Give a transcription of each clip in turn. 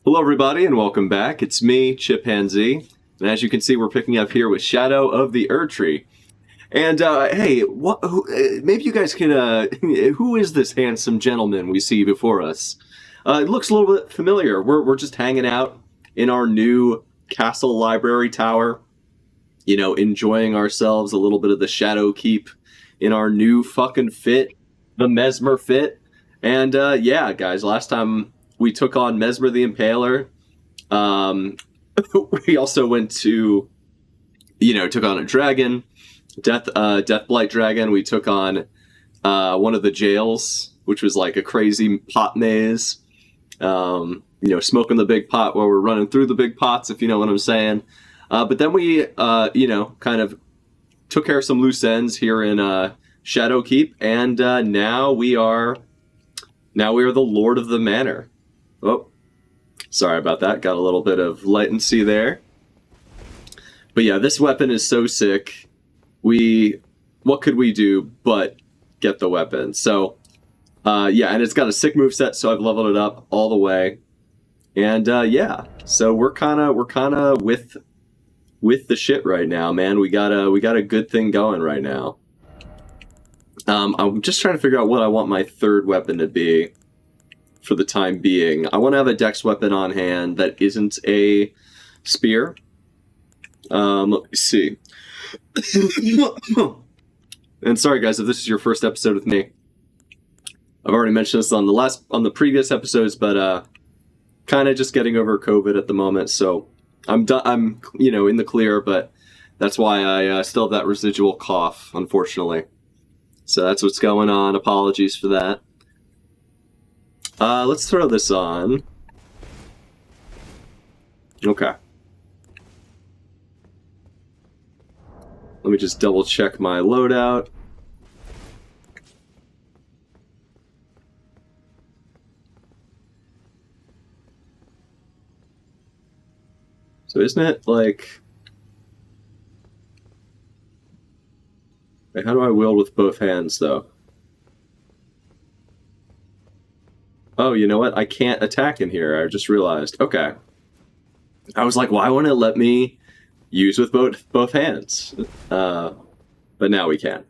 Hello, everybody, and welcome back. It's me, Chimpanzee, and as you can see, we're picking up here with Shadow of the Erdtree. And hey, maybe you guys can. Who is this handsome gentleman we see before us? It looks a little bit familiar. We're just hanging out in our new castle library tower, enjoying ourselves a little bit of the Shadow Keep in our new fucking fit, the Mesmer fit. And yeah, guys, last time we took on Mesmer the Impaler. We also went to, took on a dragon, Deathblight dragon. We took on one of the jails, which was like a crazy pot maze. Smoking the big pot while we're running through the big pots, if you know what I'm saying. But then we, kind of took care of some loose ends here in Shadow Keep, and now we are the Lord of the Manor. Oh, sorry about that. Got a little bit of latency there. But yeah, this weapon is so sick. What could we do but get the weapon? So, yeah, and it's got a sick moveset, so I've leveled it up all the way. And yeah, so we're kind of with the shit right now, man. We got a good thing going right now. I'm just trying to figure out what I want my third weapon to be for the time being. I want to have a dex weapon on hand that isn't a spear. Let me see. And sorry guys if this is your first episode with me. I've already mentioned this on the previous episodes, but kind of just getting over COVID at the moment, so I'm in the clear, but that's why I still have that residual cough, unfortunately. So that's what's going on. Apologies for that. Let's throw this on. Okay. Let me just double check my loadout. So isn't it like... How do I wield with both hands, though? Oh, you know what? I can't attack in here. I just realized. Okay. I was like, why won't it let me use with both hands? But now we can.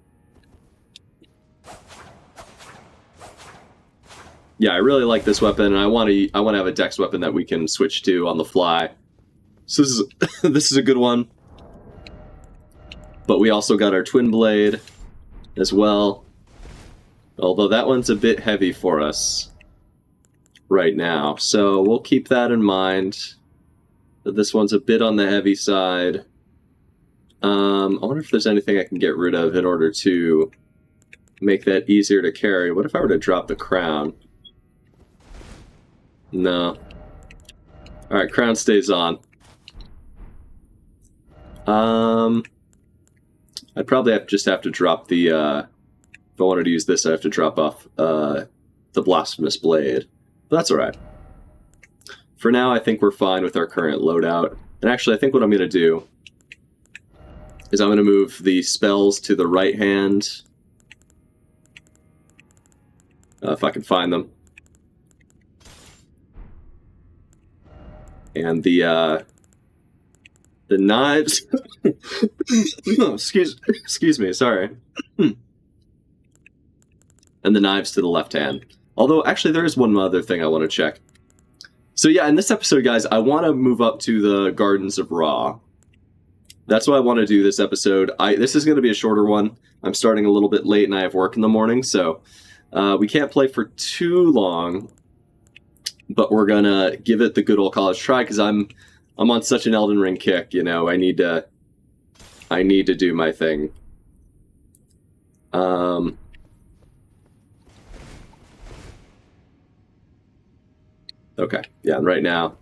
Yeah, I really like this weapon, and I want to have a dex weapon that we can switch to on the fly. So this is a good one. But we also got our twin blade as well. Although that one's a bit heavy for us right now. So we'll keep that in mind. That this one's a bit on the heavy side. I wonder if there's anything I can get rid of in order to make that easier to carry. What if I were to drop the crown? No. Alright, crown stays on. I'd probably just have to drop the, if I wanted to use this, I have to drop off, the Blasphemous Blade. But that's alright. For now, I think we're fine with our current loadout. And actually, I think what I'm going to do is I'm going to move the spells to the right hand. If I can find them. And the knives... excuse me, sorry. And the knives to the left hand. Although, actually, there is one other thing I want to check. So yeah, in this episode, guys, I want to move up to the Gardens of Ra. That's what I want to do this episode. This is going to be a shorter one. I'm starting a little bit late and I have work in the morning, so we can't play for too long. But we're going to give it the good old college try, because I'm on such an Elden Ring kick, I need to do my thing. Okay, yeah, and right now...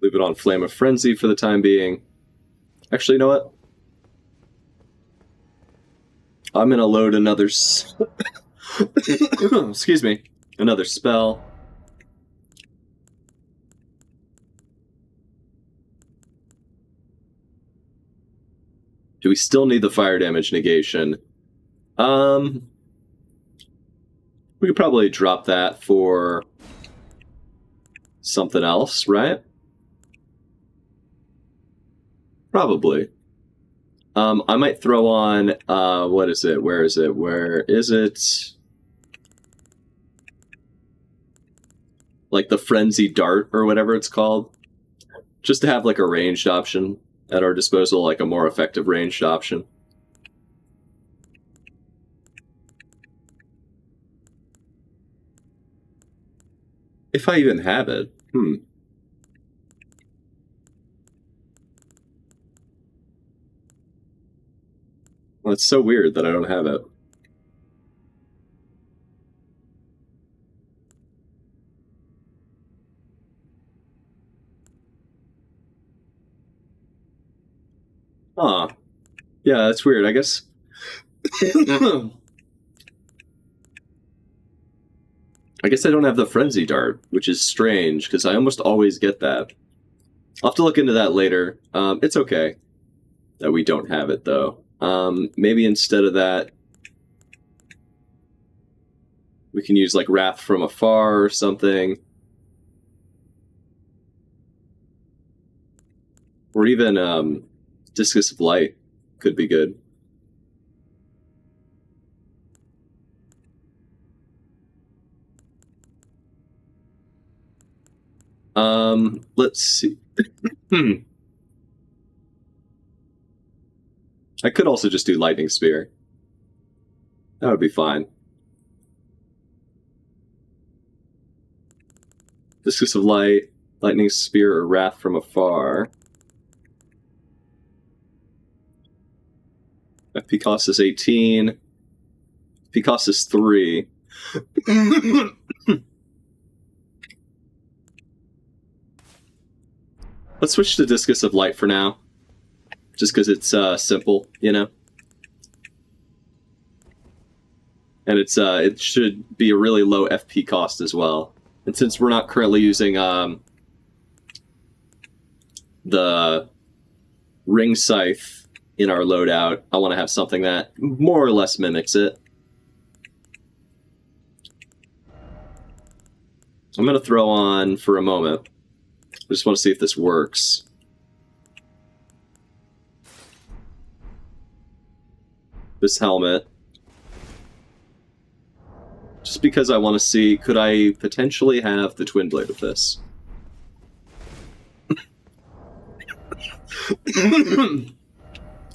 Leave it on Flame of Frenzy for the time being. Actually, you know what? I'm gonna load another... excuse me. Another spell. Do we still need the fire damage negation? We could probably drop that for something else, right? Probably. I might throw on, what is it? Where is it? Where is it? Like the Frenzy Dart or whatever it's called. Just to have like a ranged option at our disposal, like a more effective ranged option. If I even have it. Well, it's so weird that I don't have it. Huh. Yeah, that's weird. I guess... I guess I don't have the Frenzy Dart, which is strange, because I almost always get that. I'll have to look into that later. It's okay that we don't have it, though. Maybe instead of that, we can use, like, Wrath from Afar or something. Or even, Discus of Light could be good. Let's see. I could also just do Lightning Spear. That would be fine. Discus of Light, Lightning Spear, or Wrath from Afar. FP cost is 18. FP cost is 3. Let's switch to Discus of Light for now. Just because it's simple, you know? And it's it should be a really low FP cost as well. And since we're not currently using the Ring Scythe in our loadout, I want to have something that more or less mimics it. I'm going to throw on for a moment. I just want to see if this works. This helmet. Just because I want to see, could I potentially have the Twin Blade with this?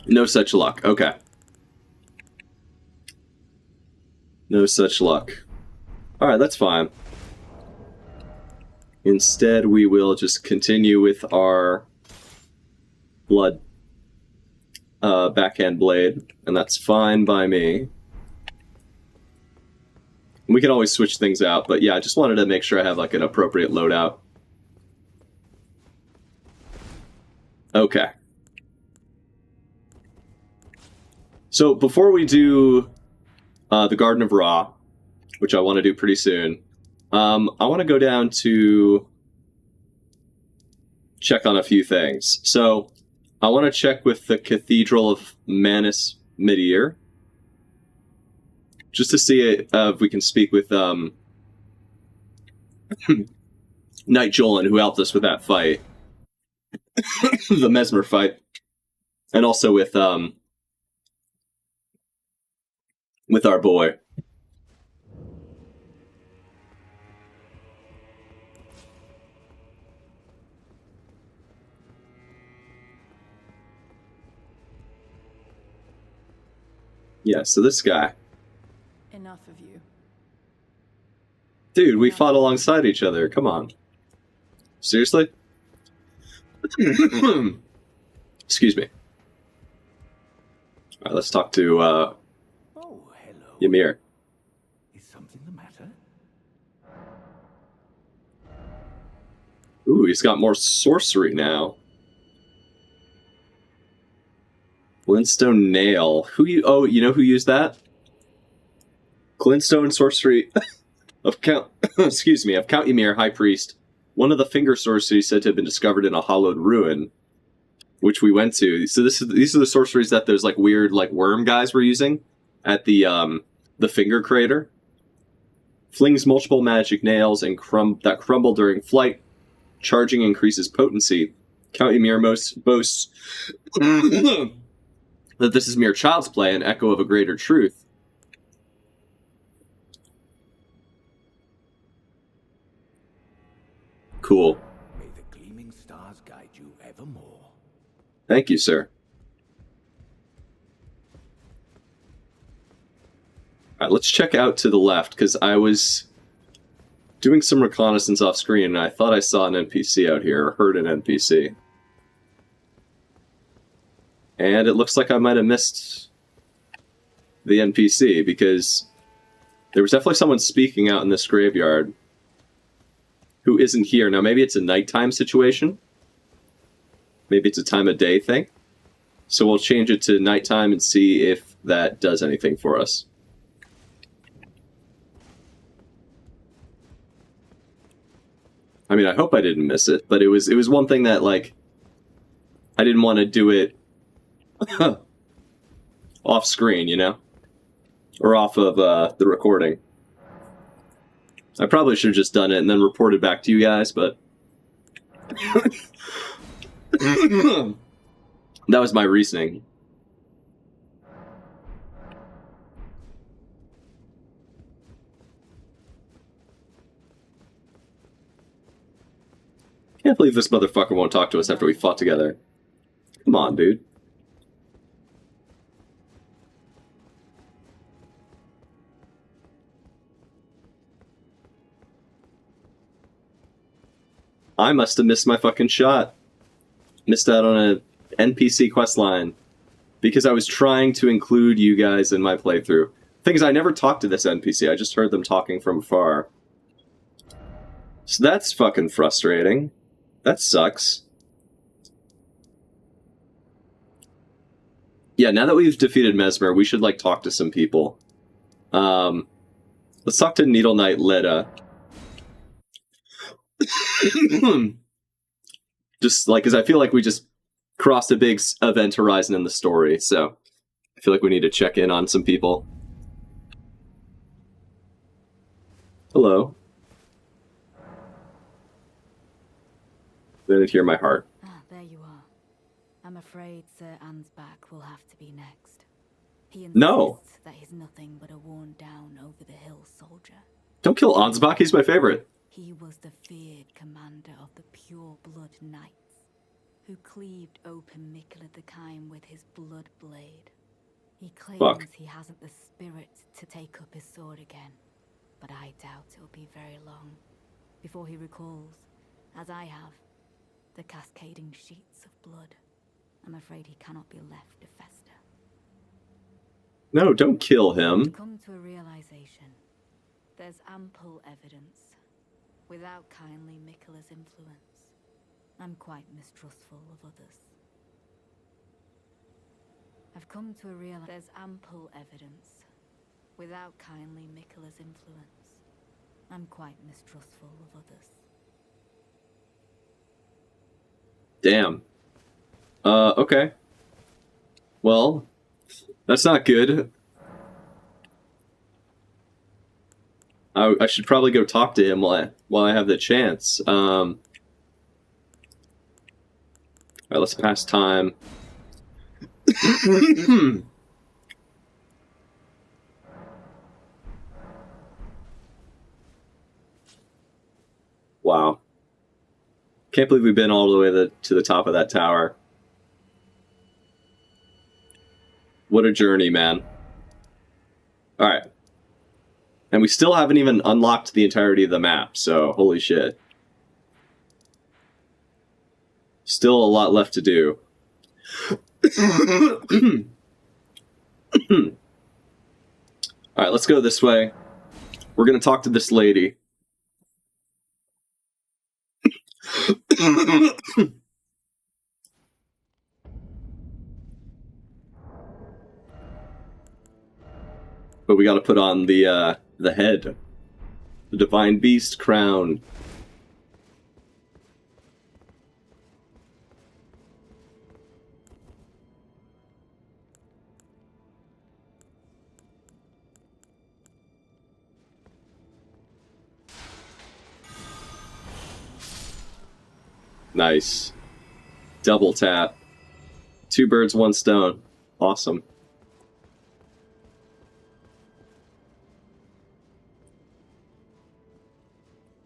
No such luck. Okay. No such luck. Alright, that's fine. Instead, we will just continue with our blood backhand blade, and that's fine by me. We can always switch things out, but yeah, I just wanted to make sure I have like an appropriate loadout. Okay. So before we do the Garden of Ra, which I want to do pretty soon, I want to go down to check on a few things. So I want to check with the Cathedral of Manus Midir, just to see if we can speak with Knight Jolan, who helped us with that fight, the Mesmer fight, and also with our boy. Yeah, so this guy. Enough of you. Dude, we fought alongside each other. Come on. Seriously? Excuse me. Alright, let's talk to Oh, hello. Ymir. Is something the matter? Ooh, he's got more sorcery now. Glintstone Nail. Oh, you know who used that? Glintstone sorcery of Count excuse me, of Count Ymir, High Priest. One of the finger sorceries said to have been discovered in a hollowed ruin. which we went to. So these are the sorceries that those like weird like worm guys were using at the finger crater. Flings multiple magic nails and that crumble during flight. Charging increases potency. Count Ymir boasts that this is mere child's play, an echo of a greater truth. Cool. May the gleaming stars guide you evermore. Thank you, sir. Alright, let's check out to the left, because I was doing some reconnaissance off screen, and I thought I saw an NPC out here, or heard an NPC. And it looks like I might have missed the NPC, because there was definitely someone speaking out in this graveyard who isn't here. Now, maybe it's a nighttime situation. Maybe it's a time of day thing. So we'll change it to nighttime and see if that does anything for us. I mean, I hope I didn't miss it, but it was one thing that, like, I didn't want to do it off screen, you know? Or off of the recording. I probably should have just done it and then reported back to you guys, but... that was my reasoning. Can't believe this motherfucker won't talk to us after we fought together. Come on, dude. I must have missed my fucking shot. Missed out on an NPC questline. Because I was trying to include you guys in my playthrough. Thing is, I never talked to this NPC, I just heard them talking from afar. So that's fucking frustrating. That sucks. Yeah, now that we've defeated Mesmer, we should, like, talk to some people. Let's talk to Needle Knight Leda. Just, like, because I feel like we just crossed a big event horizon in the story, so I feel like we need to check in on some people. Hello. Didn't hear my heart. Ah, there you are. I'm afraid Sir Ansbach will have to be next. He insists that he's nothing but a worn-down, over-the-hill soldier. Don't kill Ansbach, he's my favorite. He was the feared commander of the pure-blood knights, who cleaved open Mikula the Kime with his blood blade. He claims he hasn't the spirit to take up his sword again, but I doubt it'll be very long before he recalls, as I have, the cascading sheets of blood. I'm afraid he cannot be left to fester. No, don't kill him. I've come to a realization. There's ample evidence. Without kindly Mikula's influence, I'm quite mistrustful of others. I've come to a realization. There's ample evidence. Without kindly Mikula's influence, I'm quite mistrustful of others. Damn. Okay. Well, that's not good. I should probably go talk to him while I have the chance. Alright, let's pass time. Wow. Can't believe we've been all the way to the top of that tower. What a journey, man. Alright. And we still haven't even unlocked the entirety of the map, so holy shit. Still a lot left to do. Alright, let's go this way. We're gonna talk to this lady. But we gotta put on the head. The Divine Beast crown. Nice. Double tap. 2 birds, 1 stone. Awesome.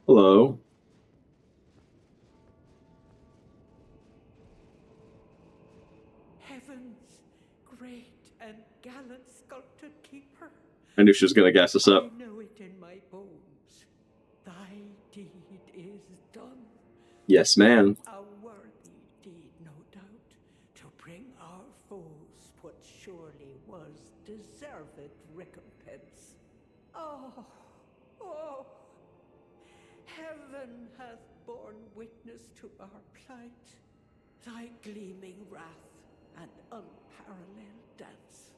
Hello. Heaven's great and gallant sculpted keeper. I knew she was going to gas us up. I know it in my bones. Thy deed is done. Yes, ma'am. A worthy deed, no doubt, to bring our foes what surely was deserved recompense. Oh, oh, heaven hath borne witness to our plight. Thy gleaming wrath and unparalleled dance.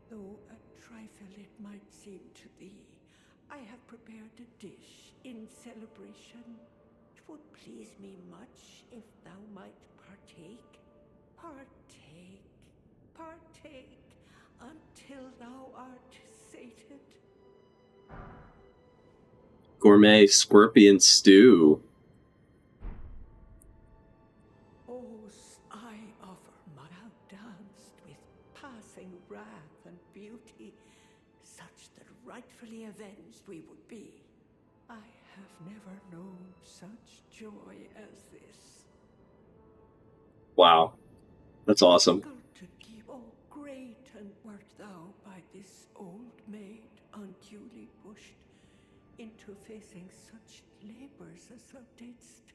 Though a trifle it might seem to thee, I have prepared a dish in celebration. 'Twould please me much if thou might partake. Partake, partake, until thou art sated. Gourmet scorpion stew. I offer my danced with passing wrath and beauty, such that rightfully avenged we would be. I have never known such joy as this. Wow. That's awesome. Sculpted keep, oh great and wert thou by this old maid unduly pushed into facing such labors as thou didst.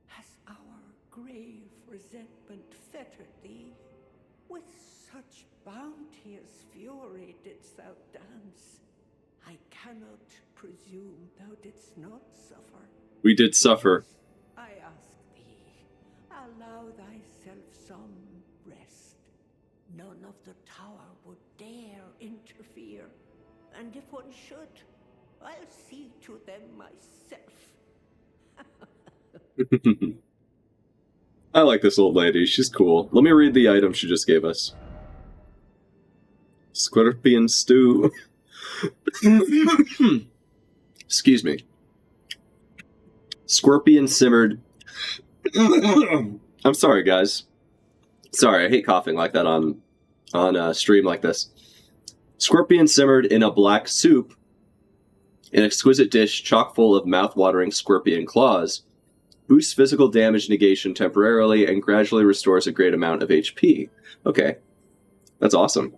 Has our grave resentment fettered thee? With such bounteous fury didst thou dance. I cannot presume thou didst not suffer. We did suffer. I ask thee, allow thyself some rest. None of the tower would dare interfere, and if one should, I'll see to them myself. I like this old lady. She's cool. Let me read the item she just gave us. Scorpion stew. Excuse me. Scorpion simmered. I'm sorry, guys. Sorry, I hate coughing like that on stream like this. Scorpion simmered in a black soup, an exquisite dish chock full of mouth-watering scorpion claws, boosts physical damage negation temporarily and gradually restores a great amount of HP. Okay, that's awesome.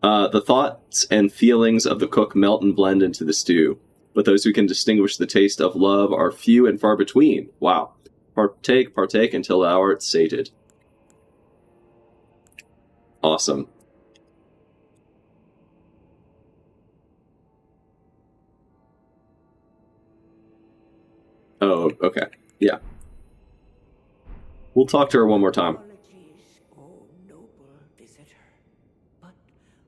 The thoughts and feelings of the cook melt and blend into the stew, but those who can distinguish the taste of love are few and far between. Wow. Partake, partake until thou art sated. Awesome. Oh, okay. Yeah. We'll talk to her one more time. Apologies, O noble visitor, but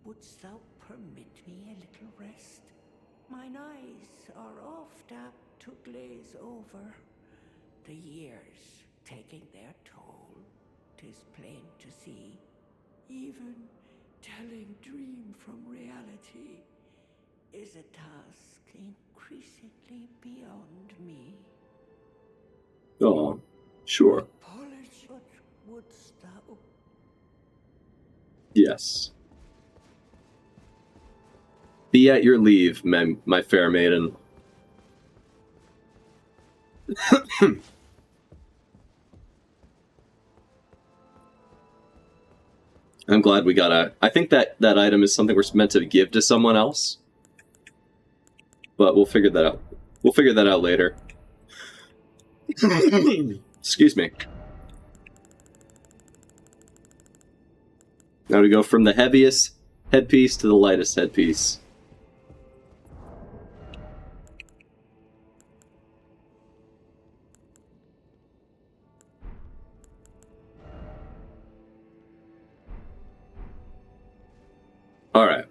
wouldst thou permit me a little rest? Mine eyes are oft apt to glaze over. The years taking their toll, 'tis plain to see. Even telling dream from reality is a task increasingly beyond me. Oh, sure. Apology, but wouldst thou? Yes. Be at your leave, my fair maiden. I'm glad we got a... I think that item is something we're meant to give to someone else. But we'll figure that out. We'll figure that out later. Excuse me. Now we go from the heaviest headpiece to the lightest headpiece. Alright.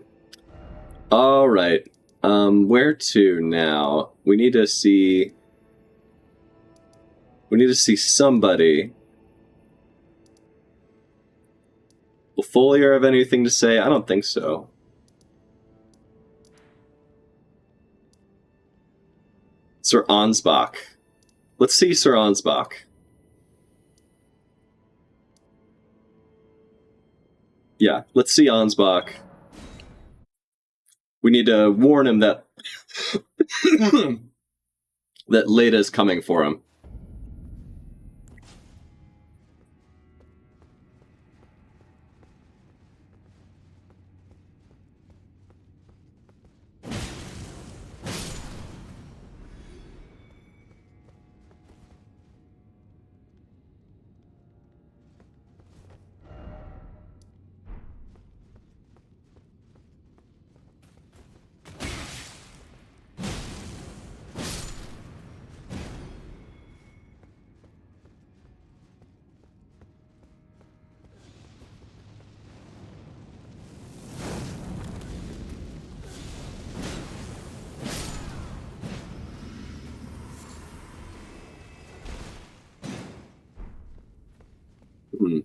Alright. Where to now? We need to see... We need to see somebody. Will Foliar have anything to say? I don't think so. Sir Ansbach. Let's see Sir Ansbach. Yeah, let's see Ansbach. We need to warn him that that Leda is coming for him. Hmm.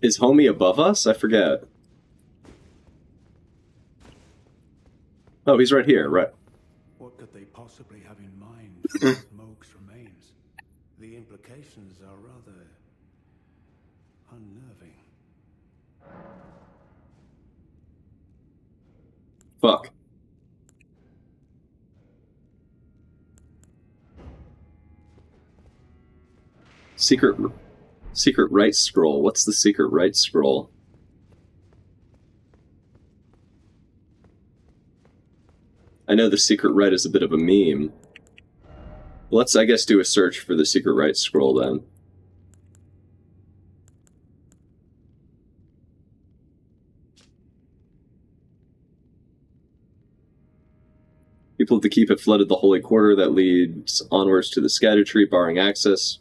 Is homie above us? I forget. Oh, he's right here, right? What could they possibly have in mind for Moog's remains? The implications are rather unnerving. Fuck. Secret right scroll. What's the secret right scroll? I know the secret right is a bit of a meme. Let's, I guess, do a search for the secret right scroll then. People of the keep have flooded the holy quarter that leads onwards to the Erdtree, barring access.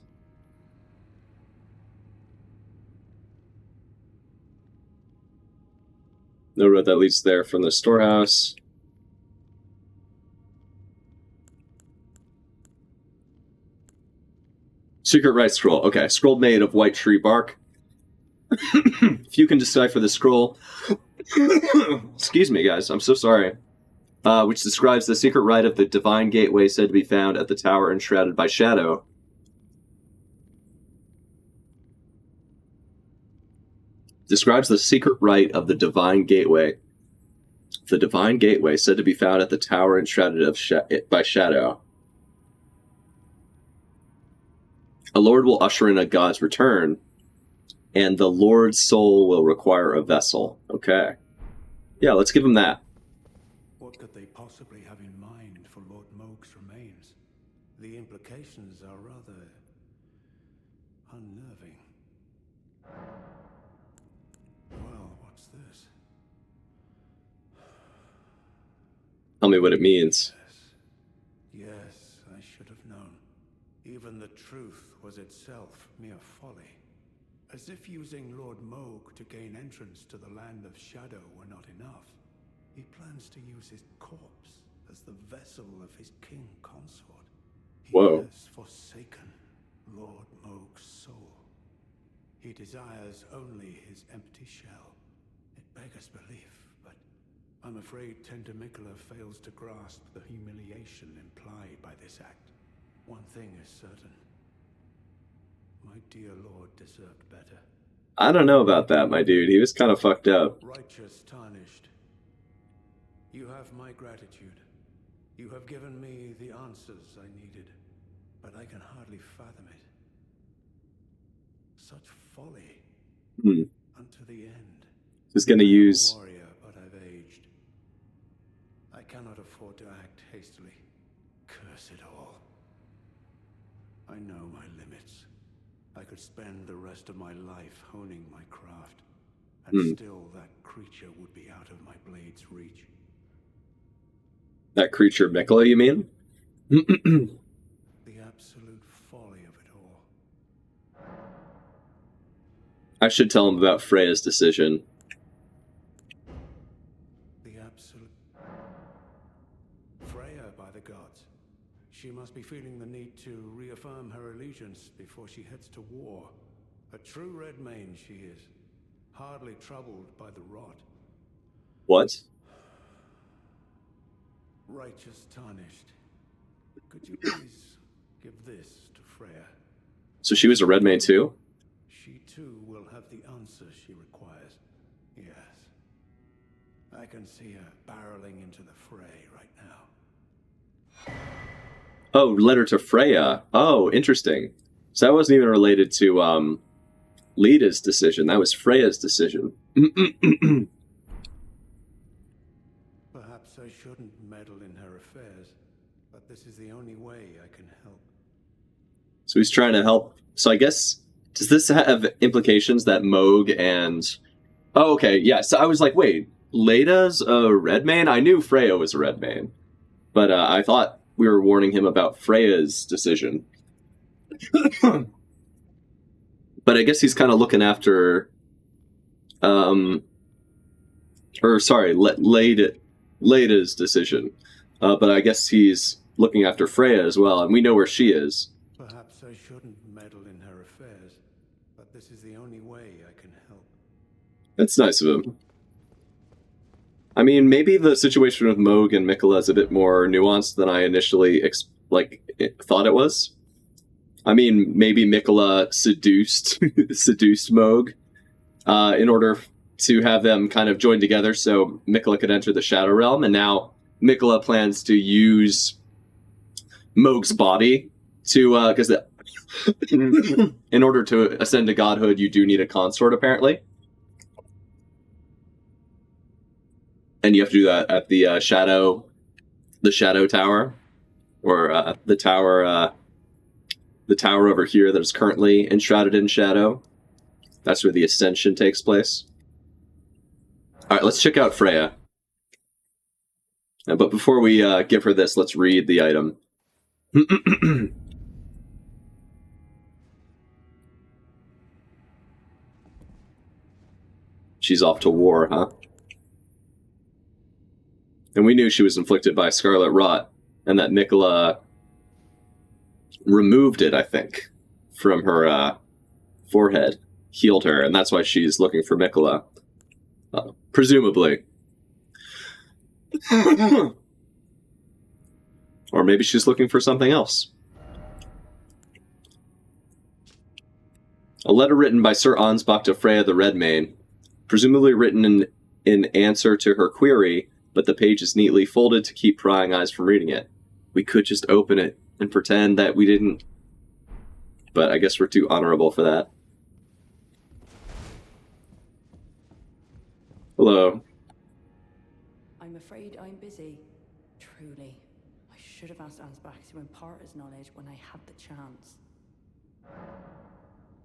No road that leads there from the storehouse. Secret right scroll. Okay, scroll made of white tree bark. If you can decipher the scroll... Excuse me, guys. I'm so sorry. Which describes the secret rite of the divine gateway said to be found at the tower enshrouded by shadow. Describes the secret rite of the divine gateway. The divine gateway said to be found at the tower enshrouded by shadow. A lord will usher in a god's return, and the lord's soul will require a vessel. Okay. Yeah, let's give him that. What could they possibly have in mind for Lord Moog's remains? The implications are rather unnerving. Well, what's this? Tell me what it means. Yes, I should have known. Even the truth was itself mere folly. As if using Lord Moog to gain entrance to the land of shadow were not enough. He plans to use his corpse as the vessel of his king consort. He has forsaken Lord Moog's soul. He desires only his empty shell. It beggars belief, but I'm afraid Tendemicola fails to grasp the humiliation implied by this act. One thing is certain. My dear lord deserved better. I don't know about that, my dude. He was kind of fucked up. Righteous tarnished. You have my gratitude. You have given me the answers I needed, but I can hardly fathom it. Such folly. Unto the end. Just gonna use... I'm a warrior, but I've aged. I cannot afford to act hastily. Curse it all. I know my limits. I could spend the rest of my life honing my craft, and still that creature would be out of my blade's reach. That creature Mikola, you mean? The absolute folly of it all. I should tell him about Freya's decision. The absolute... Freya, by the gods. She must be feeling the need to reaffirm her allegiance before she heads to war. A true Redmane she is, hardly troubled by the rot. What? Righteous tarnished. Could you please give this to Freya? So she was a Redmane too? She too will have the answer she requires. Yes. I can see her barreling into the fray right now. Oh, letter to Freya. Oh, interesting. So that wasn't even related to Leda's decision. That was Freya's decision. Perhaps I shouldn't meddle in her affairs, but this is the only way I can help. So he's trying to help. So I guess, does this have implications that Moog and... Oh, okay, yeah. So I was like, wait, Leda's a Redmane? I knew Freya was a Redmane. But I thought we were warning him about Freya's decision. But I guess he's kind of looking after... Leda's decision. But I guess he's looking after Freya as well, and we know where she is. Perhaps I shouldn't meddle in her affairs, but this is the only way I can help. That's nice of him. I mean, maybe the situation with Moog and Mikola is a bit more nuanced than I initially thought it was. I mean, maybe Mikola seduced Moog in order to have them kind of join together so Mikola could enter the Shadow Realm, and now Mikola plans to use Moog's body to, because in order to ascend to godhood, you do need a consort, apparently. And you have to do that at the Shadow Tower, or the tower over here that is currently enshrouded in shadow. That's where the ascension takes place. All right, let's check out Freya. But before we give her this, let's read the item. She's off to war, huh? And we knew she was inflicted by Scarlet Rot, and that Mikola removed it, I think, from her forehead, healed her, and that's why she's looking for Mikola. Presumably. Or maybe she's looking for something else. A letter written by Sir Ansbach to Freya the Redmane, presumably written in answer to her query, but the page is neatly folded to keep prying eyes from reading it. We could just open it and pretend that we didn't, but I guess we're too honorable for that. Hello. I'm afraid I'm busy. Truly. I should have asked Ansbach to impart his knowledge when I had the chance.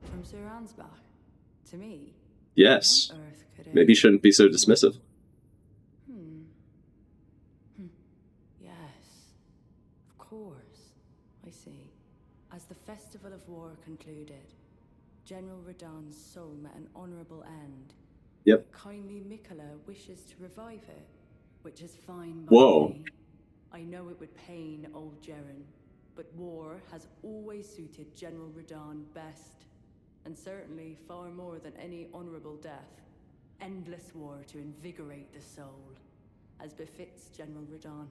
From Sir Ansbach? To me? Yes. What on earth could it... Maybe you shouldn't be so dismissive. Yes. Of course. I see. As the Festival of War concluded, General Radahn's soul met an honorable end. Yep. Kindly Mikola wishes to revive it, which is fine by Whoa. me. I know it would pain old Jeren, but war has always suited General Radahn best, and certainly far more than any honorable death. Endless war to invigorate the soul, as befits General Radahn,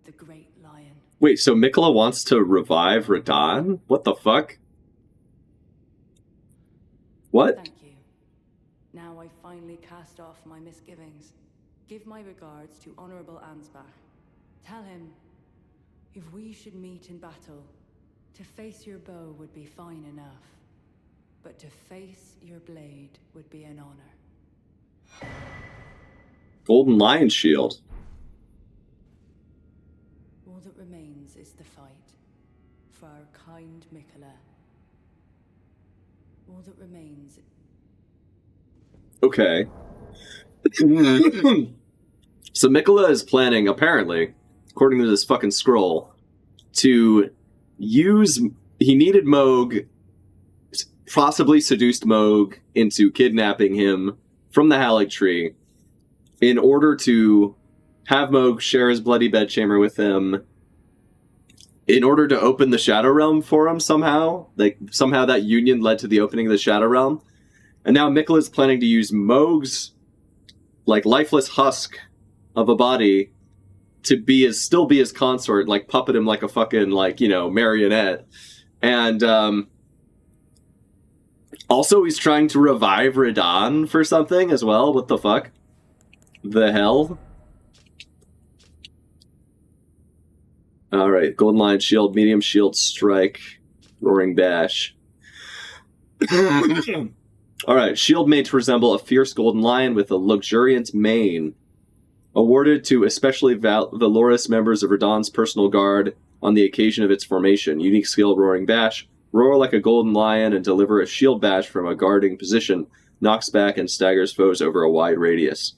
the Great Lion. Wait, so Mikola wants to revive Radahn? What the fuck? What? Thank you. Now I finally cast off my misgivings. Give my regards to Honorable Ansbach. Tell him If we should meet in battle, to face your bow would be fine enough. But to face your blade would be an honor. Golden Lion Shield. All that remains is the fight. For our kind Mikola. All that remains... Okay. So Mikola is planning, apparently, according to this fucking scroll, to use... He needed Moog, possibly seduced Moog into kidnapping him from the Erdtree in order to have Moog share his bloody bedchamber with him, in order to open the Shadow Realm for him somehow. Like, somehow that union led to the opening of the Shadow Realm. And now Mikola's planning to use Moog's, like, lifeless husk of a body to still be his consort, like, puppet him like a fucking, like, you know, marionette. And, also he's trying to revive Radahn for something as well. What the fuck? The hell? Alright, Golden Lion Shield, Medium Shield Strike, Roaring Bash. Alright, shield made to resemble a fierce golden lion with a luxuriant mane. Awarded to especially valorous members of Radahn's personal guard on the occasion of its formation. Unique skill, Roaring Bash. Roar like a golden lion and deliver a shield bash from a guarding position. Knocks back and staggers foes over a wide radius.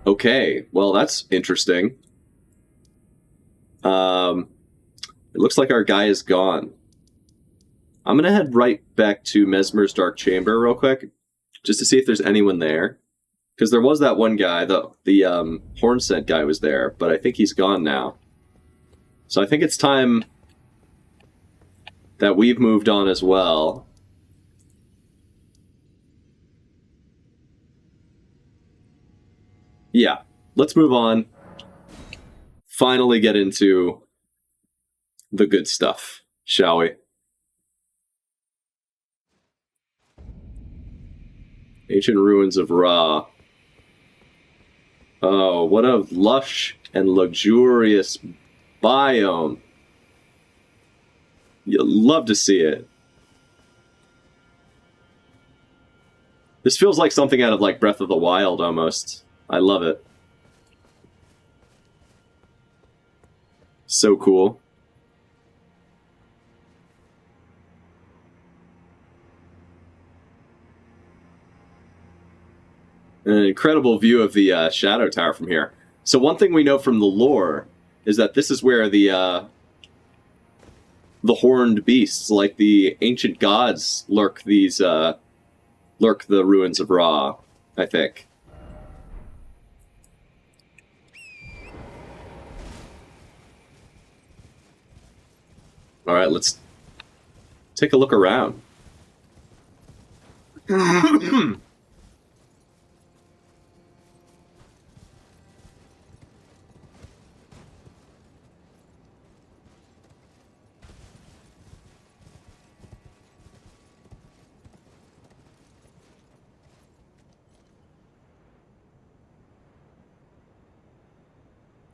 Okay, well that's interesting. It looks like our guy is gone. I'm gonna head right back to Mesmer's Dark Chamber real quick, just to see if there's anyone there. Because there was that one guy, the horn scent guy was there, but I think he's gone now. So I think it's time that we've moved on as well. Yeah, let's move on. Finally get into the good stuff, shall we? Ancient Ruins of Ra. Oh, what a lush and luxurious biome. You'll love to see it. This feels like something out of, like, Breath of the Wild, almost. I love it. So cool. An incredible view of the Shadow Tower from here. So one thing we know from the lore is that this is where the horned beasts, like the ancient gods, lurk the ruins of Ra, I think. Alright, let's take a look around.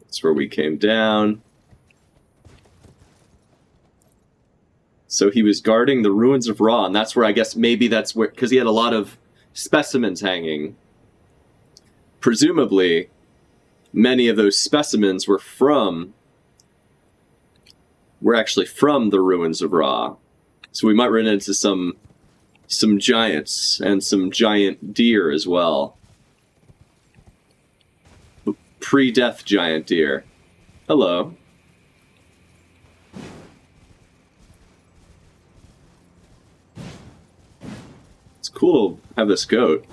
That's where we came down. So he was guarding the ruins of Ra, and that's where, I guess, maybe that's where, because he had a lot of specimens hanging. Presumably, many of those specimens were actually from the ruins of Ra. So we might run into some giants, and some giant deer as well. Pre-death giant deer. Hello. It's cool to have this goat.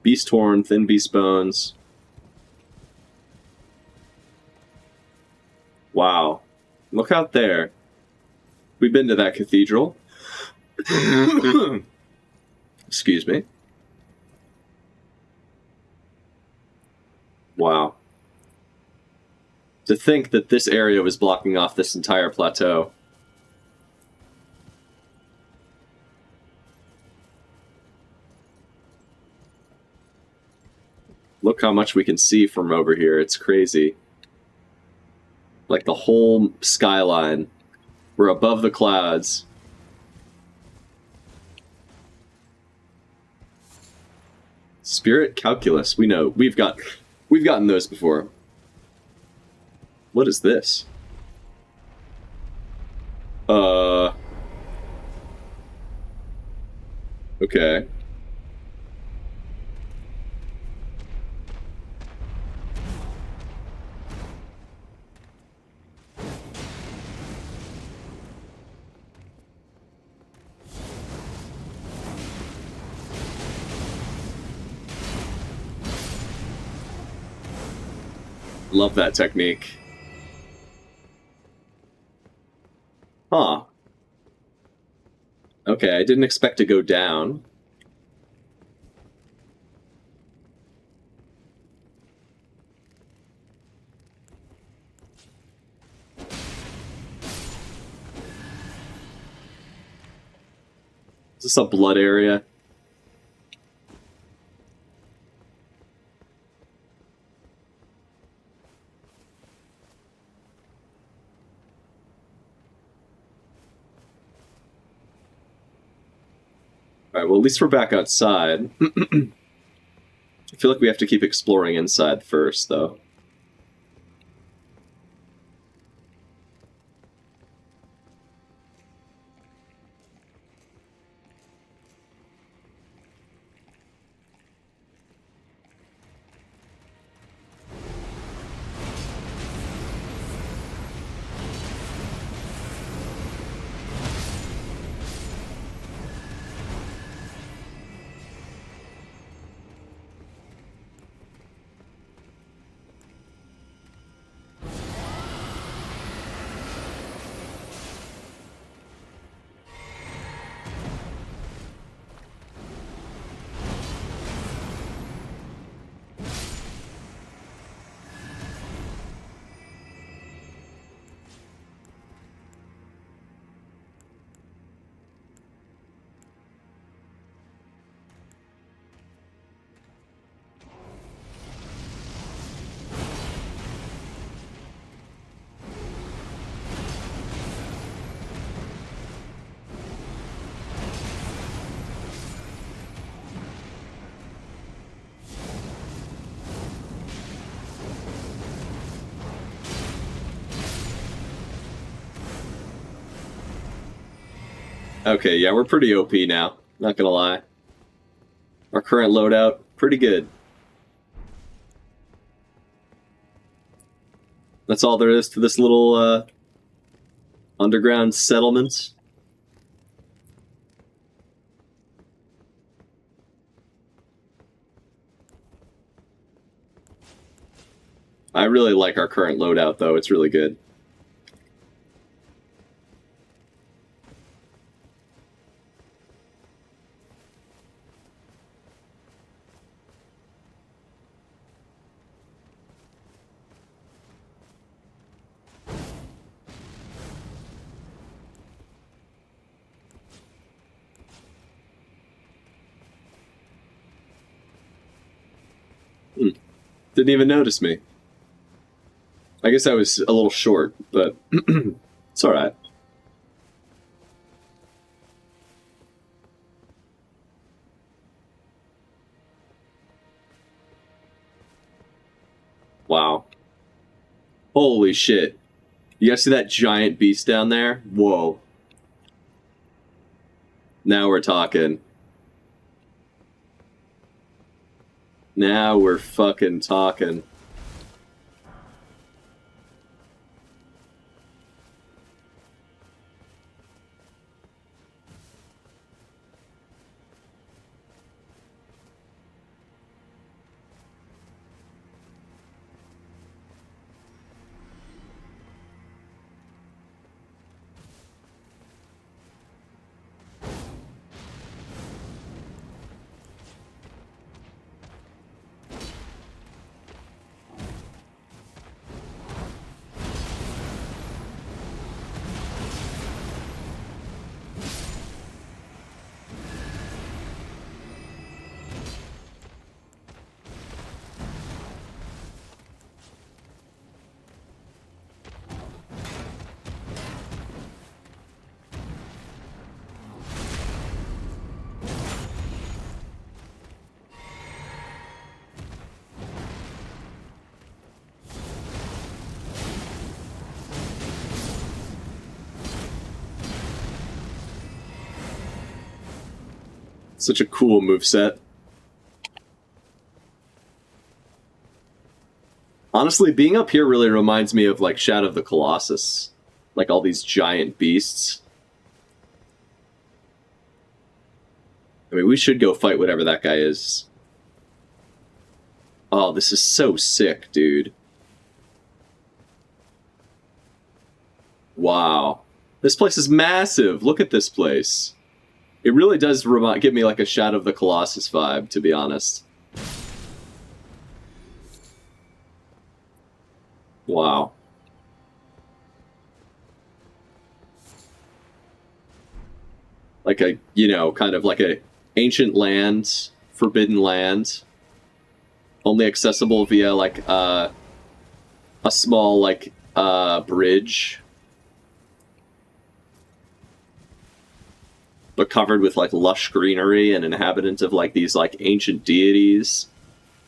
Beast horn, thin beast bones. Wow. Look out there. We've been to that cathedral. Excuse me. Wow. To think that this area was blocking off this entire plateau. Look how much we can see from over here. It's crazy. Like the whole skyline. We're above the clouds. Spirit calculus. We know. We've gotten those before. What is this? Okay. Love that technique. Huh. Okay, I didn't expect to go down. Is this a blood area? Alright, well at least we're back outside. I feel like we have to keep exploring inside first, though. Okay, yeah, we're pretty OP now. Not gonna lie. Our current loadout, pretty good. That's all there is to this little underground settlement. I really like our current loadout, though. It's really good. Didn't even notice me. I guess I was a little short, but it's alright. Wow. Holy shit. You guys see that giant beast down there? Whoa. Now we're talking. Now we're fucking talking. Such a cool moveset. Honestly, being up here really reminds me of like Shadow of the Colossus. Like all these giant beasts. I mean, we should go fight whatever that guy is. Oh, this is so sick, dude. Wow. This place is massive. Look at this place. It really does give me like a Shadow of the Colossus vibe, to be honest. Wow. Like a, you know, kind of like a ancient land, forbidden land. Only accessible via like a small like bridge. But covered with like lush greenery and inhabitant of like these like ancient deities.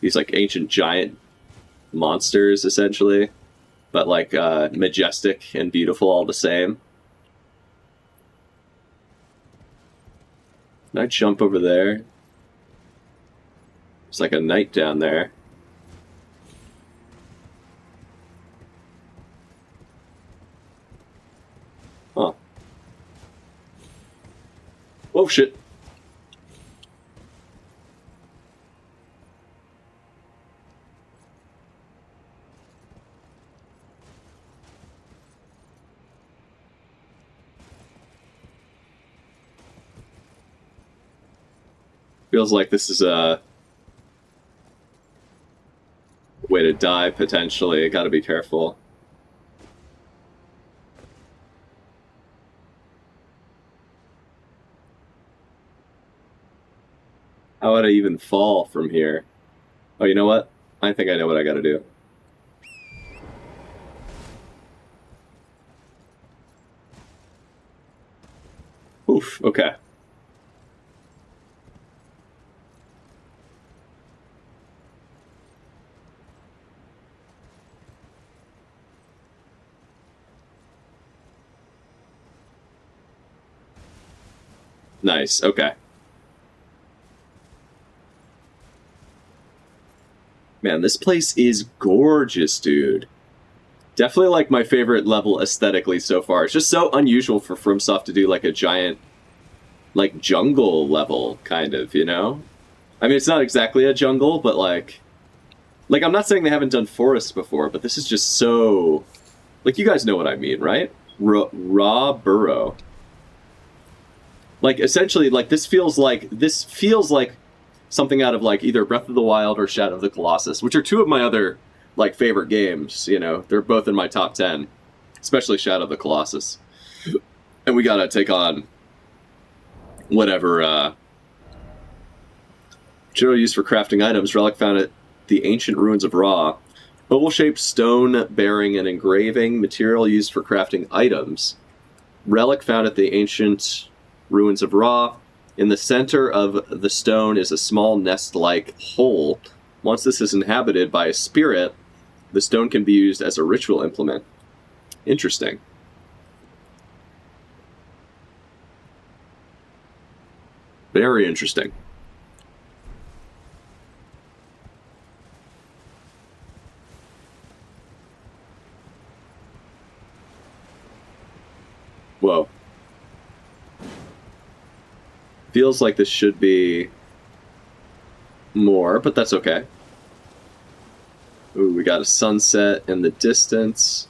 These like ancient giant monsters essentially. But like majestic and beautiful all the same. Can I jump over there? There's like a knight down there. Huh. Oh shit. Feels like this is a way to die, potentially. Gotta be careful. How would I even fall from here? Oh, you know what? I think I know what I gotta do. Oof, okay. Nice, okay. Man, this place is gorgeous, dude. Definitely like my favorite level aesthetically so far. It's just so unusual for FromSoft to do like a giant, like jungle level, kind of, you know? I mean, it's not exactly a jungle, but like I'm not saying they haven't done forests before, but this is just so, like, you guys know what I mean, right? Raw burrow. Like, essentially, like, this feels like something out of, like, either Breath of the Wild or Shadow of the Colossus, which are two of my other, like, favorite games, you know? They're both in my top 10, especially Shadow of the Colossus. And we gotta take on whatever, general use for crafting items, relic found at the ancient ruins of Ra. Oval-shaped stone bearing an engraving, material used for crafting items. Relic found at the ancient ruins of Ra. In the center of the stone is a small nest-like hole. Once this is inhabited by a spirit, the stone can be used as a ritual implement. Interesting. Very interesting. Whoa. Feels like this should be more, but that's okay. Ooh, we got a sunset in the distance.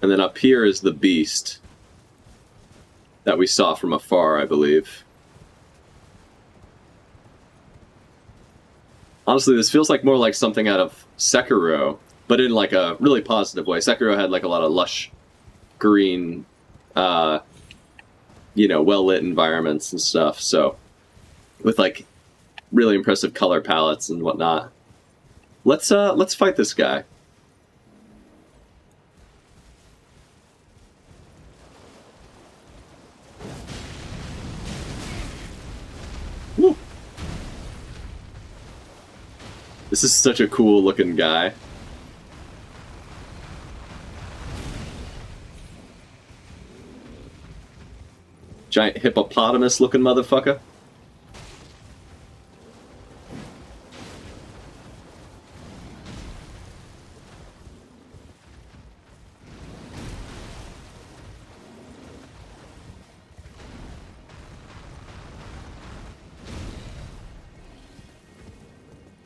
And then up here is the beast that we saw from afar, I believe. Honestly, this feels like more like something out of Sekiro, but in like a really positive way. Sekiro had like a lot of lush green, you know, well-lit environments and stuff, so with like really impressive color palettes and whatnot. Let's fight this guy. Woo. This is such a cool looking guy. Giant hippopotamus-looking motherfucker.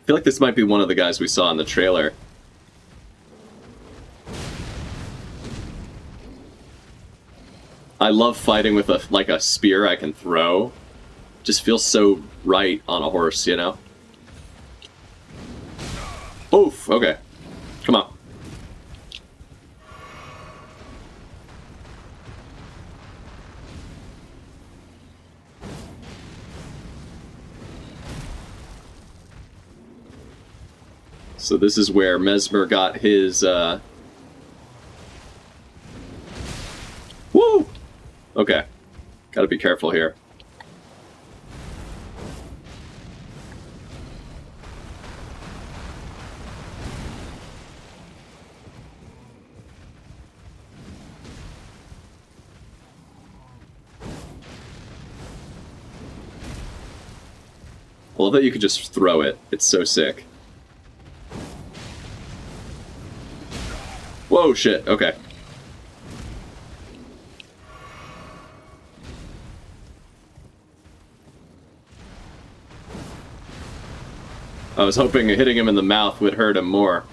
I feel like this might be one of the guys we saw in the trailer. I love fighting with a spear I can throw. Just feels so right on a horse, you know? Oof, okay. Come on. So this is where Mesmer got his, Woo! Okay. Gotta be careful here. I love that you could just throw it. It's so sick. Whoa, shit. Okay. I was hoping hitting him in the mouth would hurt him more.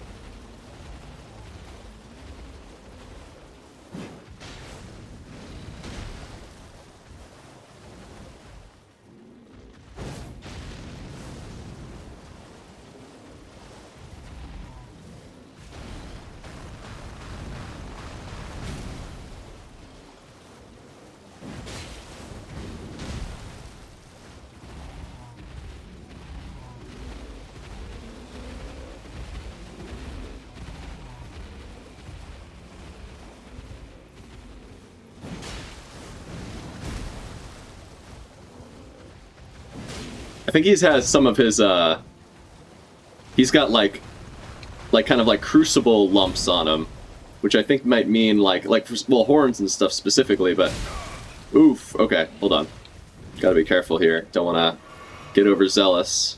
I think he's has some of his, he's got like kind of like crucible lumps on him, which I think might mean well, horns and stuff specifically, but oof, okay, hold on. Gotta be careful here. Don't want to get overzealous.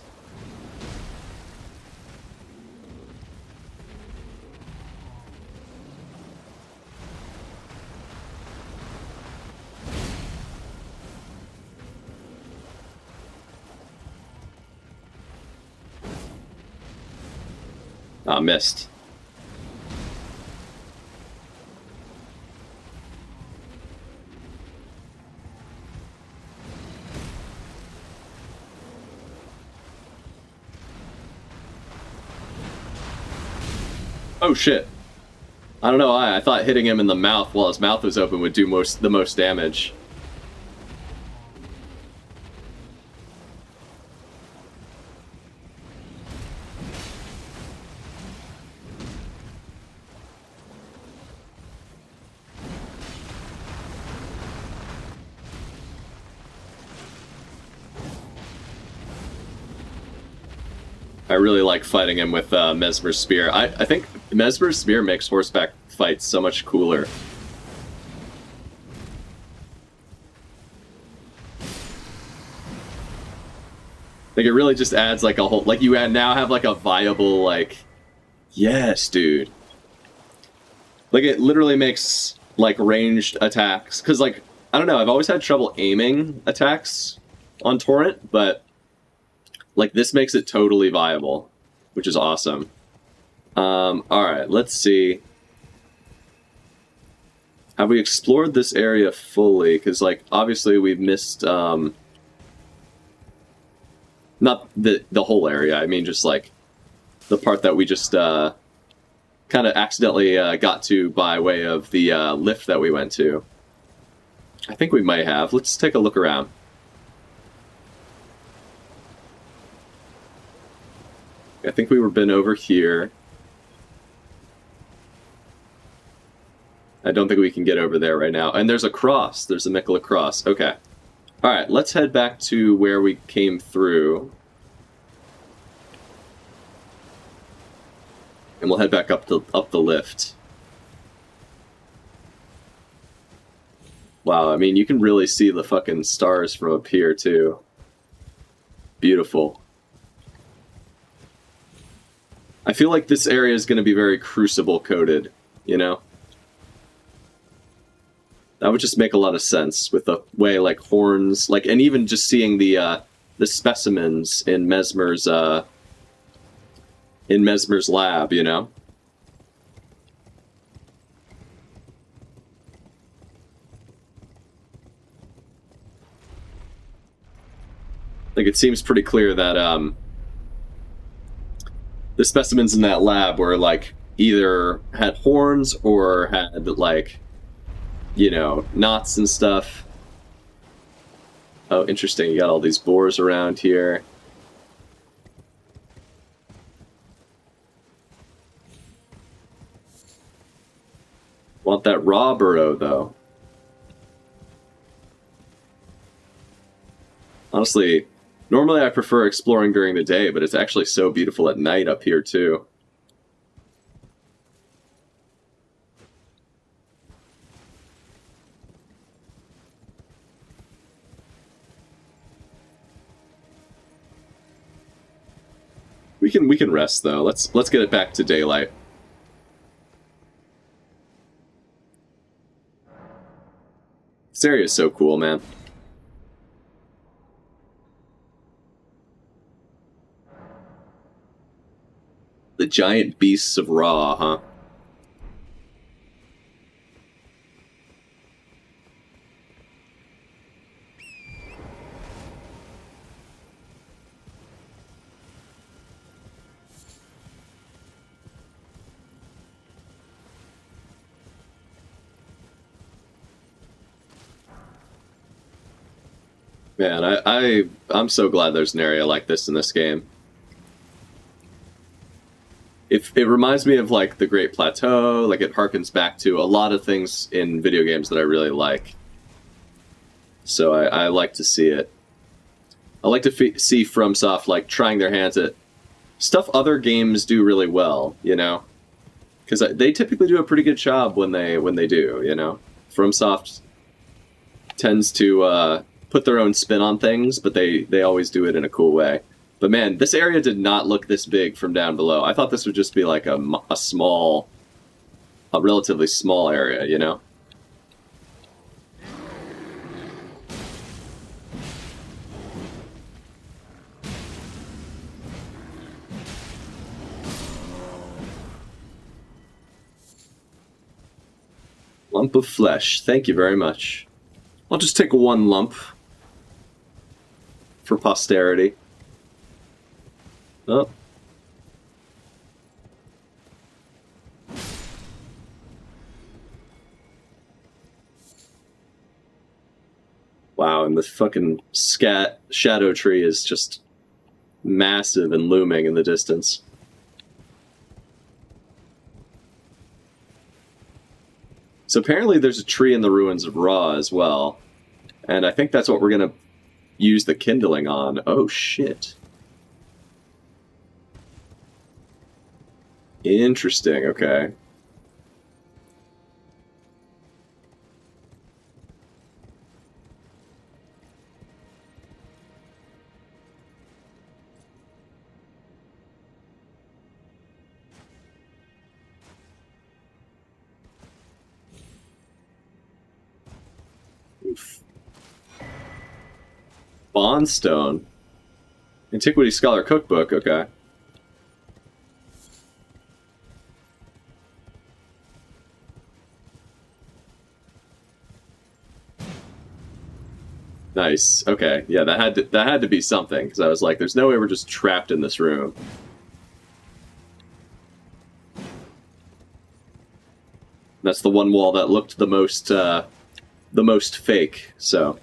Ah, missed. Oh shit. I don't know why. I thought hitting him in the mouth while his mouth was open would do the most damage. I really like fighting him with Mesmer's Spear. I think Mesmer's Spear makes horseback fights so much cooler. Like, it really just adds like a whole... Like, you now have like a viable, like... Yes, dude. Like, it literally makes like ranged attacks. Because, like, I don't know, I've always had trouble aiming attacks on Torrent, but... Like, this makes it totally viable, which is awesome. Alright, let's see. Have we explored this area fully? Because, like, obviously we've missed, not the whole area, I mean just, like, the part that we just, kind of accidentally got to by way of the lift that we went to. I think we might have. Let's take a look around. I think we've been over here. I don't think we can get over there right now. And there's a cross. There's a Mikula cross. Okay. Alright, let's head back to where we came through. And we'll head back up the lift. Wow, I mean, you can really see the fucking stars from up here, too. Beautiful. I feel like this area is going to be very crucible-coated, you know? That would just make a lot of sense with the way, like, horns, like, and even just seeing the specimens in Mesmer's lab, you know? Like, it seems pretty clear that, the specimens in that lab were, like, either had horns or had, like, you know, knots and stuff. Oh, interesting. You got all these boars around here. Want that raw burrow, though. Honestly, normally I prefer exploring during the day, but it's actually so beautiful at night up here, too. We can rest, though. Let's get it back to daylight. This area is so cool, man. The giant beasts of Ra, huh? Man, I'm so glad there's an area like this in this game. It reminds me of, like, the Great Plateau. Like, it harkens back to a lot of things in video games that I really like. So I like to see it. I like to see FromSoft, like, trying their hands at stuff other games do really well, you know? Because they typically do a pretty good job when they do, you know? FromSoft tends to put their own spin on things, but they always do it in a cool way. But man, this area did not look this big from down below. I thought this would just be like a relatively small area, you know? Lump of flesh. Thank you very much. I'll just take one lump for posterity. Oh. Wow, and the fucking shadow tree is just massive and looming in the distance. So apparently there's a tree in the ruins of Ra as well. And I think that's what we're going to use the kindling on. Oh, shit. Interesting, okay. Oof. Bondstone. Antiquity Scholar Cookbook, okay. Nice. Okay. Yeah, that had to be something, because I was like, there's no way we're just trapped in this room. That's the one wall that looked the most fake, so.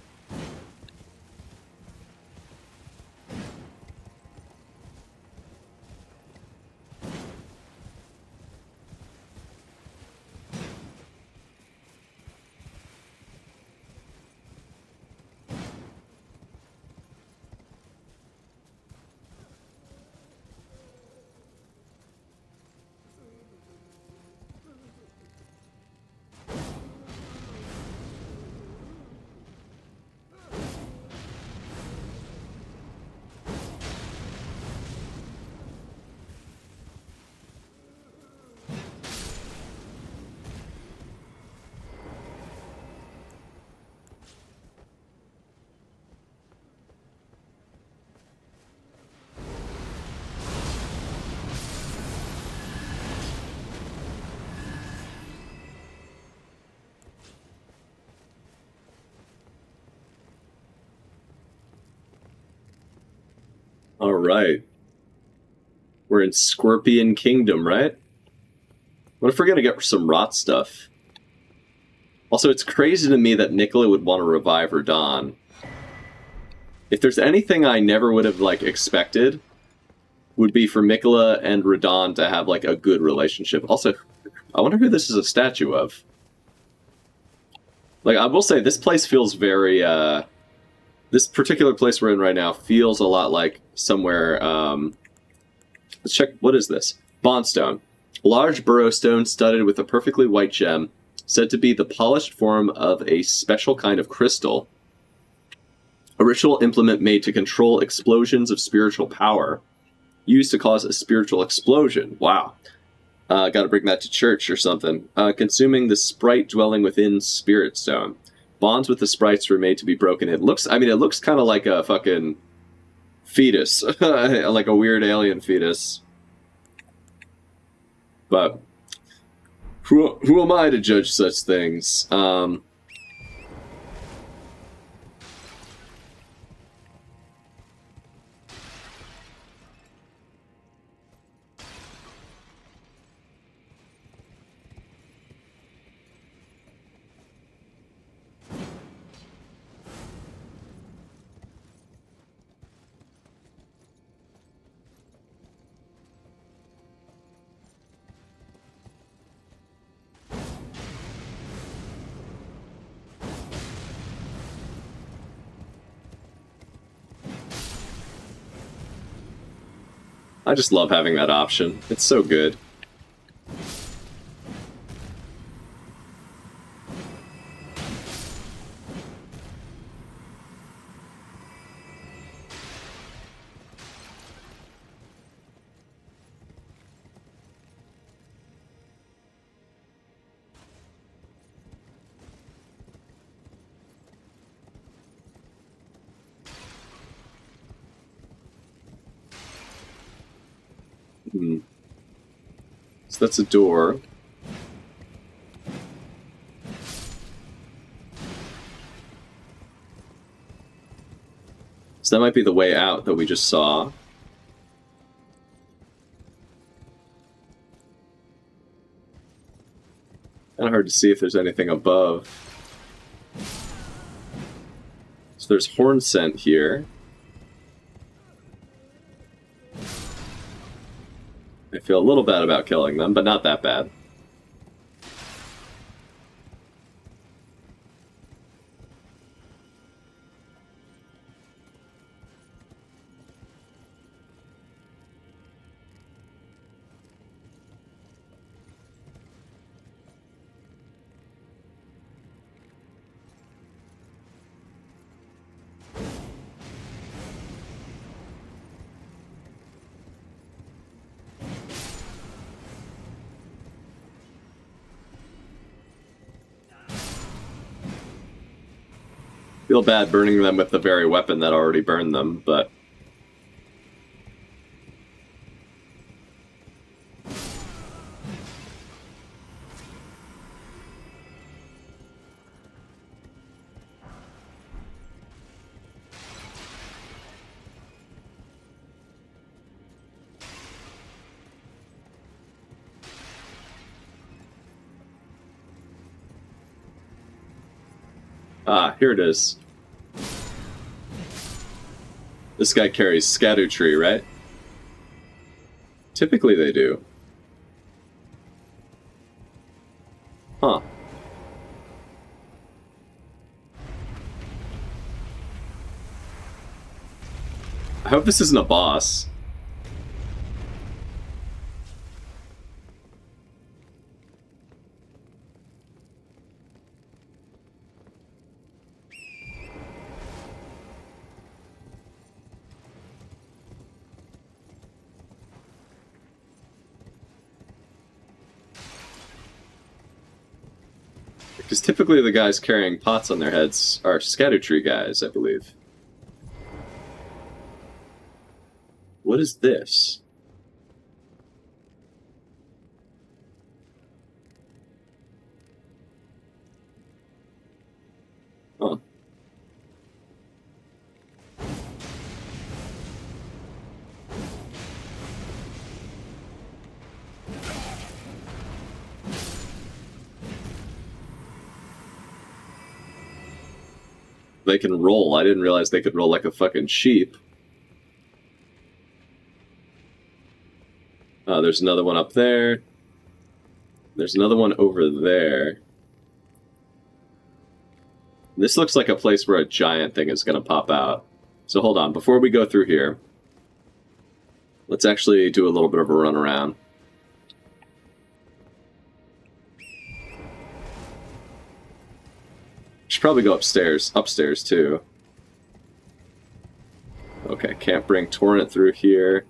Alright. We're in Scorpion Kingdom, right? What if we're gonna get some rot stuff? Also, it's crazy to me that Nicola would want to revive Radahn. If there's anything I never would have, like, expected, would be for Nicola and Radahn to have, like, a good relationship. Also, I wonder who this is a statue of. Like, I will say, this place feels very, this particular place we're in right now feels a lot like somewhere, let's check, what is this? Bondstone. A large burrow stone studded with a perfectly white gem, said to be the polished form of a special kind of crystal. A ritual implement made to control explosions of spiritual power. Used to cause a spiritual explosion. Wow. Gotta bring that to church or something. Consuming the sprite dwelling within Spirit Stone. Bonds with the sprites were made to be broken. It looks kind of like a fucking fetus. Like a weird alien fetus. But who am I to judge such things? I just love having that option. It's so good. So that's a door. So that might be the way out that we just saw. Kind of hard to see if there's anything above. So there's horn scent here. I feel a little bad about killing them, but not that bad. Feel bad burning them with the very weapon that already burned them, but... Ah, here it is. This guy carries Erdtree, right? Typically they do. Huh. I hope this isn't a boss. Because typically the guys carrying pots on their heads are Erdtree guys, I believe. What is this? Huh. They can roll. I didn't realize they could roll like a fucking sheep. There's another one up there. There's another one over there. This looks like a place where a giant thing is going to pop out. So hold on, before we go through here, let's actually do a little bit of a run around. Should probably go upstairs too. Okay, can't bring Torrent through here.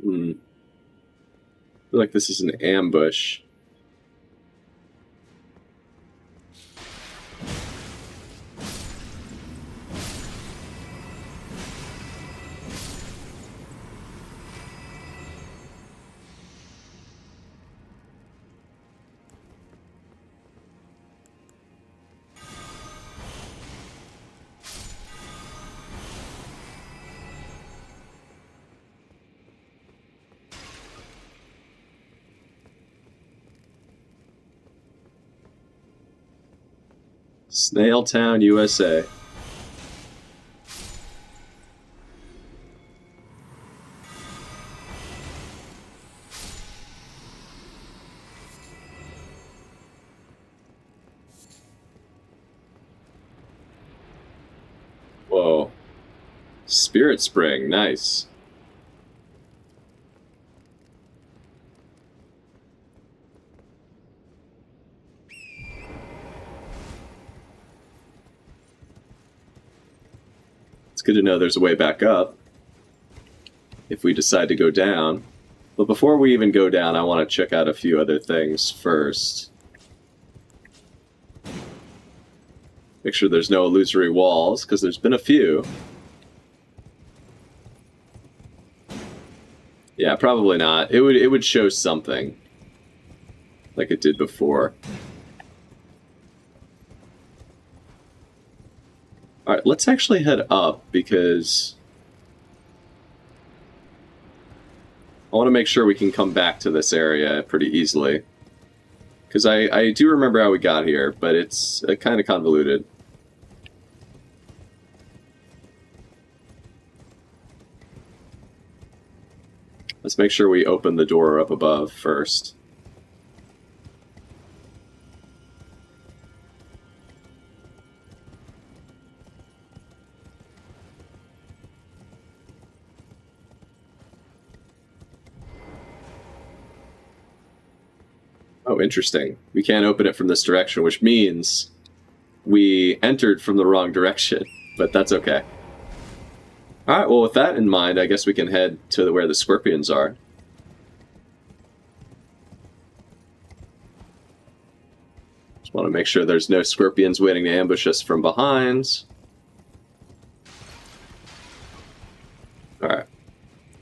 I feel like this is an ambush. Snailtown, USA. Whoa. Spirit Spring, nice. It's good to know there's a way back up if we decide to go down. But before we even go down, I want to check out a few other things first. Make sure there's no illusory walls, because there's been a few. Yeah, probably not. It would show something, like it did before. Alright, let's actually head up, because I want to make sure we can come back to this area pretty easily. Because I do remember how we got here, but it's kind of convoluted. Let's make sure we open the door up above first. Oh, interesting. We can't open it from this direction, which means we entered from the wrong direction, but that's okay. Alright, well, with that in mind, I guess we can head to where the scorpions are. Just want to make sure there's no scorpions waiting to ambush us from behind. Alright.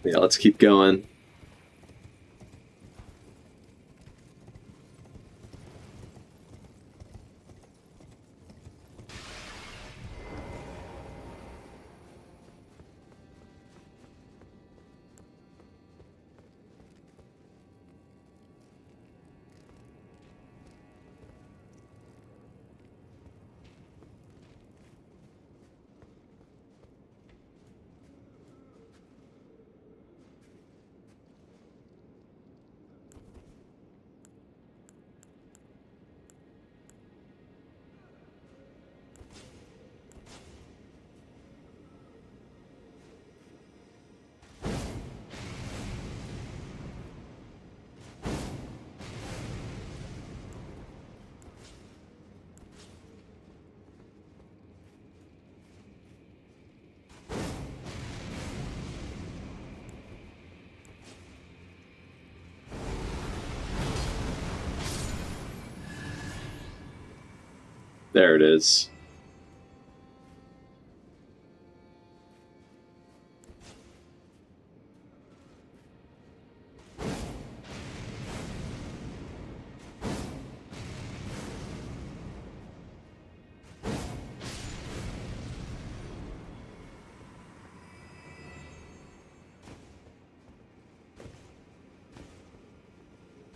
Yeah, let's keep going. There it is.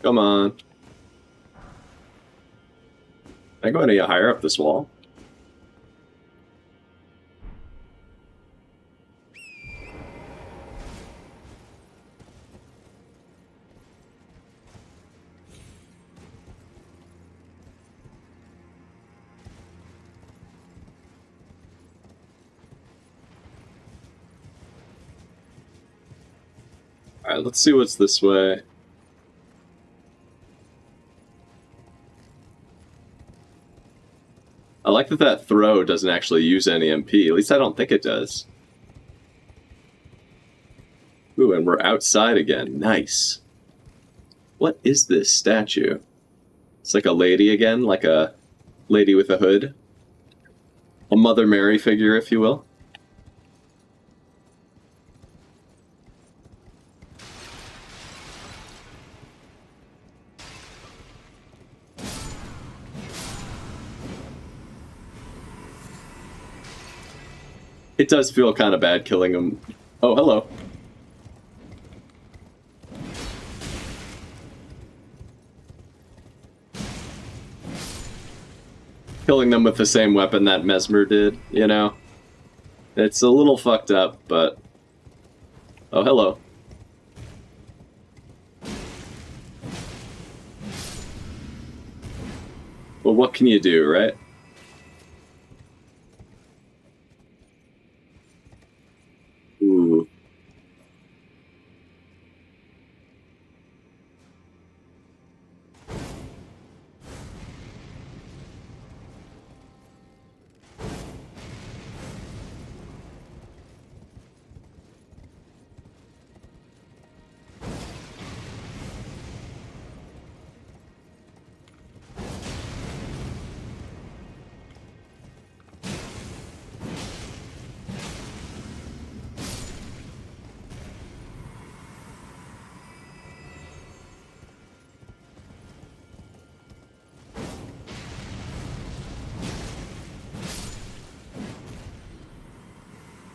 Come on. Can I go any higher up this wall? Alright, let's see what's this way. I like that that throw doesn't actually use any MP. At least I don't think it does. Ooh, and we're outside again. Nice. What is this statue? It's like a lady again, like a lady with a hood. A Mother Mary figure, if you will. It does feel kind of bad killing him. Oh, hello. Killing them with the same weapon that Mesmer did, you know? It's a little fucked up, but... Oh, hello. Well, what can you do, right? Ooh.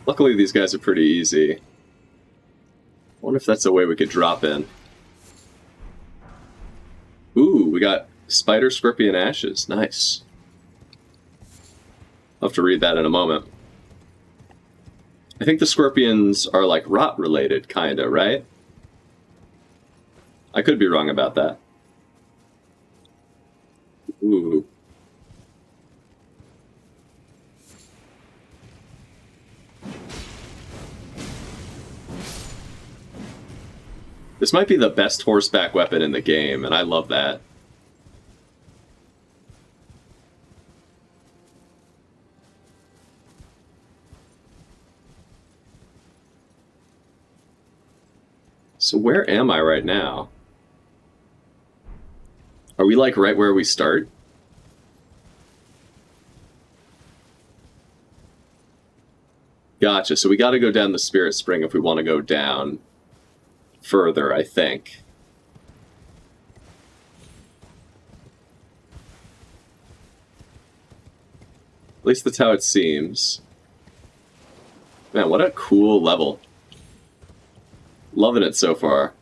Luckily, these guys are pretty easy. I wonder if that's a way we could drop in. Ooh, we got Spider, Scorpion, Ashes. Nice. I'll have to read that in a moment. I think the Scorpions are like rot related, kinda, right? I could be wrong about that. Ooh. This might be the best horseback weapon in the game, and I love that. So where am I right now? Are we like right where we start? Gotcha, so we gotta go down the Spirit Spring if we want to go down further, I think. At least that's how it seems. Man, what a cool level. Loving it so far.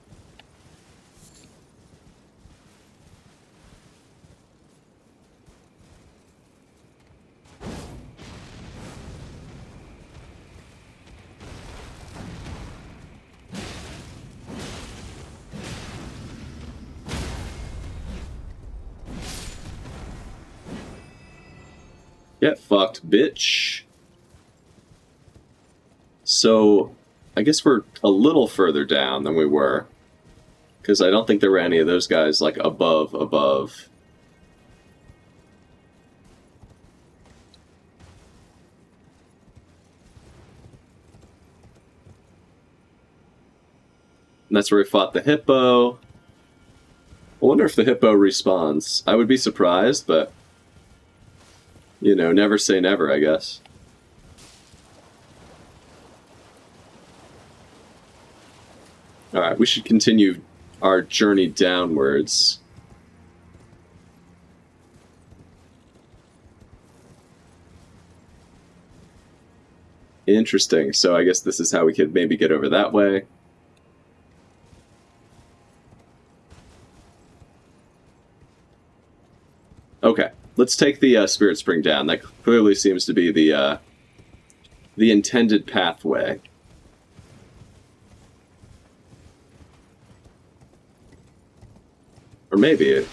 Get fucked, bitch. So, I guess we're a little further down than we were. Because I don't think there were any of those guys, like, above. And that's where we fought the hippo. I wonder if the hippo respawns. I would be surprised, but... You know, never say never, I guess. Alright, we should continue our journey downwards. Interesting, so I guess this is how we could maybe get over that way. let's take the Spirit Spring down. That clearly seems to be the intended pathway. Or maybe.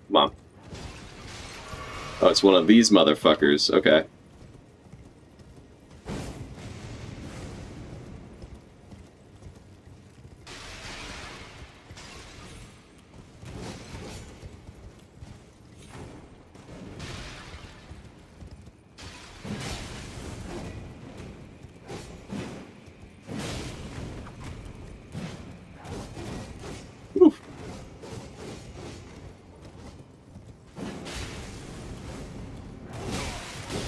Come on. Oh, it's one of these motherfuckers. Okay. Oof.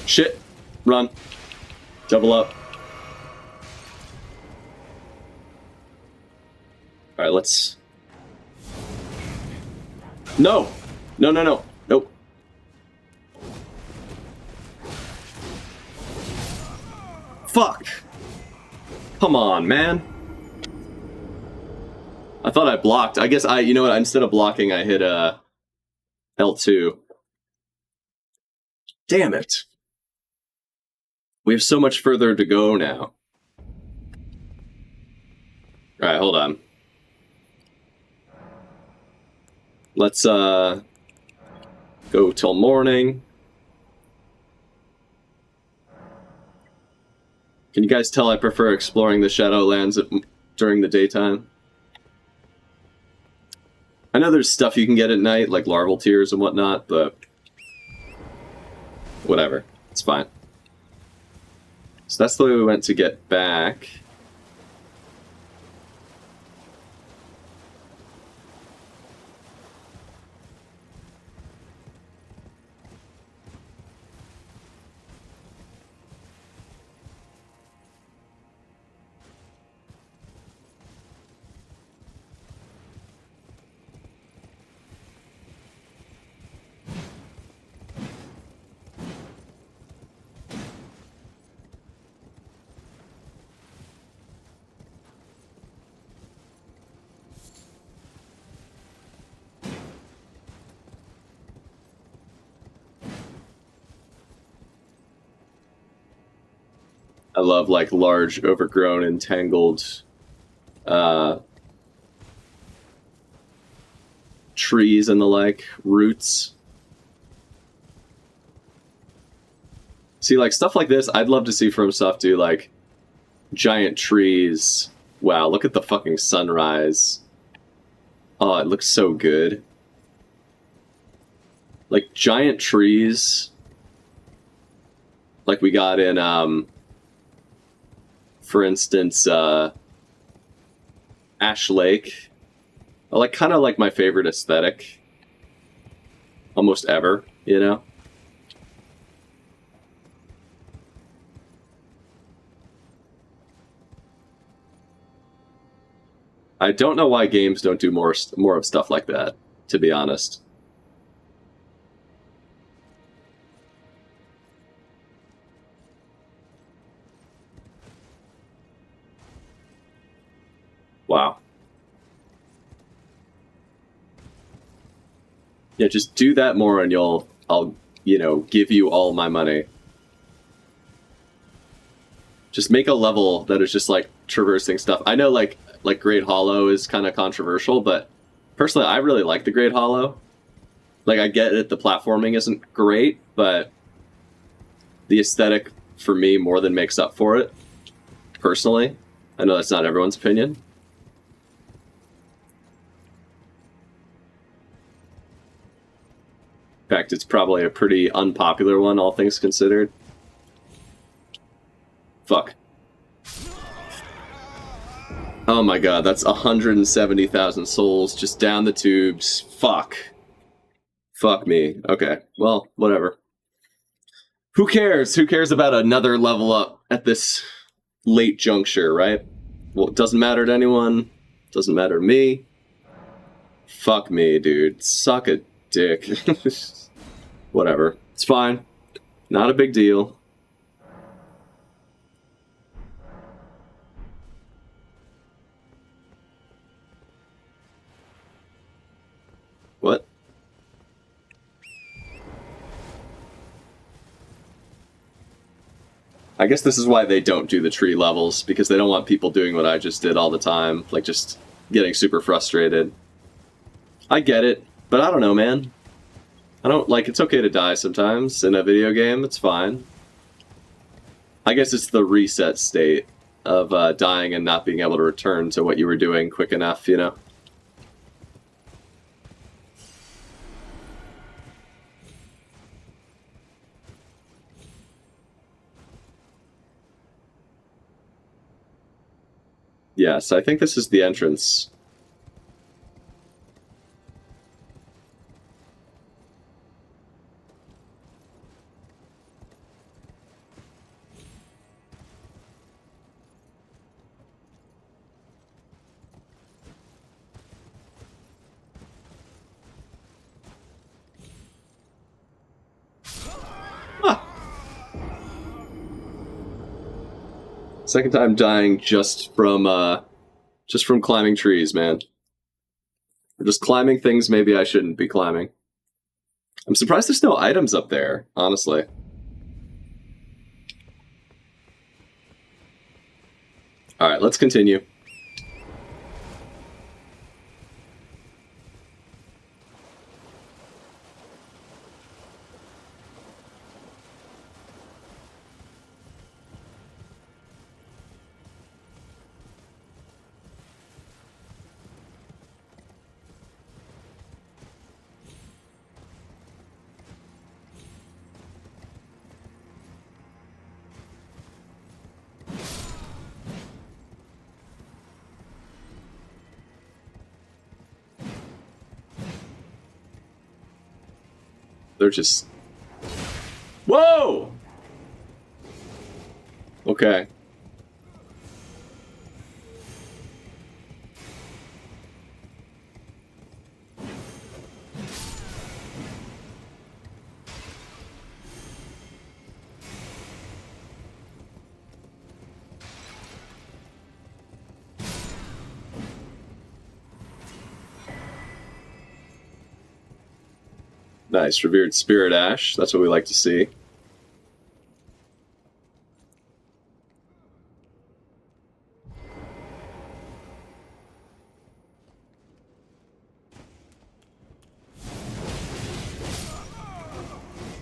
Shit. Run. Double up. Alright, let's... No! No, no, no. Nope. Fuck! Come on, man. I thought I blocked. I guess you know what, instead of blocking, I hit, L2. Damn it. We have so much further to go now. Alright, hold on. Let's, go till morning. Can you guys tell I prefer exploring the Shadowlands during the daytime? I know there's stuff you can get at night, like larval tears and whatnot, but... whatever. It's fine. So that's the way we went to get back. I love, like, large, overgrown, entangled trees and the like, roots. See, like, stuff like this, I'd love to see FromSoft do, like, giant trees. Wow, look at the fucking sunrise. Oh, it looks so good. Like, giant trees. Like we got in, for instance, Ash Lake. Like, kind of like my favorite aesthetic. Almost ever, you know? I don't know why games don't do more of stuff like that, to be honest. Wow. Yeah, just do that more and I'll, you know, give you all my money. Just make a level that is just, like, traversing stuff. I know, like Great Hollow is kind of controversial, but personally, I really like the Great Hollow. Like, I get it, the platforming isn't great, but the aesthetic, for me, more than makes up for it, personally. I know that's not everyone's opinion. In fact, it's probably a pretty unpopular one, all things considered. Fuck. Oh my god, that's 170,000 souls just down the tubes. Fuck. Fuck me. Okay, well, whatever. Who cares? Who cares about another level up at this late juncture, right? Well, it doesn't matter to anyone. Doesn't matter to me. Fuck me, dude. Suck a dick. Whatever. It's fine. Not a big deal. What? I guess this is why they don't do the tree levels, because they don't want people doing what I just did all the time, like just getting super frustrated. I get it, but I don't know, man. I don't, like, it's okay to die sometimes in a video game, it's fine. I guess it's the reset state of dying and not being able to return to what you were doing quick enough, you know? Yes, I think this is the entrance. Ah. Second time dying just from climbing trees, man. Or just climbing things maybe I shouldn't be climbing. I'm surprised there's no items up there, honestly. Alright, let's continue. They're just... Whoa! Okay. Nice, revered spirit ash. That's what we like to see.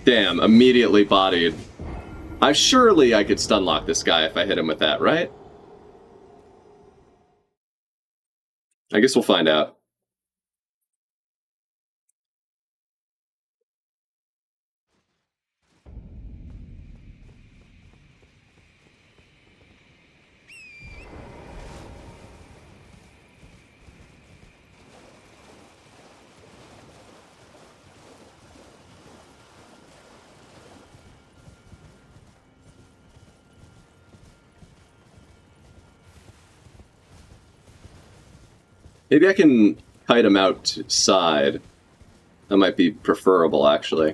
Damn, immediately bodied. Surely I could stun lock this guy if I hit him with that, right? I guess we'll find out. Maybe I can kite him outside. That might be preferable, actually.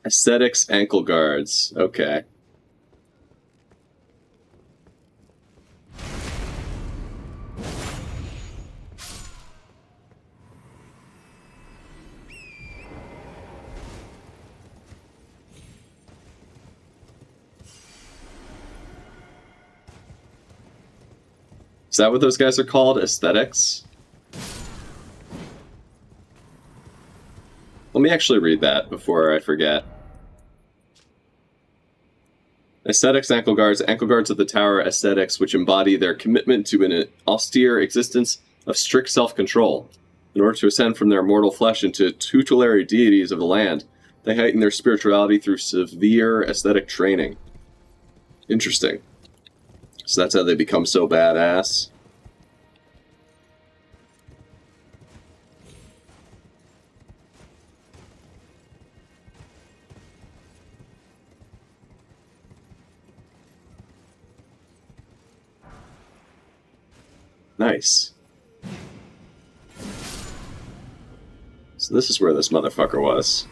Aesthetics ankle guards. Okay. that what those guys are called? Aesthetics? Let me actually read that before I forget. Aesthetics ankle guards of the tower aesthetics, which embody their commitment to an austere existence of strict self-control. In order to ascend from their mortal flesh into tutelary deities of the land, they heighten their spirituality through severe aesthetic training. Interesting. So that's how they become so badass. Nice. So this is where this motherfucker was.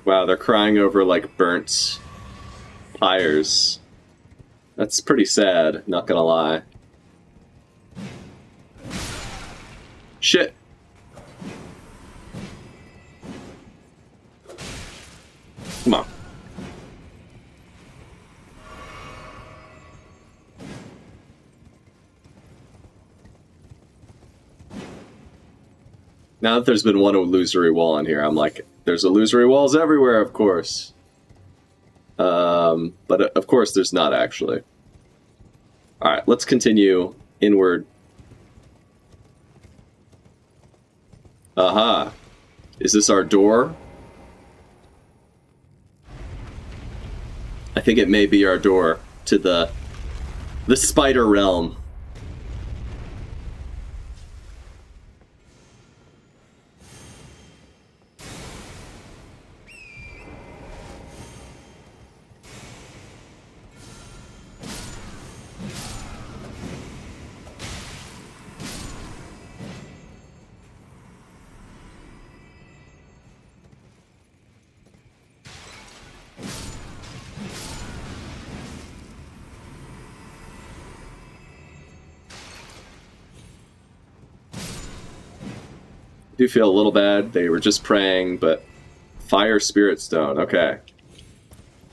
Wow, they're crying over, like, burnt pyres. That's pretty sad, not gonna lie. Shit! Come on. Now that there's been one illusory wall in here, I'm like, there's illusory walls everywhere, of course. But of course there's not actually. Alright, let's continue inward. Aha. Is this our door? I think it may be our door to the spider realm. I do feel a little bad. They were just praying, but Fire Spirit Stone. Okay.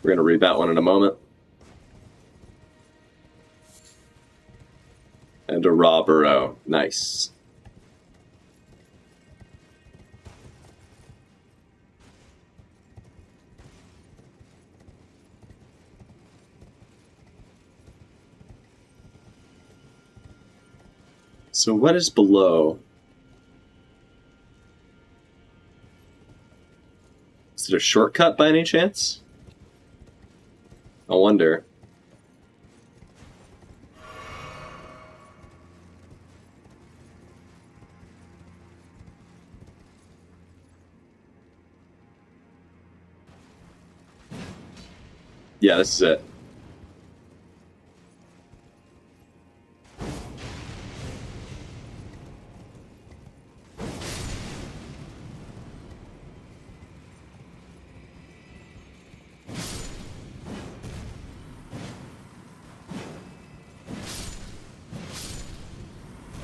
We're going to read that one in a moment. And a raw burrow. Nice. So what is below? Is it a shortcut by any chance? I wonder. Yeah, this is it.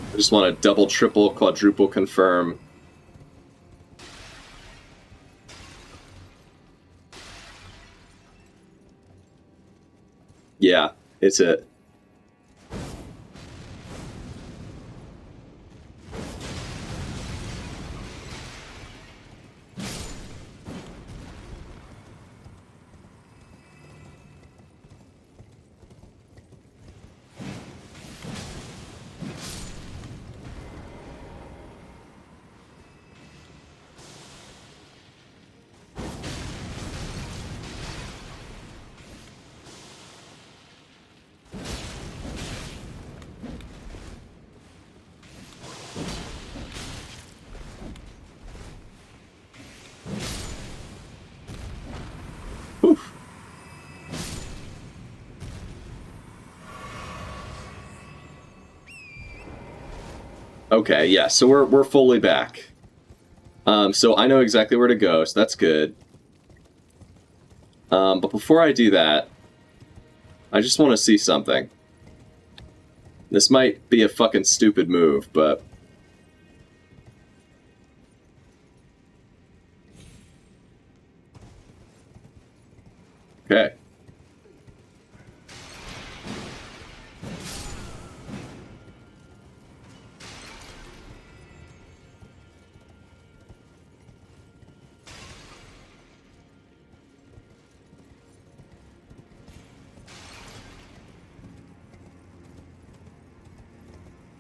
I just want to double, triple, quadruple confirm. Yeah, it's it. Oof. Okay, yeah, so we're fully back. So I know exactly where to go, so that's good. But before I do that, I just want to see something. This might be a fucking stupid move, but... Okay.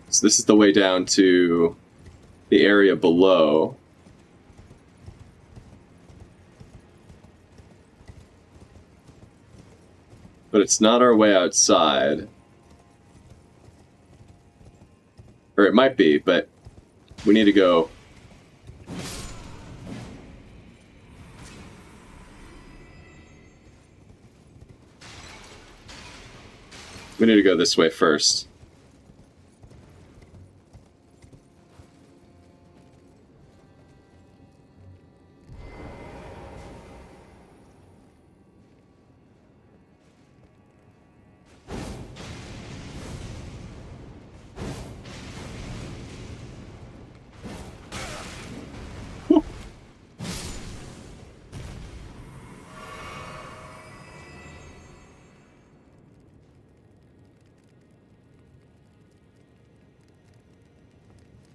So this is the way down to the area below. But it's not our way outside. Or it might be, but we need to go... We need to go this way first.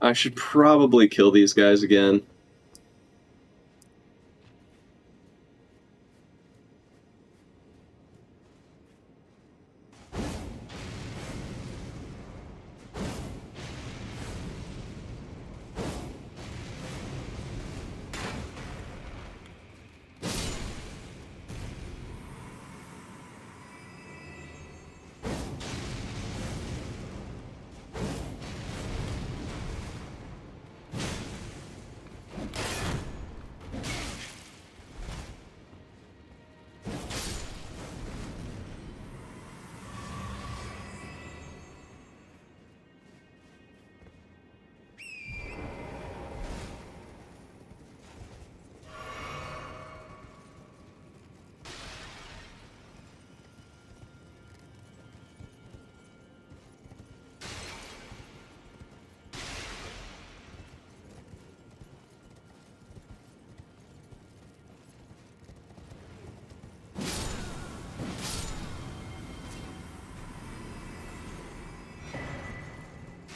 I should probably kill these guys again.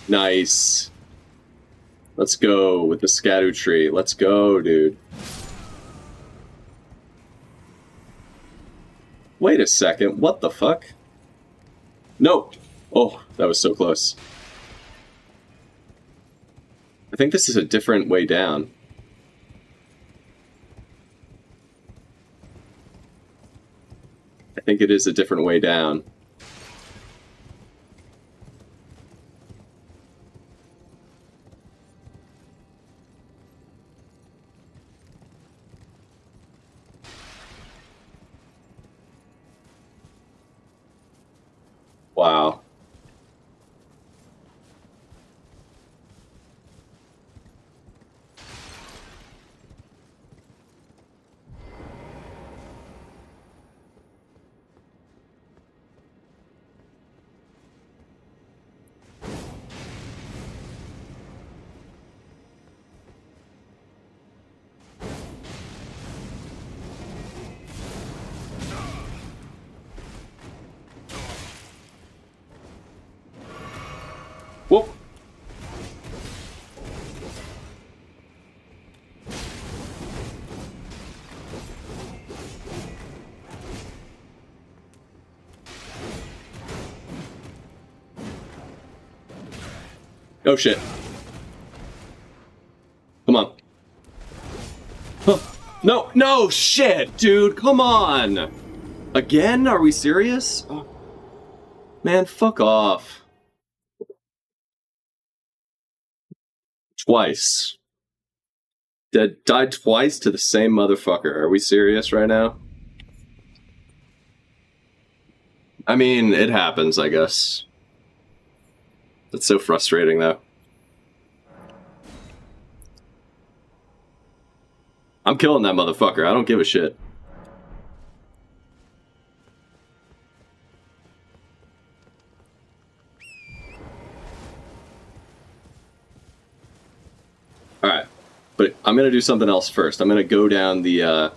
Nice. Let's go with the Erdtree. Let's go, dude. Wait a second. What the fuck? No. Oh, that was so close. I think this is a different way down. I think it is a different way down. Wow. Whoop. Oh shit. Come on. Huh. No, no, shit, dude, come on! Again? Are we serious? Oh. Man, fuck off. Twice. Died twice to the same motherfucker. Are we serious right now? I mean, it happens, I guess. That's so frustrating, though. I'm killing that motherfucker. I don't give a shit. But I'm gonna do something else first. I'm gonna go down the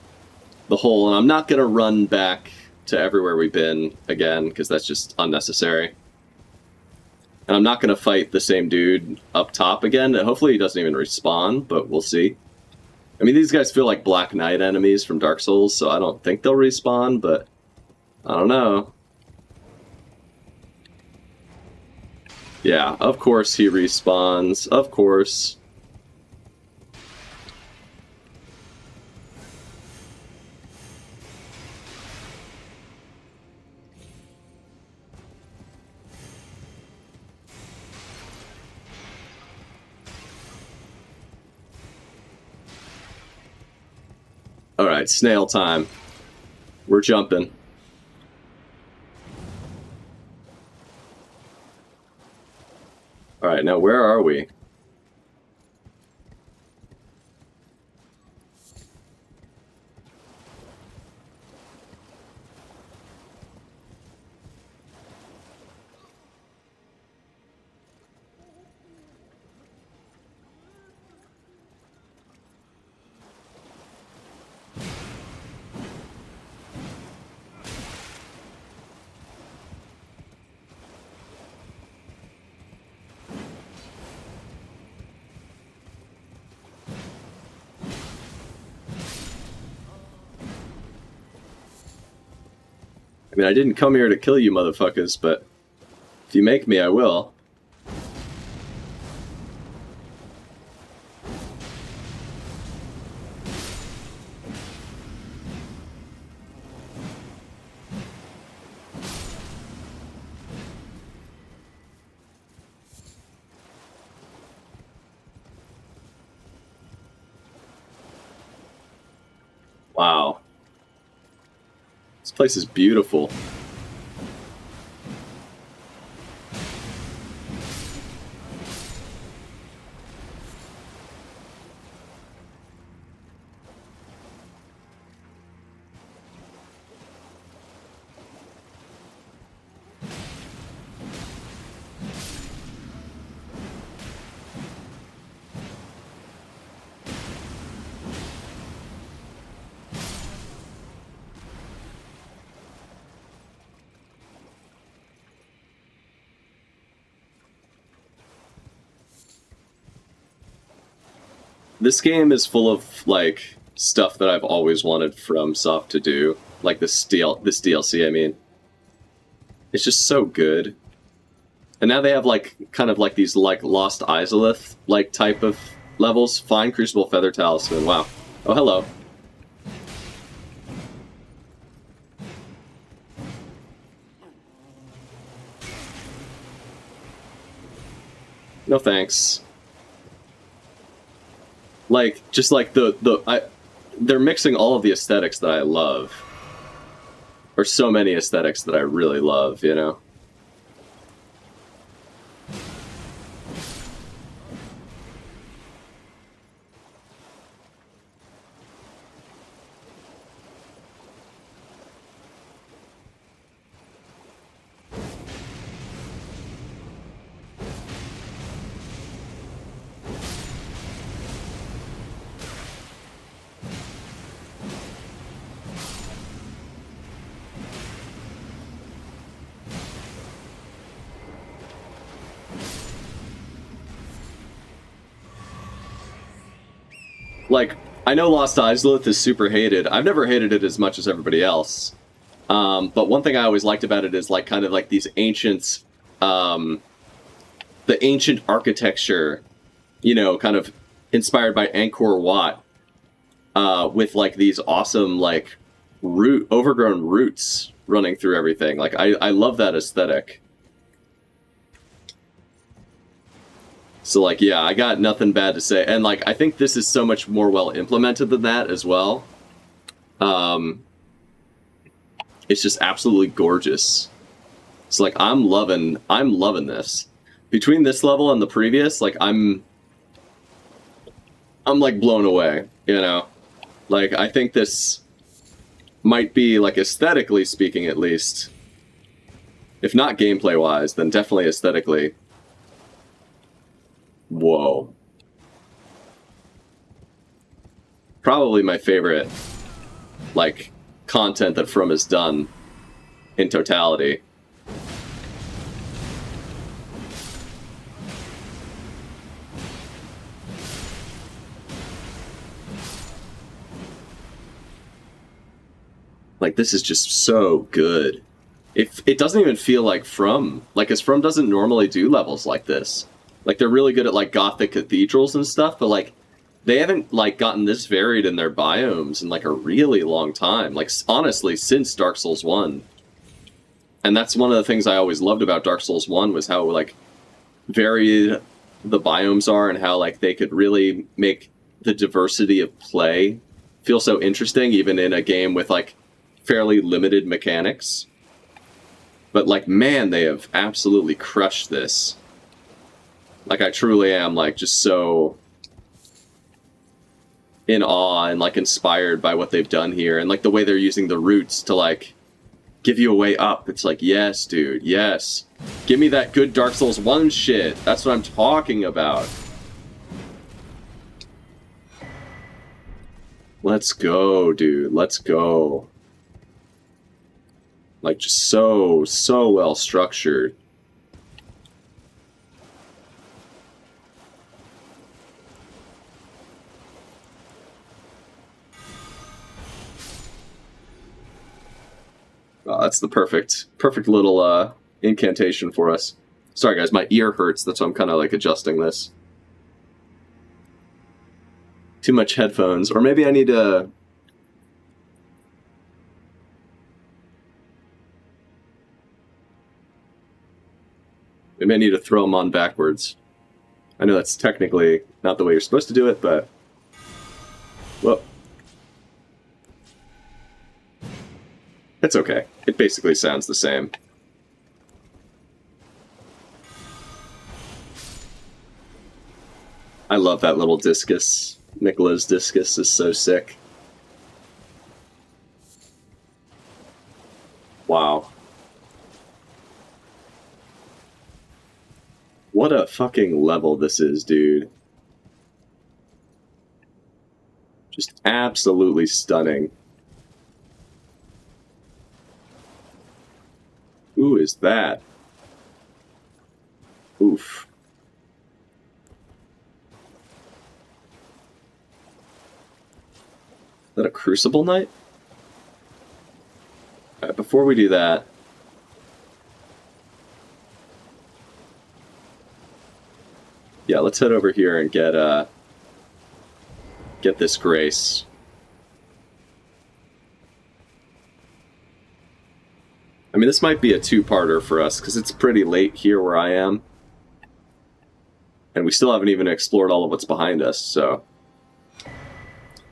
hole, and I'm not gonna run back to everywhere we've been again, because that's just unnecessary. And I'm not gonna fight the same dude up top again. Hopefully he doesn't even respawn, but we'll see. I mean, these guys feel like Black Knight enemies from Dark Souls, so I don't think they'll respawn, but I don't know. Yeah, of course he respawns. Of course. Alright, snail time. We're jumping. Alright, now where are we? I mean, I didn't come here to kill you motherfuckers, but if you make me, I will. Wow. This place is beautiful. This game is full of, like, stuff that I've always wanted FromSoft to do. Like this DLC, I mean. It's just so good. And now they have, like, kind of like these, like, Lost Izalith, like, type of levels. Fine Crucible Feather Talisman. Wow. Oh, hello. No thanks. Like, just like they're mixing all of the aesthetics that I love. Or so many aesthetics that I really love, you know? Like, I know Lost Izalith is super hated. I've never hated it as much as everybody else. But one thing I always liked about it is, like, kind of like these ancient, the ancient architecture, you know, kind of inspired by Angkor Wat, with, like, these awesome, like, overgrown roots running through everything. Like, I love that aesthetic. So, like, yeah, I got nothing bad to say. And, like, I think this is so much more well implemented than that as well. It's just absolutely gorgeous. So, like, I'm loving this. Between this level and the previous, like, I'm like, blown away, you know? Like, I think this might be, like, aesthetically speaking, at least, if not gameplay-wise, then definitely aesthetically. Whoa. probably my favorite, like, content that From has done in totality. Like, this is just so good. It doesn't even feel like From. Like, as From doesn't normally do levels like this. Like, they're really good at, like, Gothic cathedrals and stuff, but, like, they haven't, like, gotten this varied in their biomes in, like, a really long time. Like, honestly, since Dark Souls 1. And that's one of the things I always loved about Dark Souls 1 was how, like, varied the biomes are and how, like, they could really make the diversity of play feel so interesting, even in a game with, like, fairly limited mechanics. But, like, man, they have absolutely crushed this. Like, I truly am, like, just so in awe and, like, inspired by what they've done here. And, like, the way they're using the roots to, like, give you a way up. It's like, yes, dude, yes. Give me that good Dark Souls 1 shit. That's what I'm talking about. Let's go, dude. Let's go. Like, just so well structured. Oh, that's the perfect little incantation for us. Sorry, guys, my ear hurts. That's why I'm kind of, like, adjusting this. Too much headphones. Or maybe I need to... Maybe I need to throw them on backwards. I know that's technically not the way you're supposed to do it, but... Well... It's okay. It basically sounds the same. I love that little discus. Nicola's discus is so sick. Wow. What a fucking level this is, dude. Just absolutely stunning. Who is that? Oof. Is that a Crucible Knight? Alright, before we do that... Yeah, let's head over here and get this grace. I mean, this might be a two-parter for us, because it's pretty late here where I am. And we still haven't even explored all of what's behind us, so...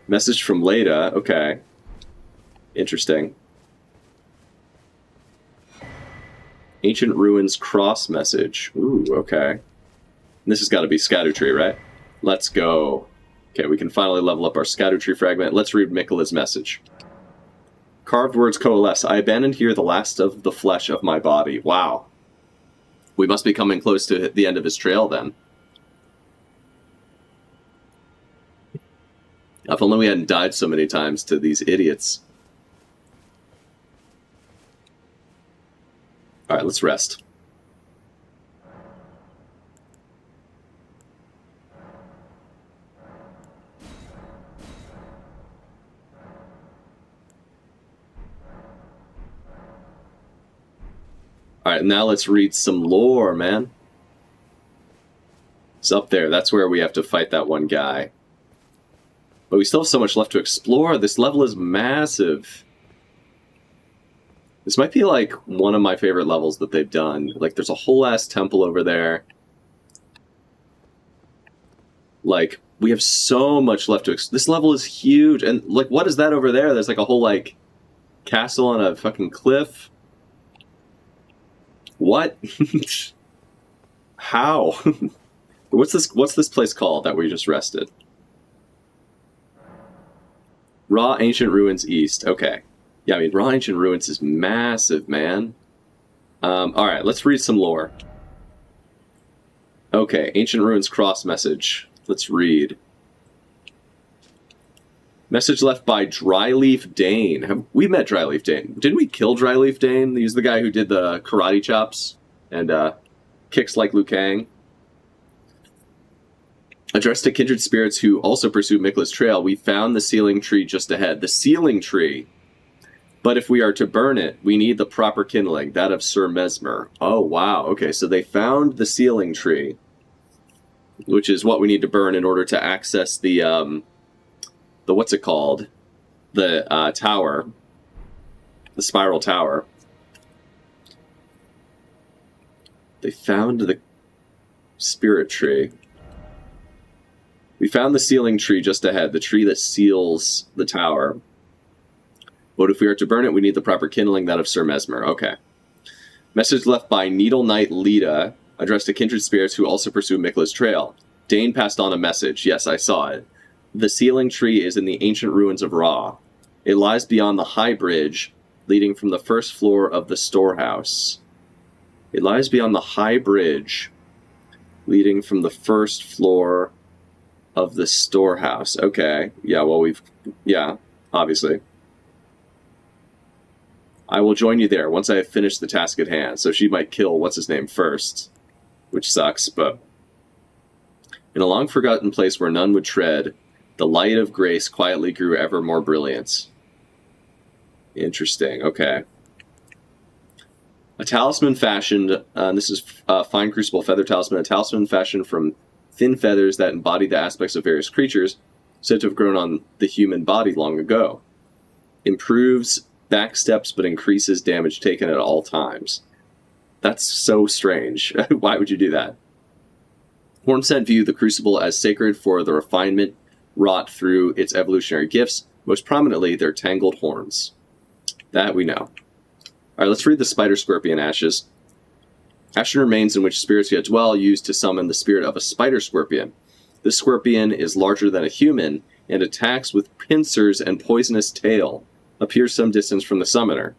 Message from Leda, okay. Interesting. Ancient Ruins cross message. Ooh, okay. This has got to be Erdtree, right? Let's go. Okay, we can finally level up our Erdtree fragment. Let's read Mikola's message. Carved words coalesce. I abandoned here the last of the flesh of my body. Wow. We must be coming close to the end of his trail, then. If only we hadn't died so many times to these idiots. Alright, let's rest. Alright, now let's read some lore, man. It's up there. That's where we have to fight that one guy. But we still have so much left to explore. This level is massive. This might be, like, one of my favorite levels that they've done. Like, there's a whole-ass temple over there. Like, we have so much left to explore. This level is huge. And, like, what is that over there? There's, like, a whole, like, castle on a fucking cliff. What? How? What's this place called that we just rested? Raw Ancient Ruins East. Okay. Yeah, I mean, Raw Ancient Ruins is massive, man. Alright, let's read some lore. Okay, Ancient Ruins cross message. Let's read. Message left by Dryleaf Dane. Have we met Dryleaf Dane? Didn't we kill Dryleaf Dane? He's the guy who did the karate chops and kicks like Liu Kang. Addressed to kindred spirits who also pursue Mikla's trail, we found the sealing tree just ahead. The sealing tree. But if we are to burn it, we need the proper kindling, that of Sir Mesmer. Oh, wow. Okay, so they found the sealing tree, which is what we need to burn in order to access the what's it called? The tower. The spiral tower. They found the spirit tree. We found the sealing tree just ahead, the tree that seals the tower. But if we are to burn it, we need the proper kindling, that of Sir Mesmer. Okay. Message left by Needle Knight Lita, addressed to kindred spirits who also pursue Mikla's trail. Dane passed on a message. Yes, I saw it. The sealing tree is in the ancient ruins of Ra. It lies beyond the high bridge leading from the first floor of the storehouse. It lies beyond the high bridge leading from the first floor of the storehouse. Okay. Yeah, well, obviously. I will join you there once I have finished the task at hand. So she might kill what's-his-name first, which sucks, but... In a long-forgotten place where none would tread, the light of grace quietly grew ever more brilliant. Interesting, okay. A talisman fashioned, this is Fine Crucible Feather Talisman, a talisman fashioned from thin feathers that embody the aspects of various creatures, said to have grown on the human body long ago. Improves back steps but increases damage taken at all times. That's so strange. Why would you do that? Hornset view the crucible as sacred for the refinement wrought through its evolutionary gifts, most prominently their tangled horns. That we know. Alright, let's read the Spider Scorpion Ashes. Ashen remains in which spirits yet dwell, used to summon the spirit of a spider scorpion. This scorpion is larger than a human and attacks with pincers and poisonous tail. Appears some distance from the summoner.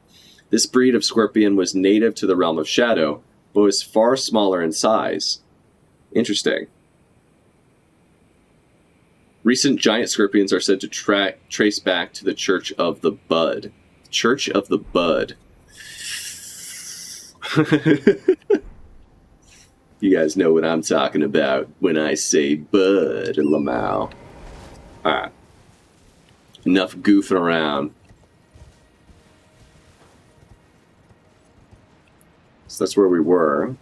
This breed of scorpion was native to the realm of Shadow, but was far smaller in size. Interesting. Recent giant scorpions are said to trace back to the Church of the Bud. Church of the Bud. You guys know what I'm talking about when I say Bud, Lamau. Alright. Enough goofing around. So that's where we were.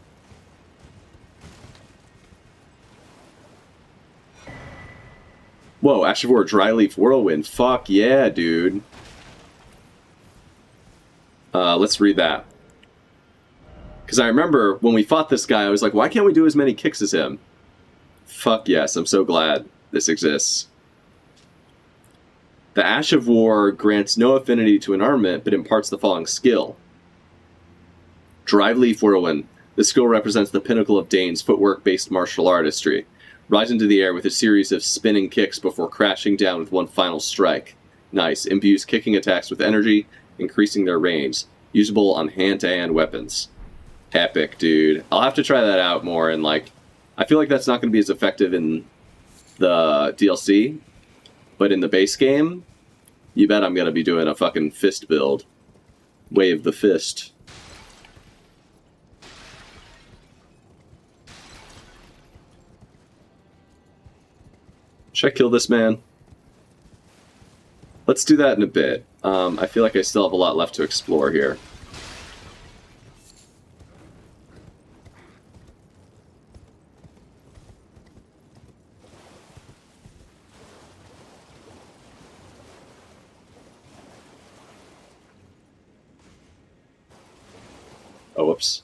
Whoa, Ash of War, Dryleaf Whirlwind. Fuck yeah, dude. Let's read that. Because I remember when we fought this guy, I was like, why can't we do as many kicks as him? Fuck yes, I'm so glad this exists. The Ash of War grants no affinity to an armament, but imparts the following skill. Dryleaf Whirlwind. This skill represents the pinnacle of Dane's footwork-based martial artistry. Rise into the air with a series of spinning kicks before crashing down with one final strike. Nice. Imbues kicking attacks with energy, increasing their range. Usable on hand-to-hand weapons. Epic, dude. I'll have to try that out more, and like, I feel like that's not going to be as effective in the DLC, but in the base game, you bet I'm going to be doing a fucking fist build. Wave the fist. Should I kill this man? Let's do that in a bit. I feel like I still have a lot left to explore here. Oh, whoops.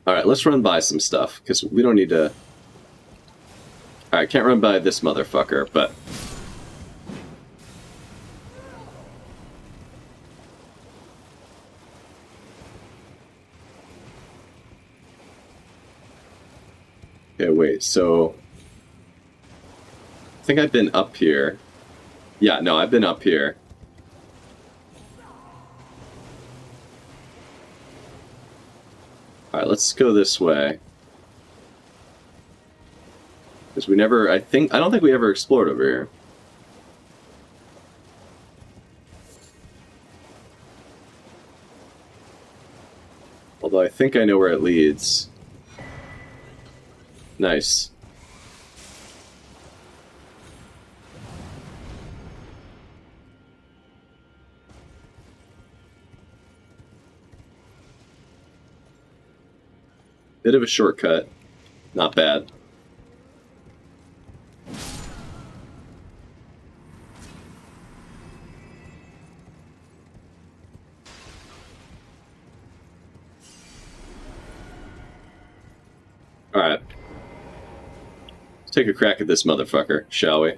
Alright, let's run by some stuff, because we don't need to... Alright, can't run by this motherfucker, but... Okay, wait, so... I think I've been up here. Yeah, no, I've been up here. Alright, let's go this way. Because we never, I don't think we ever explored over here. Although I think I know where it leads. Nice. Bit of a shortcut. Not bad. Alright. Let's take a crack at this motherfucker, shall we?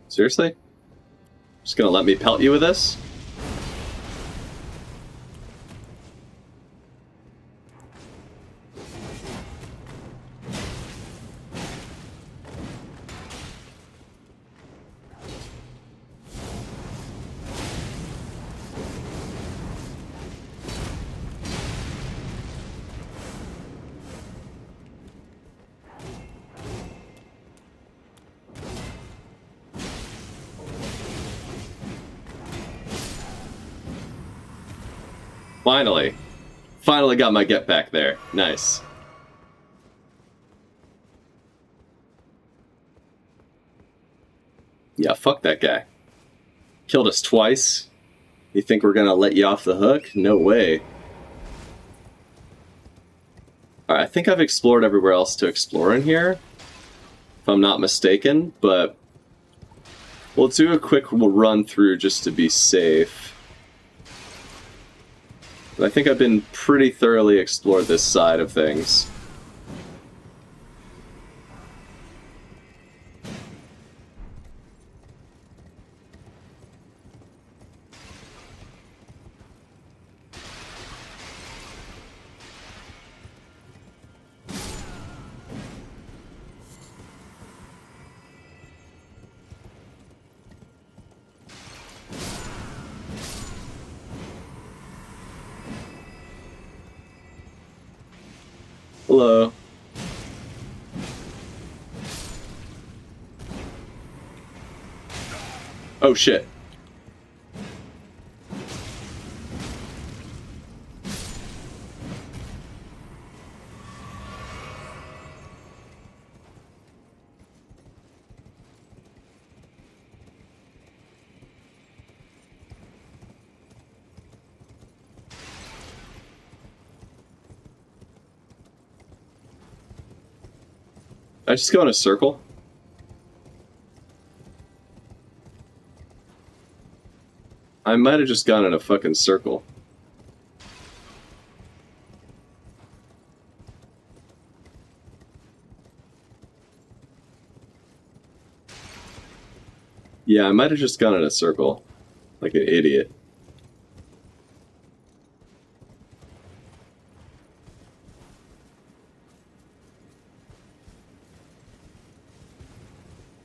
Seriously? Just gonna let me pelt you with this? Finally. Finally got my get back there. Nice. Yeah, fuck that guy. Killed us twice. You think we're gonna let you off the hook? No way. Alright, I think I've explored everywhere else to explore in here, if I'm not mistaken, but we'll do a quick run through just to be safe. But I think I've been pretty thoroughly explored this side of things. Hello. Oh shit. I just go in a circle? I might have just gone in a fucking circle. Yeah, I might have just gone in a circle. Like an idiot.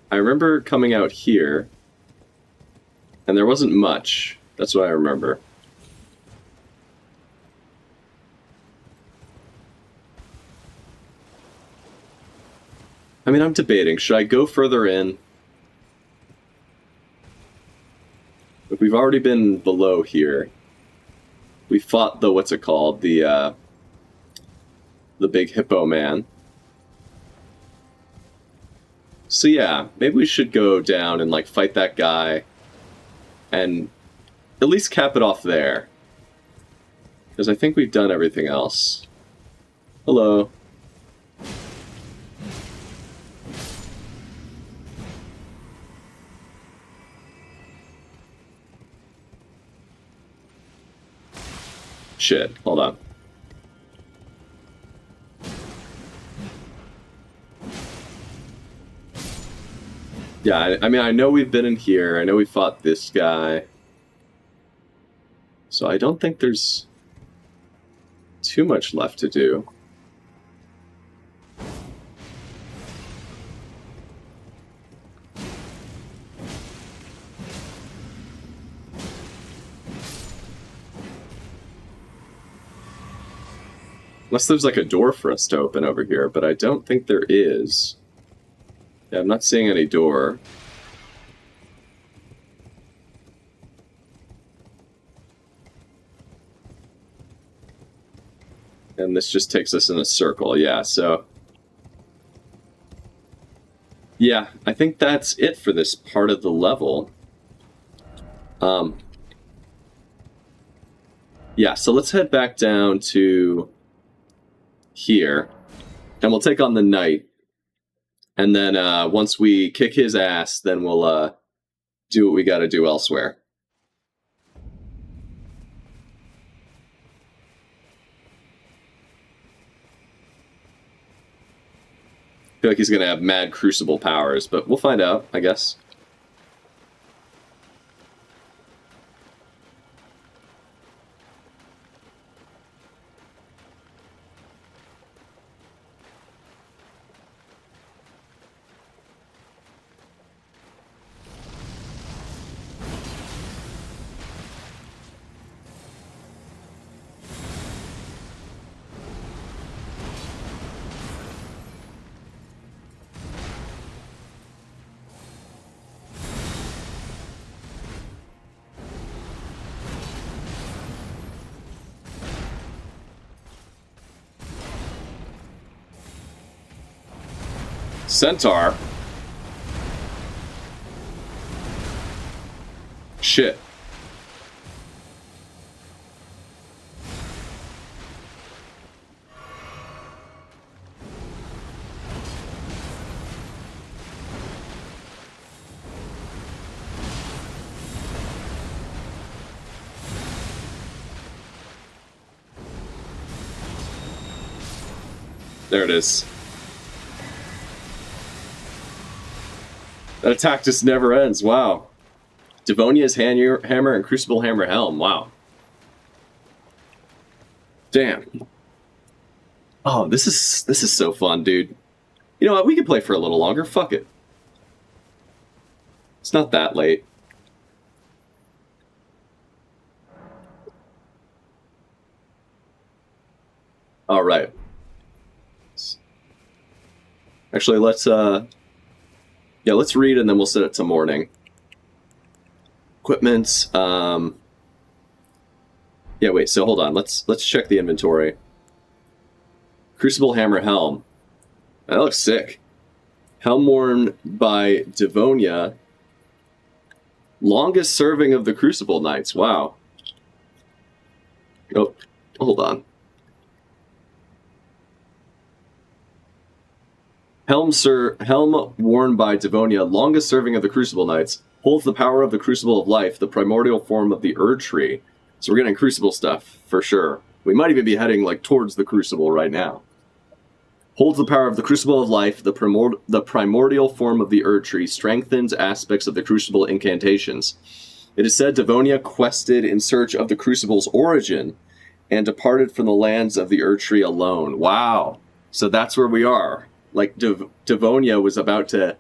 I remember coming out here, and there wasn't much. That's what I remember. I mean, I'm debating. Should I go further in? Look, we've already been below here. We fought the, what's it called? The big hippo man. So yeah, maybe we should go down and like fight that guy and at least cap it off there. Because I think we've done everything else. Hello. Shit, hold on. Yeah, I mean, I know we've been in here. I know we fought this guy. So I don't think there's too much left to do. Unless there's like a door for us to open over here, but I don't think there is. Yeah, I'm not seeing any door. And this just takes us in a circle, yeah, so... Yeah, I think that's it for this part of the level. Yeah, so let's head back down to here, and we'll take on the knight. And then once we kick his ass, then we'll do what we gotta do elsewhere. I feel like he's gonna have mad crucible powers, but we'll find out, I guess. Centaur? Shit. There it is. That attack just never ends. Wow. Devonia's hammer and Crucible Hammer Helm. Wow. Damn. Oh, this is so fun, dude. You know what? We can play for a little longer. Fuck it. It's not that late. All right. Actually, let's read and then we'll set it to morning. Equipment. Yeah, wait. So hold on. Let's check the inventory. Crucible Hammer Helm. That looks sick. Helm worn by Devonia. Longest serving of the Crucible Knights. Wow. Oh, hold on. Helm worn by Devonia, longest serving of the Crucible Knights, holds the power of the Crucible of Life, the primordial form of the Erdtree. So we're getting Crucible stuff, for sure. We might even be heading, like, towards the Crucible right now. Holds the power of the Crucible of Life, the primordial form of the Erdtree, strengthens aspects of the Crucible incantations. It is said Devonia quested in search of the Crucible's origin and departed from the lands of the Erdtree alone. Wow. So that's where we are. Like, Devonia was about to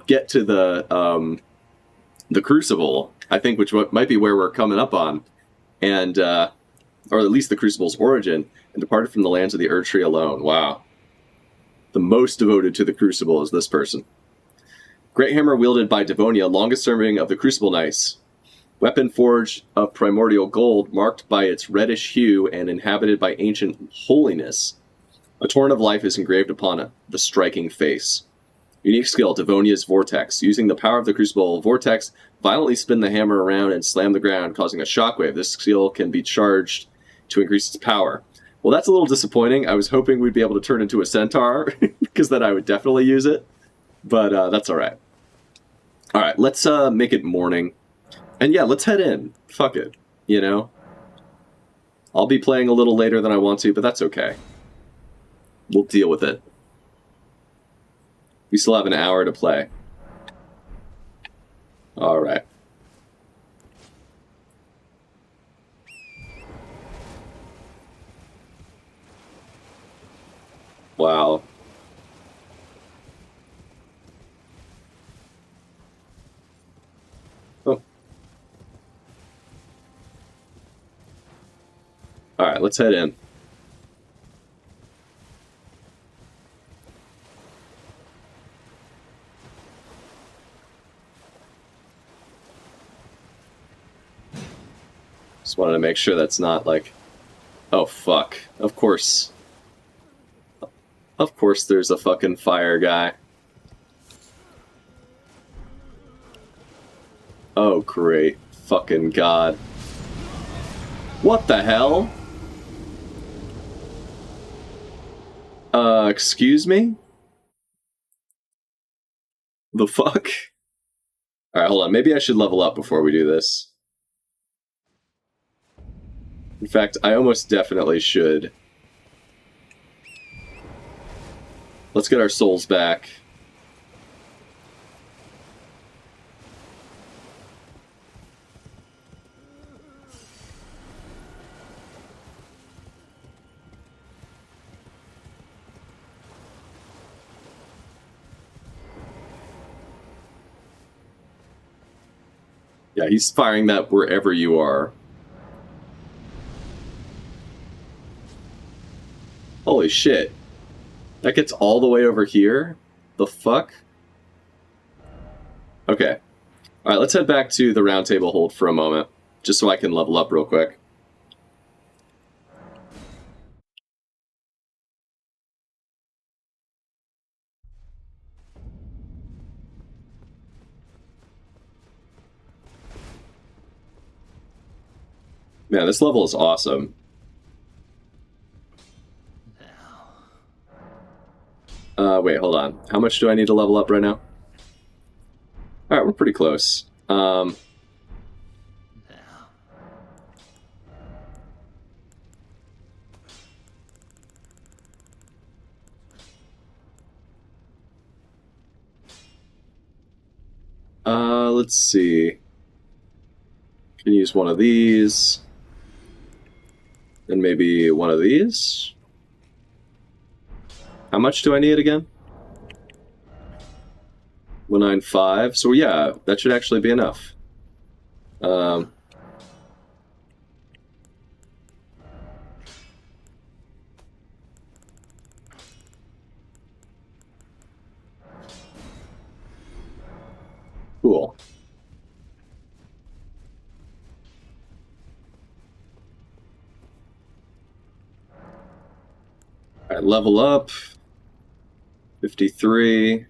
get to the Crucible, I think, which might be where we're coming up on, and or at least the Crucible's origin, and departed from the lands of the Erdtree alone. Wow. The most devoted to the Crucible is this person. Great hammer wielded by Devonia, longest serving of the Crucible Knights. Weapon forged of primordial gold, marked by its reddish hue and inhabited by ancient holiness. A torrent of life is engraved upon the striking face. Unique skill, Devonia's Vortex. Using the power of the Crucible Vortex, violently spin the hammer around and slam the ground, causing a shockwave. This skill can be charged to increase its power. Well, that's a little disappointing. I was hoping we'd be able to turn into a centaur, because then I would definitely use it. But that's alright. Alright, let's make it morning. And yeah, let's head in. Fuck it. You know? I'll be playing a little later than I want to, but that's okay. We'll deal with it. We still have an hour to play. Alright. Wow. Oh. Alright, let's head in. Just wanted to make sure that's not like... Oh, fuck. Of course. Of course there's a fucking fire guy. Oh, great. Fucking God. What the hell? Excuse me? The fuck? Alright, hold on. Maybe I should level up before we do this. In fact, I almost definitely should. Let's get our souls back. Yeah, he's firing that wherever you are. Holy shit. That gets all the way over here? The fuck? Okay. Alright, let's head back to the round table hold for a moment, just so I can level up real quick. Man, this level is awesome. Wait, hold on. How much do I need to level up right now? Alright, we're pretty close. Let's see. Can use one of these. And maybe one of these. How much do I need again? 195. So yeah, that should actually be enough. Cool. Alright, level up. 53.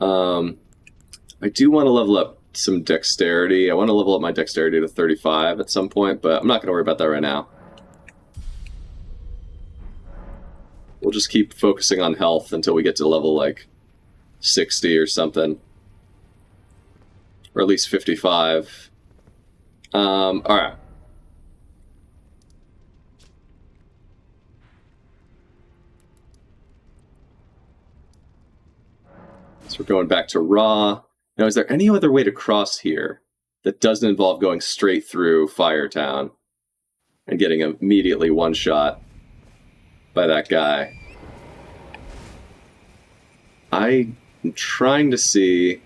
I do want to level up some dexterity. I want to level up my dexterity to 35 at some point, but I'm not going to worry about that right now. We'll just keep focusing on health until we get to level, like, 60 or something. Or at least 55. Alright. So we're going back to Raw. Now, is there any other way to cross here that doesn't involve going straight through Firetown and getting immediately one-shot by that guy? I'm trying to see,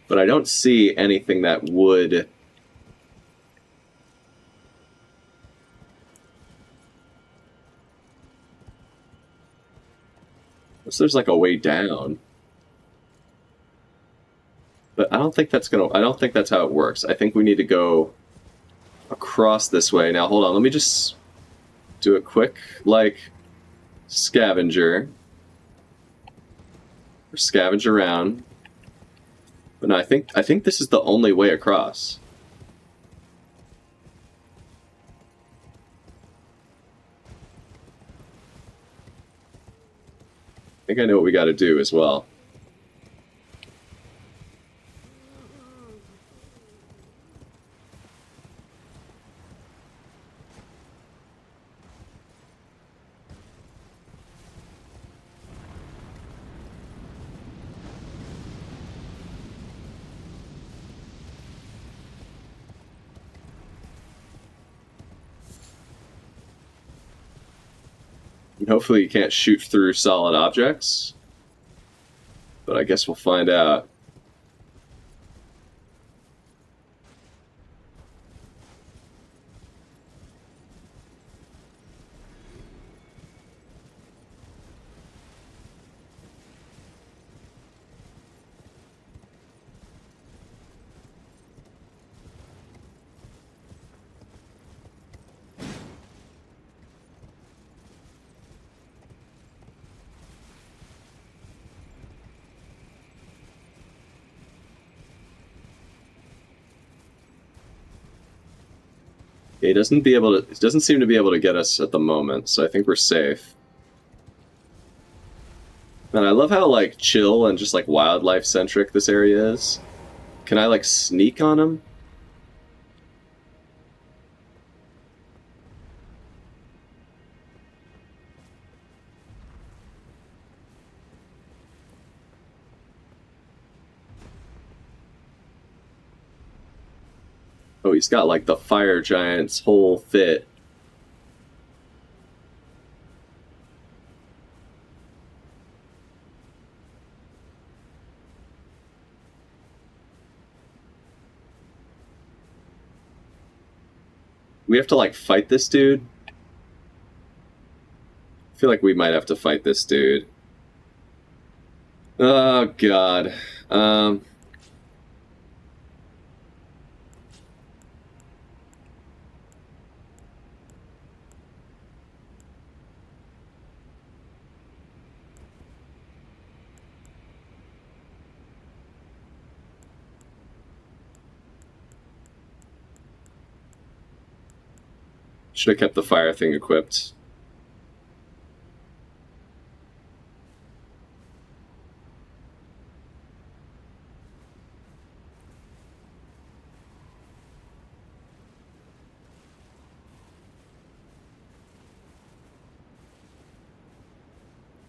but I don't see anything that would... Unless there's like a way down. But I don't think that's how it works. I think we need to go across this way. Now, hold on. Let me just do a quick, like, scavenger. Or scavenge around. But no, I think this is the only way across. I think I know what we got to do as well. And hopefully you can't shoot through solid objects. But I guess we'll find out. He doesn't seem to be able to get us at the moment, so I think we're safe. Man, I love how, like, chill and just, like, wildlife-centric this area is. Can I, like, sneak on him? Oh, he's got, like, the fire giant's whole fit. We have to, like, fight this dude? I feel like we might have to fight this dude. Oh, God. Should have kept the fire thing equipped.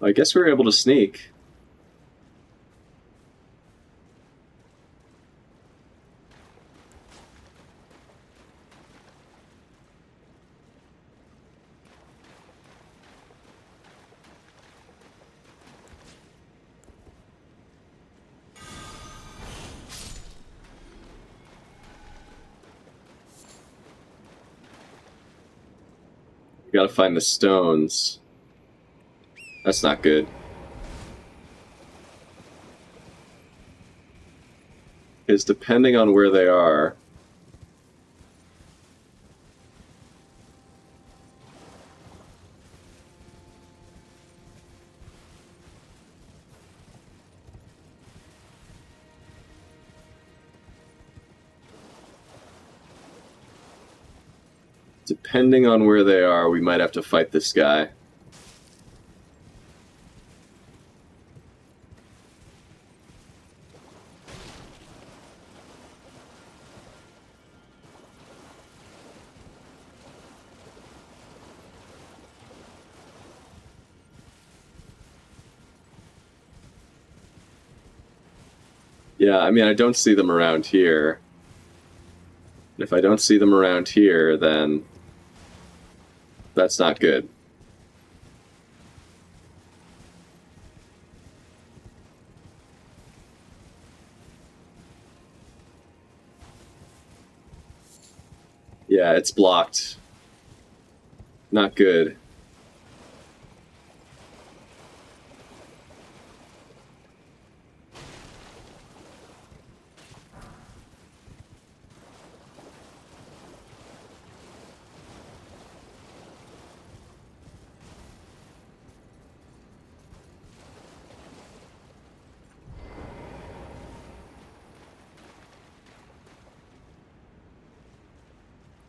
I guess we were able to sneak. We gotta find the stones. That's not good. Because depending on where they are... Depending on where they are, we might have to fight this guy. Yeah, I mean, I don't see them around here. If I don't see them around here, then that's not good. Yeah, it's blocked. Not good.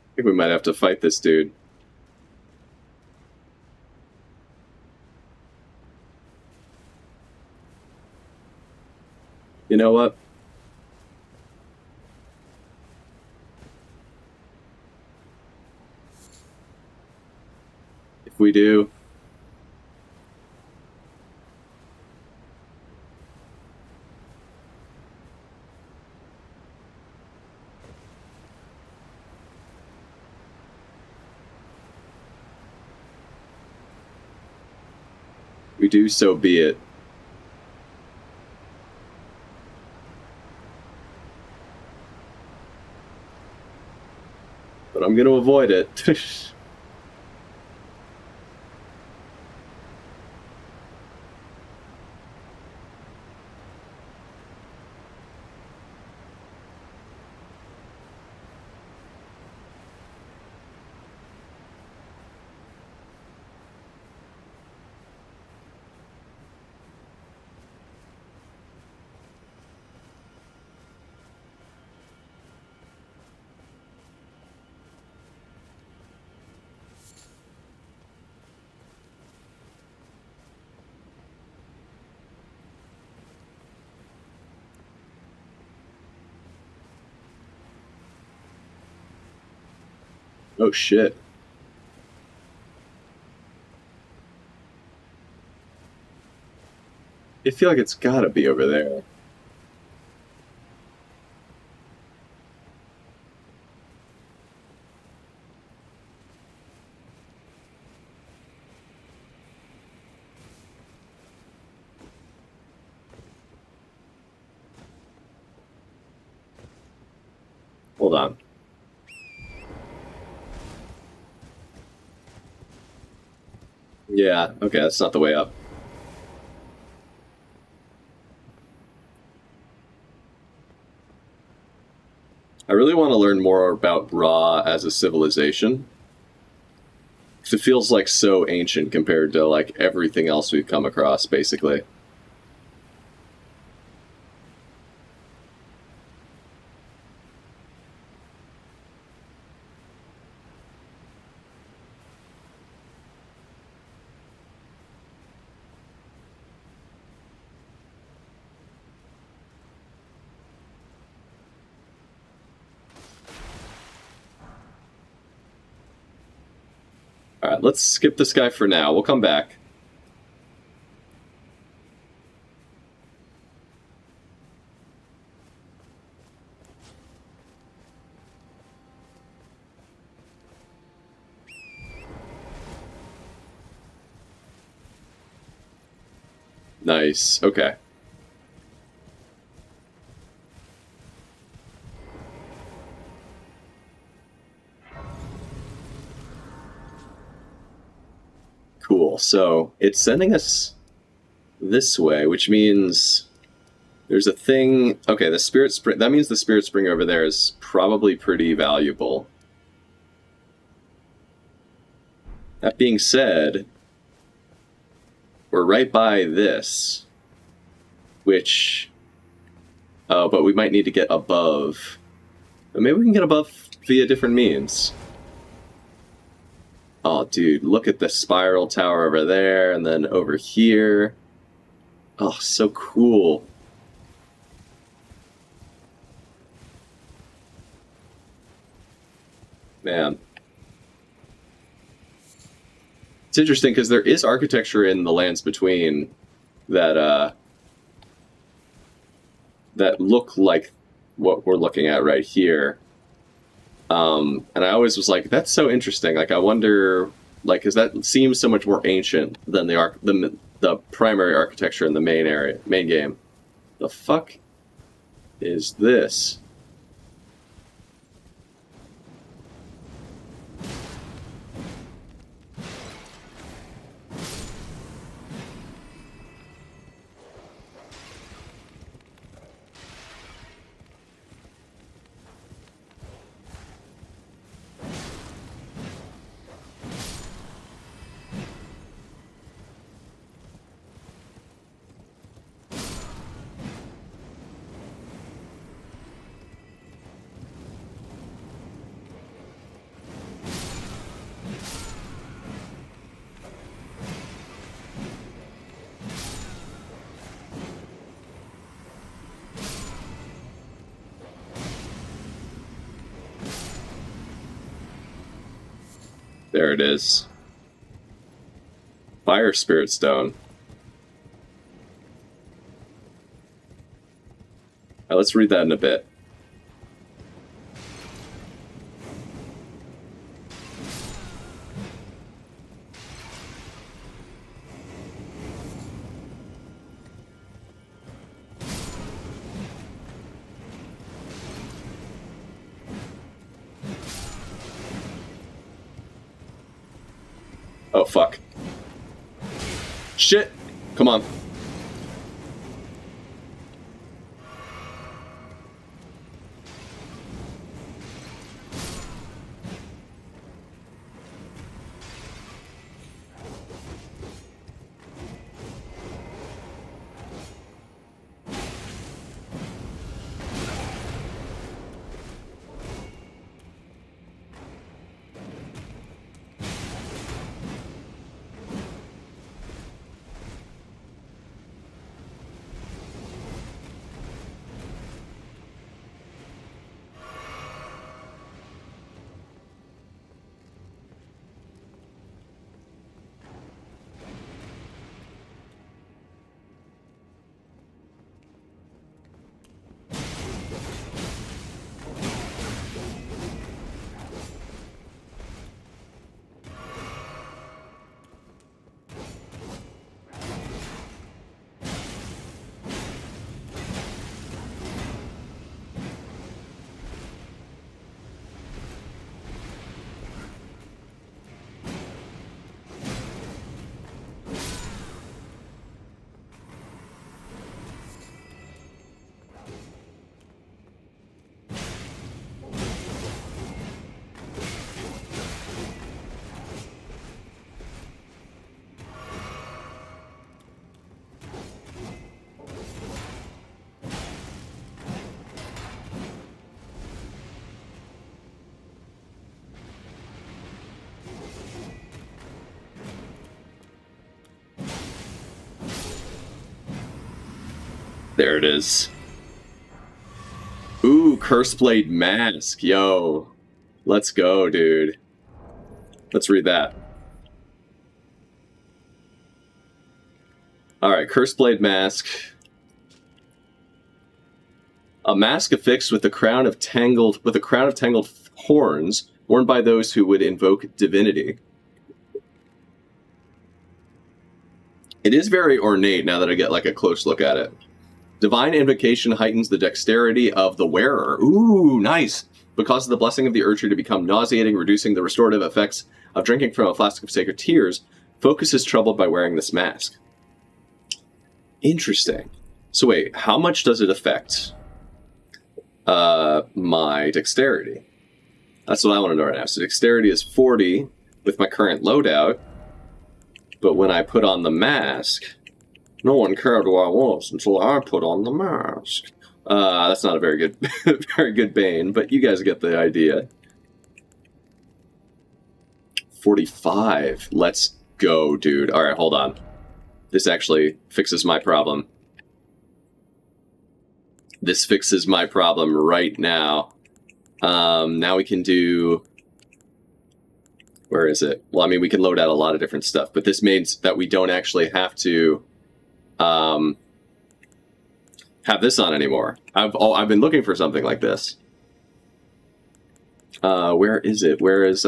I think we might have to fight this dude. You know what? If we do... We do, so be it. But I'm going to avoid it. Oh shit. I feel like it's gotta be over there. Hold on. Yeah, okay, that's not the way up. I really want to learn more about Ra as a civilization. Because it feels like so ancient compared to like everything else we've come across, basically. Alright, let's skip this guy for now. We'll come back. Nice. Okay. Cool. So it's sending us this way, which means there's a thing. Okay, the spirit spring. That means the spirit spring over there is probably pretty valuable. That being said, we're right by this, which. Oh, but we might need to get above. But maybe we can get above via different means. Oh, dude, look at the spiral tower over there, and then over here. Oh, so cool. Man. It's interesting because there is architecture in the lands between that that look like what we're looking at right here. And I always was like, that's so interesting. Like, I wonder, like, because that seems so much more ancient than the primary architecture in the main game. The fuck is this? There it is. Fire Spirit Stone. Right, let's read that in a bit. Oh, fuck. Shit! Come on. There it is. Ooh, Curseblade Mask. Yo. Let's go, dude. Let's read that. Alright, Curseblade Mask. A mask affixed with a crown of tangled horns, worn by those who would invoke divinity. It is very ornate now that I get like a close look at it. Divine Invocation heightens the dexterity of the wearer. Ooh, nice! But causes the blessing of the Erdtree to become nauseating, reducing the restorative effects of drinking from a flask of sacred tears. Focus is troubled by wearing this mask. Interesting. So wait, how much does it affect my dexterity? That's what I want to know right now. So dexterity is 40 with my current loadout, but when I put on the mask, no one cared who I was until I put on the mask. That's not a very good, very good Bane, but you guys get the idea. 45. Let's go, dude. All right, hold on. This actually fixes my problem. This fixes my problem right now. Now we can do... Where is it? Well, I mean, we can load out a lot of different stuff, but this means that we don't actually have to have this on anymore. I've been looking for something like this. Where is it? Where is...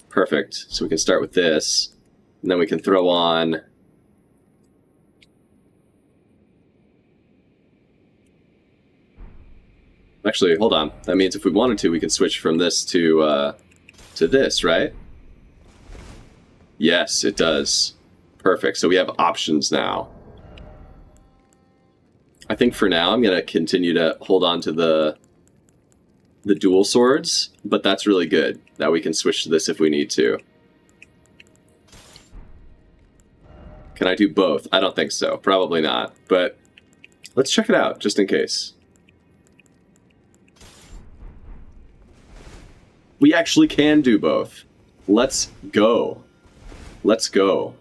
Perfect. So we can start with this, and then we can throw on... Actually, hold on. That means if we wanted to, we can switch from this to this, right? Yes, it does. Perfect. So we have options now. I think for now, I'm going to continue to hold on to the dual swords, but that's really good that we can switch to this if we need to. Can I do both? I don't think so. Probably not, but let's check it out just in case. We actually can do both. Let's go. Let's go.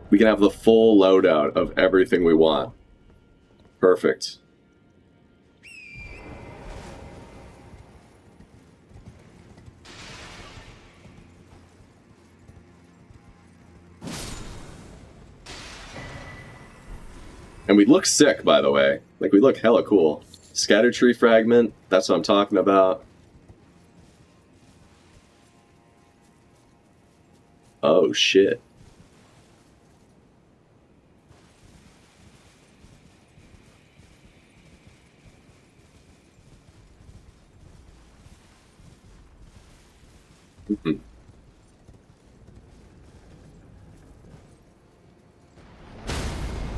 We can have the full loadout of everything we want. Perfect. And we look sick, by the way. Like, we look hella cool. Erdtree fragment, that's what I'm talking about. Oh, shit. Mm-hmm.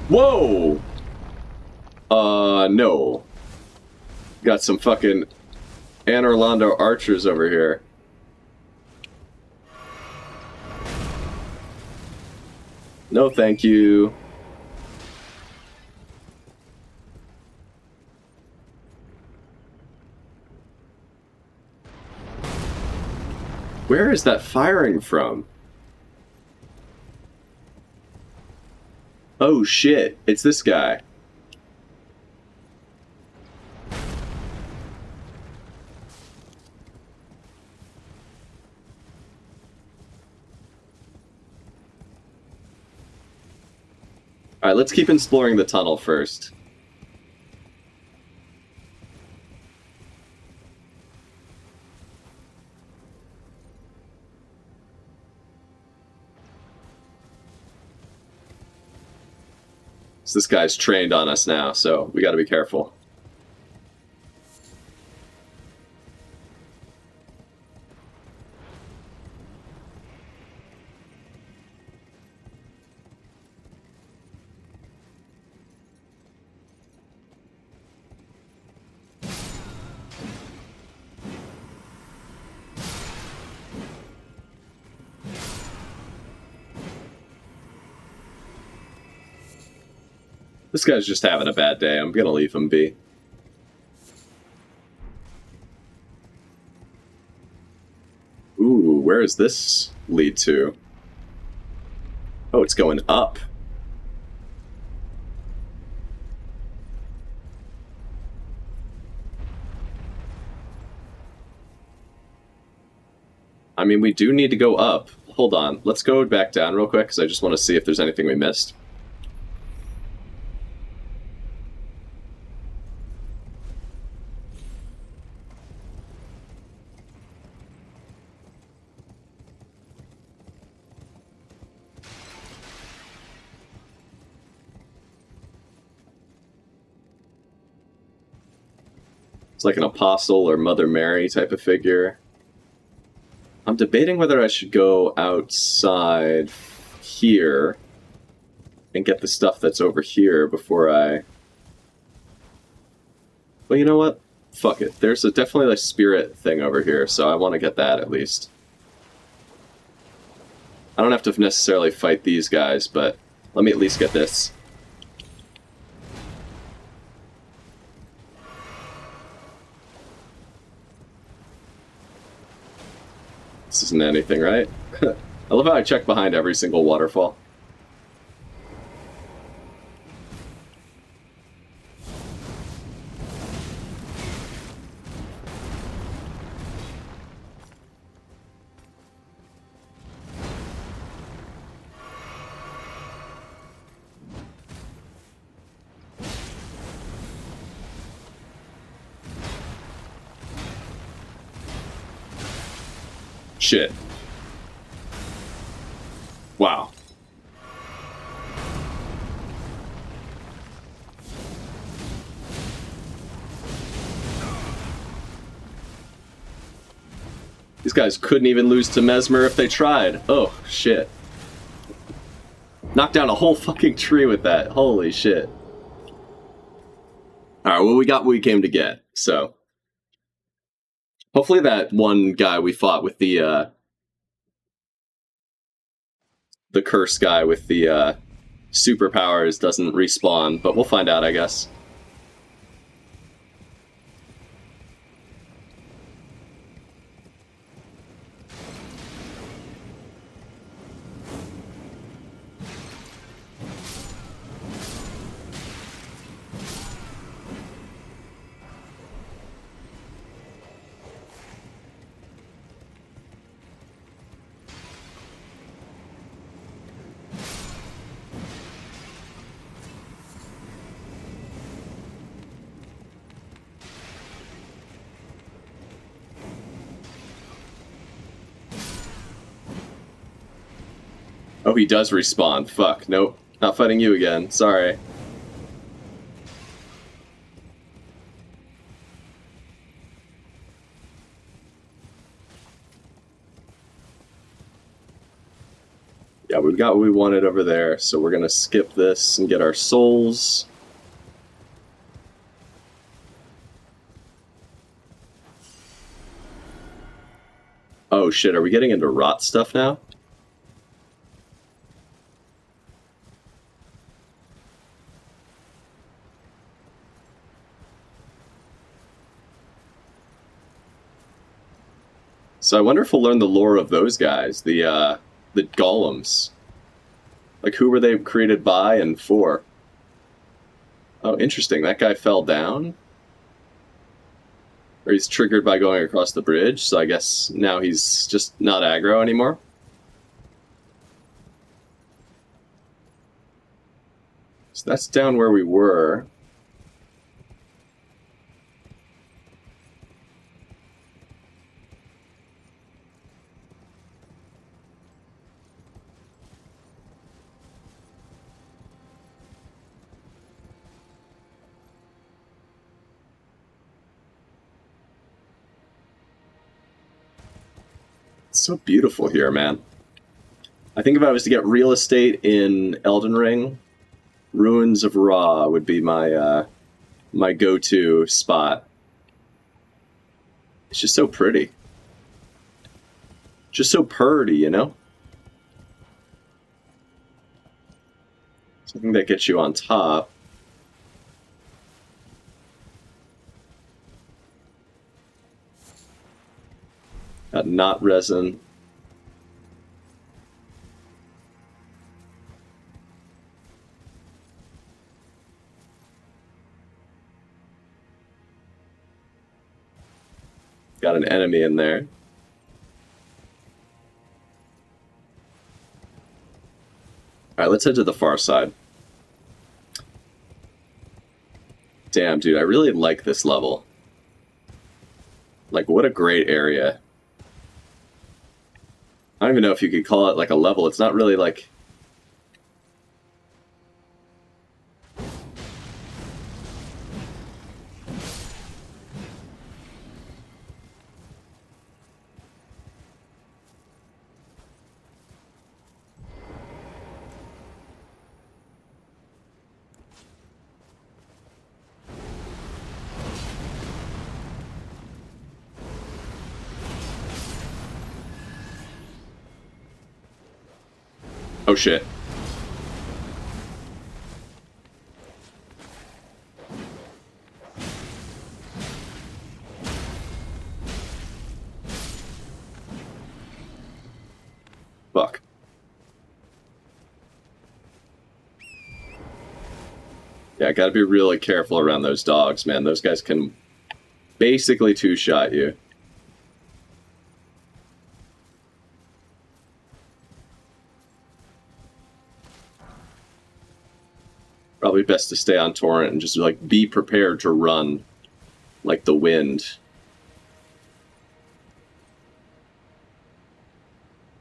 Whoa! No. Got some fucking Anor Londo archers over here. No, thank you. Where is that firing from? Oh shit, it's this guy. Alright, let's keep exploring the tunnel first. So this guy's trained on us now, so we gotta be careful. This guy's just having a bad day. I'm gonna leave him be. Ooh, where does this lead to? Oh, it's going up. I mean, we do need to go up. Hold on. Let's go back down real quick, because I just want to see if there's anything we missed. It's like an apostle or Mother Mary type of figure. I'm debating whether I should go outside here and get the stuff that's over here before I... Well, you know what? Fuck it. There's definitely a spirit thing over here, so I want to get that at least. I don't have to necessarily fight these guys, but let me at least get this. This isn't anything, right? I love how I check behind every single waterfall. Shit. Wow. These guys couldn't even lose to Mesmer if they tried. Oh, shit. Knocked down a whole fucking tree with that. Holy shit. Alright, well, we got what we came to get, so... Hopefully that one guy we fought with the curse guy with the superpowers doesn't respawn, but we'll find out, I guess. Oh, he does respawn. Fuck. Nope. Not fighting you again. Sorry. Yeah, we've got what we wanted over there, so we're gonna skip this and get our souls. Oh shit, are we getting into rot stuff now? So I wonder if we'll learn the lore of those guys, the golems. Like, who were they created by and for? Oh, interesting. That guy fell down? Or he's triggered by going across the bridge, so I guess now he's just not aggro anymore? So that's down where we were. It's so beautiful here, man. I think if I was to get real estate in Elden Ring, Ruins of Ra would be my my go-to spot. It's just so pretty. Just so purdy, you know? Something that gets you on top. Got knot resin. Got an enemy in there. Alright, let's head to the far side. Damn, dude, I really like this level. Like, what a great area. I don't even know if you could call it like a level. It's not really like... Oh shit. Fuck. Yeah, I gotta be really careful around those dogs, man. Those guys can basically two-shot you. Probably best to stay on torrent and just like be prepared to run like the wind.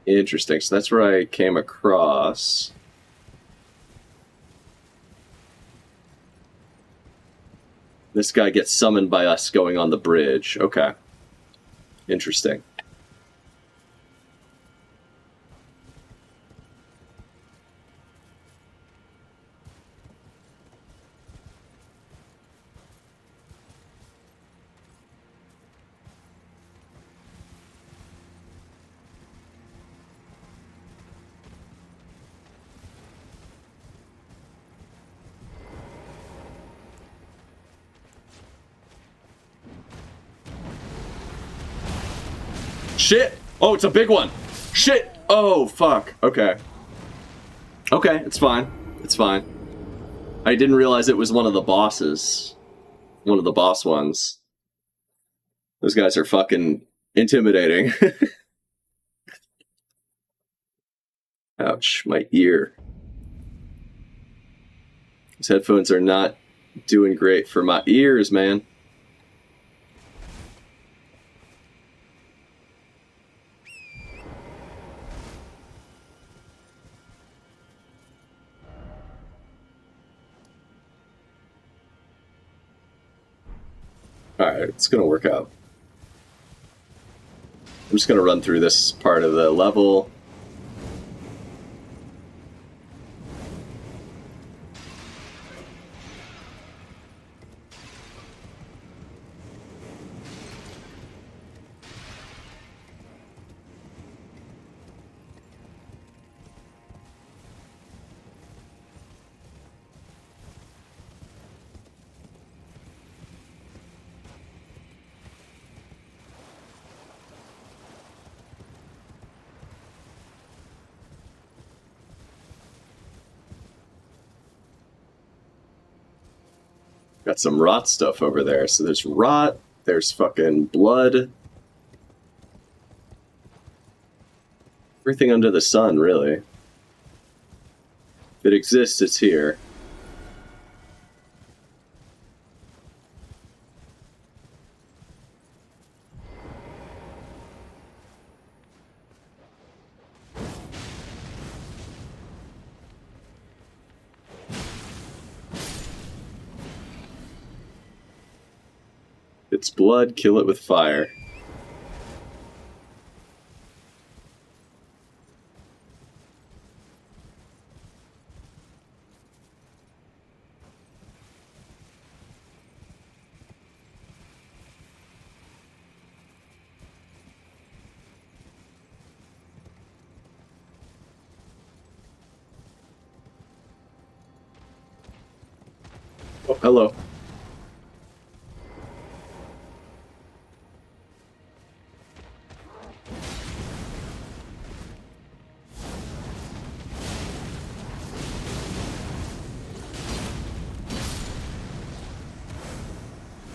Interesting. So that's where I came across. This guy gets summoned by us going on the bridge. Okay. Interesting. Shit! Oh, it's a big one! Shit! Oh, fuck. Okay. Okay, it's fine. It's fine. I didn't realize it was one of the bosses. One of the boss ones. Those guys are fucking intimidating. Ouch, my ear. These headphones are not doing great for my ears, man. Alright, it's gonna work out. I'm just gonna run through this part of the level. Got some rot stuff over there. So there's rot, there's fucking blood. Everything under the sun, really. If it exists, it's here. It's blood, kill it with fire. Oh, hello.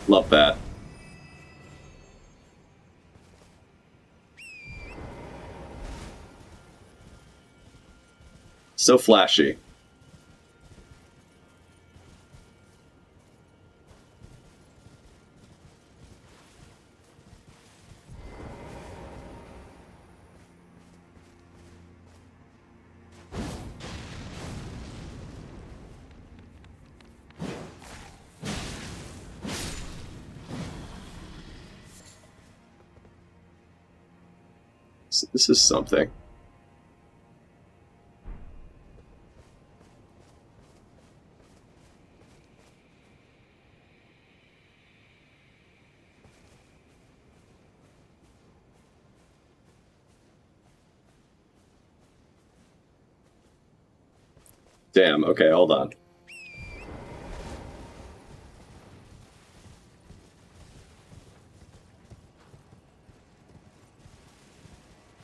Love that. So flashy. This is something. Damn, okay, hold on.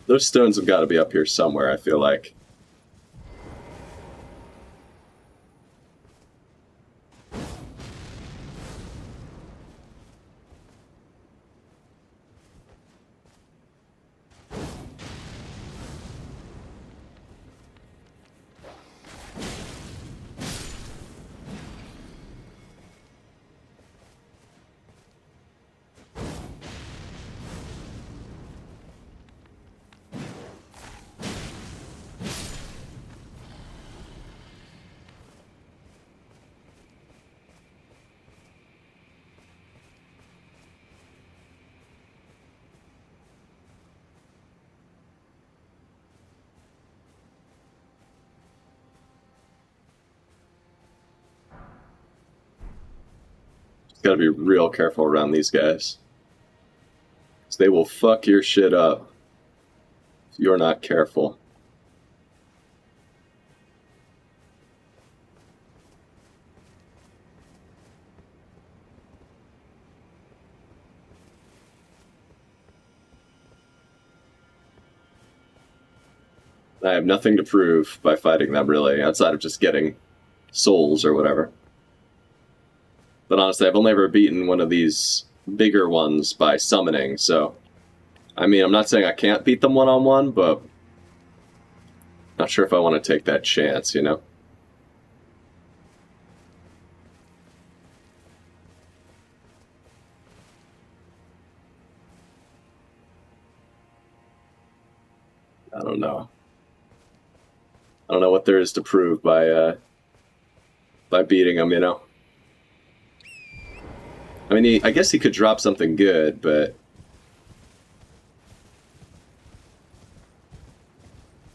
Those stones have got to be up here somewhere, I feel like. Got to be real careful around these guys. Because they will fuck your shit up if you're not careful. I have nothing to prove by fighting them, really, outside of just getting souls or whatever. But honestly, I've only ever beaten one of these bigger ones by summoning, so... I mean, I'm not saying I can't beat them one-on-one, but... not sure if I want to take that chance, you know? I don't know. I don't know what there is to prove by beating him, you know? I mean, I guess he could drop something good, but...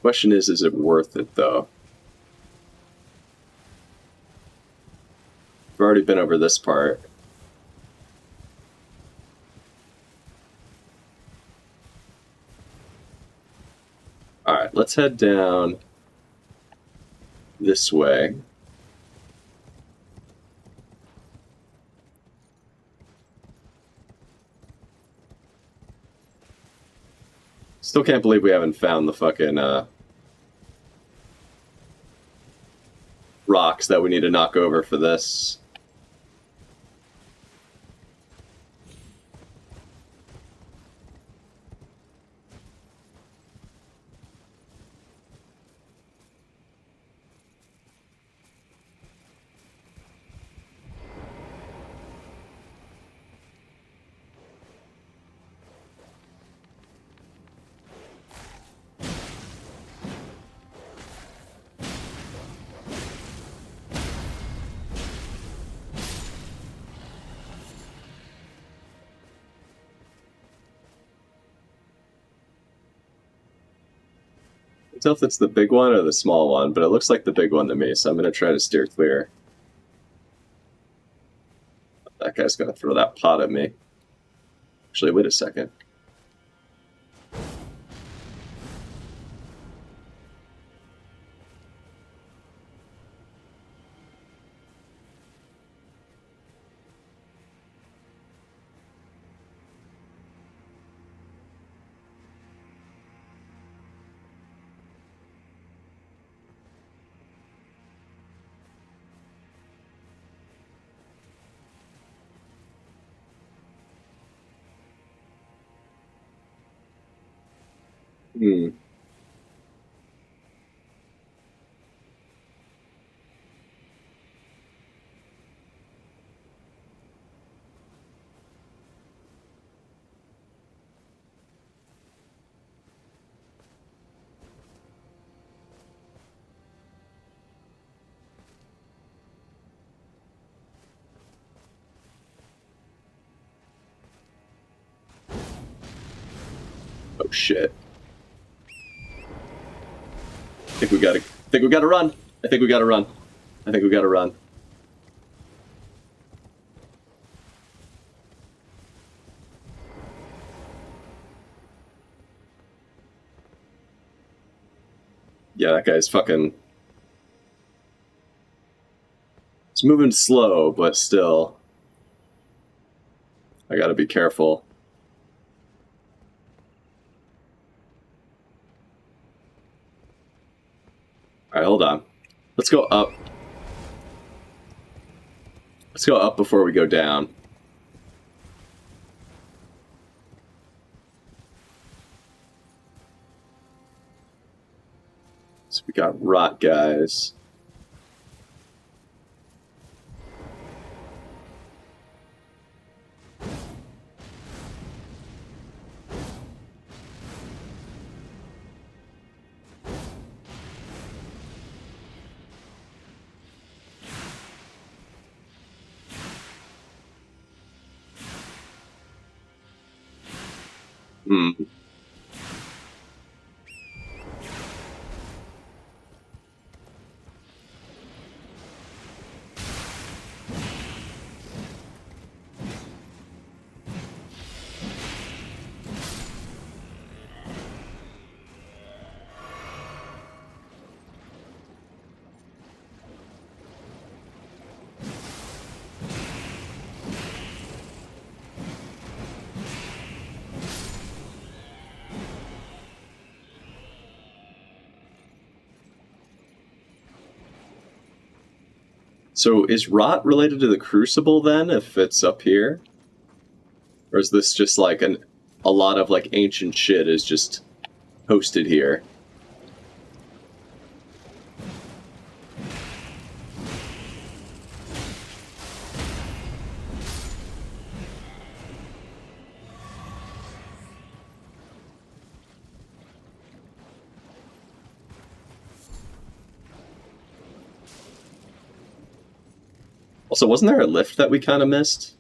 question is it worth it, though? I've already been over this part. Alright, let's head down this way. Still can't believe we haven't found the fucking rocks that we need to knock over for this. I don't know if it's the big one or the small one, but it looks like the big one to me, so I'm going to try to steer clear. That guy's going to throw that pot at me. Actually, wait a second. Hmm. shit. I think we gotta run. I think we gotta run. I think we gotta run. Yeah, that guy's fucking... It's moving slow, but still. I gotta be careful. Alright, hold on. Let's go up. Let's go up before we go down. So we got rot guys. Hmm. So is rot related to the Crucible then, if it's up here? Or is this just like a lot of like ancient shit is just hosted here? Also, wasn't there a lift that we kind of missed?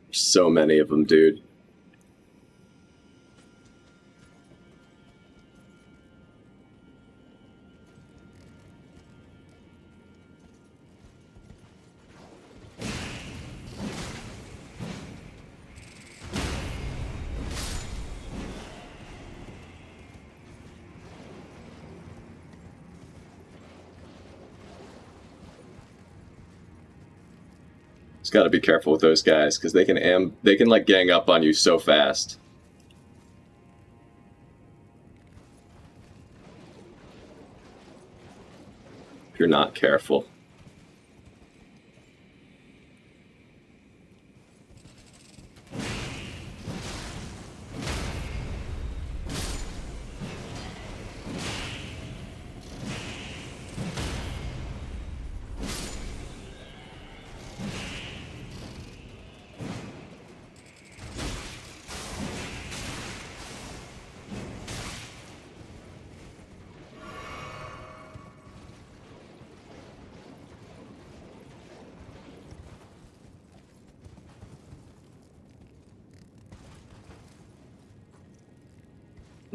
There's so many of them, dude. Just gotta be careful with those guys, because they can like gang up on you so fast. If you're not careful.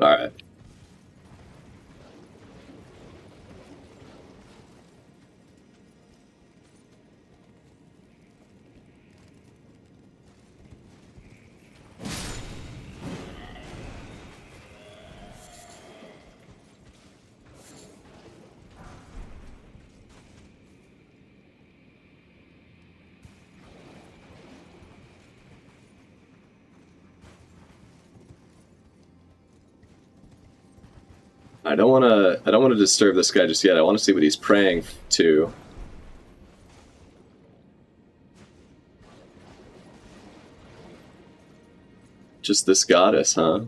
Alright. I don't want to disturb this guy just yet. I want to see what he's praying to. Just this goddess, huh?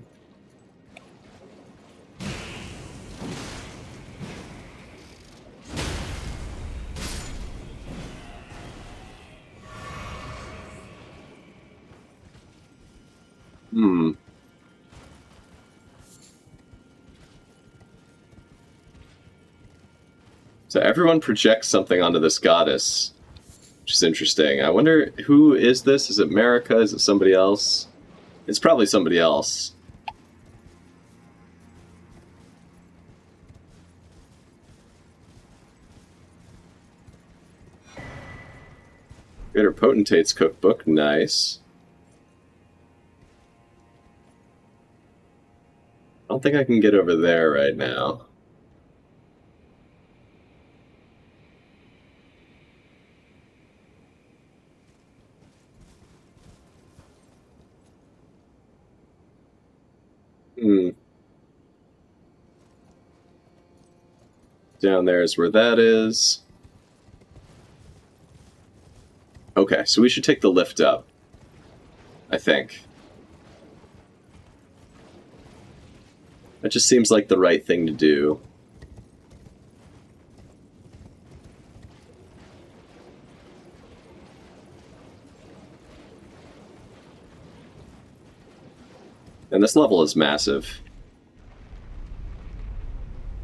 Hmm. So everyone projects something onto this goddess, which is interesting. I wonder, who is this? Is it Marika? Is it somebody else? It's probably somebody else. Greater Potentate's cookbook, nice. I don't think I can get over there right now. Hmm. Down there is where that is. Okay, so we should take the lift up, I think. That just seems like the right thing to do. And this level is massive.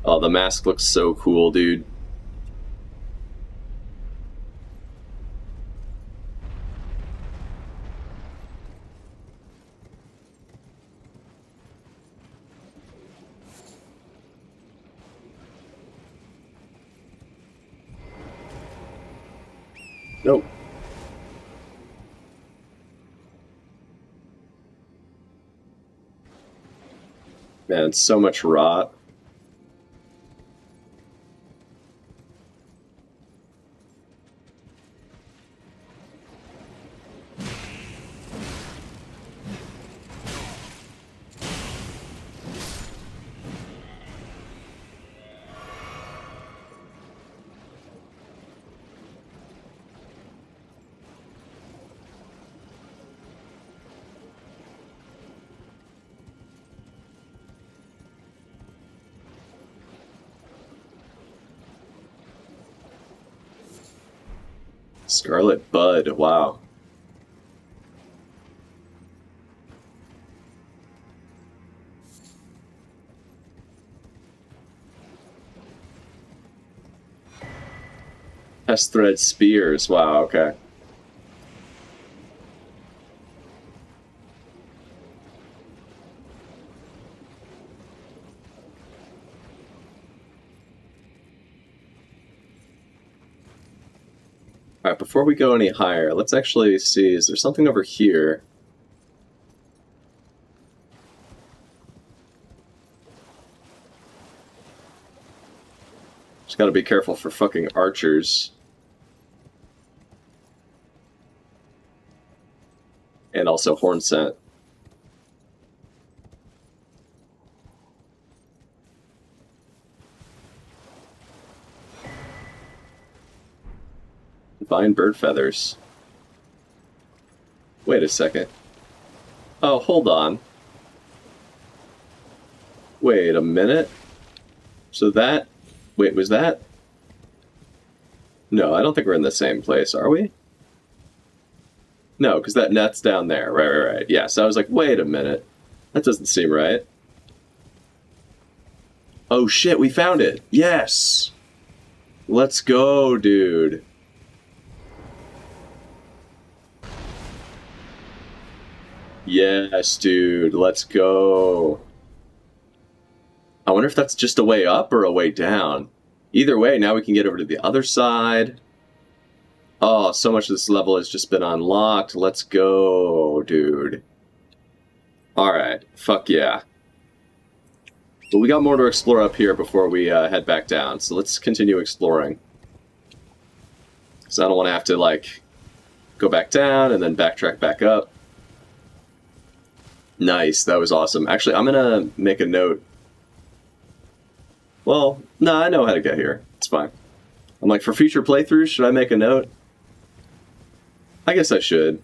Oh, the mask looks so cool, dude. Nope. Man, so much rot. Scarlet Bud, wow. Test thread spears, wow, okay. Alright, before we go any higher, let's actually see, is there something over here? Just gotta be careful for fucking archers. And also horn scent. Fine bird feathers. Wait a second. Oh, hold on. Wait a minute. So that... Wait, was that... No, I don't think we're in the same place, are we? No, because that net's down there. Right. Yeah, so I was like, wait a minute. That doesn't seem right. Oh shit, we found it! Yes! Let's go, dude. Yes, dude, let's go. I wonder if that's just a way up or a way down. Either way, now we can get over to the other side. Oh, so much of this level has just been unlocked. Let's go, dude. Alright, fuck yeah. But we got more to explore up here before we head back down, so let's continue exploring. Because I don't want to have to, like, go back down and then backtrack back up. Nice, that was awesome. Actually, I'm gonna make a note Well, no, I know how to get here. It's fine. I'm like, for future playthroughs, should I make a note? I guess I should.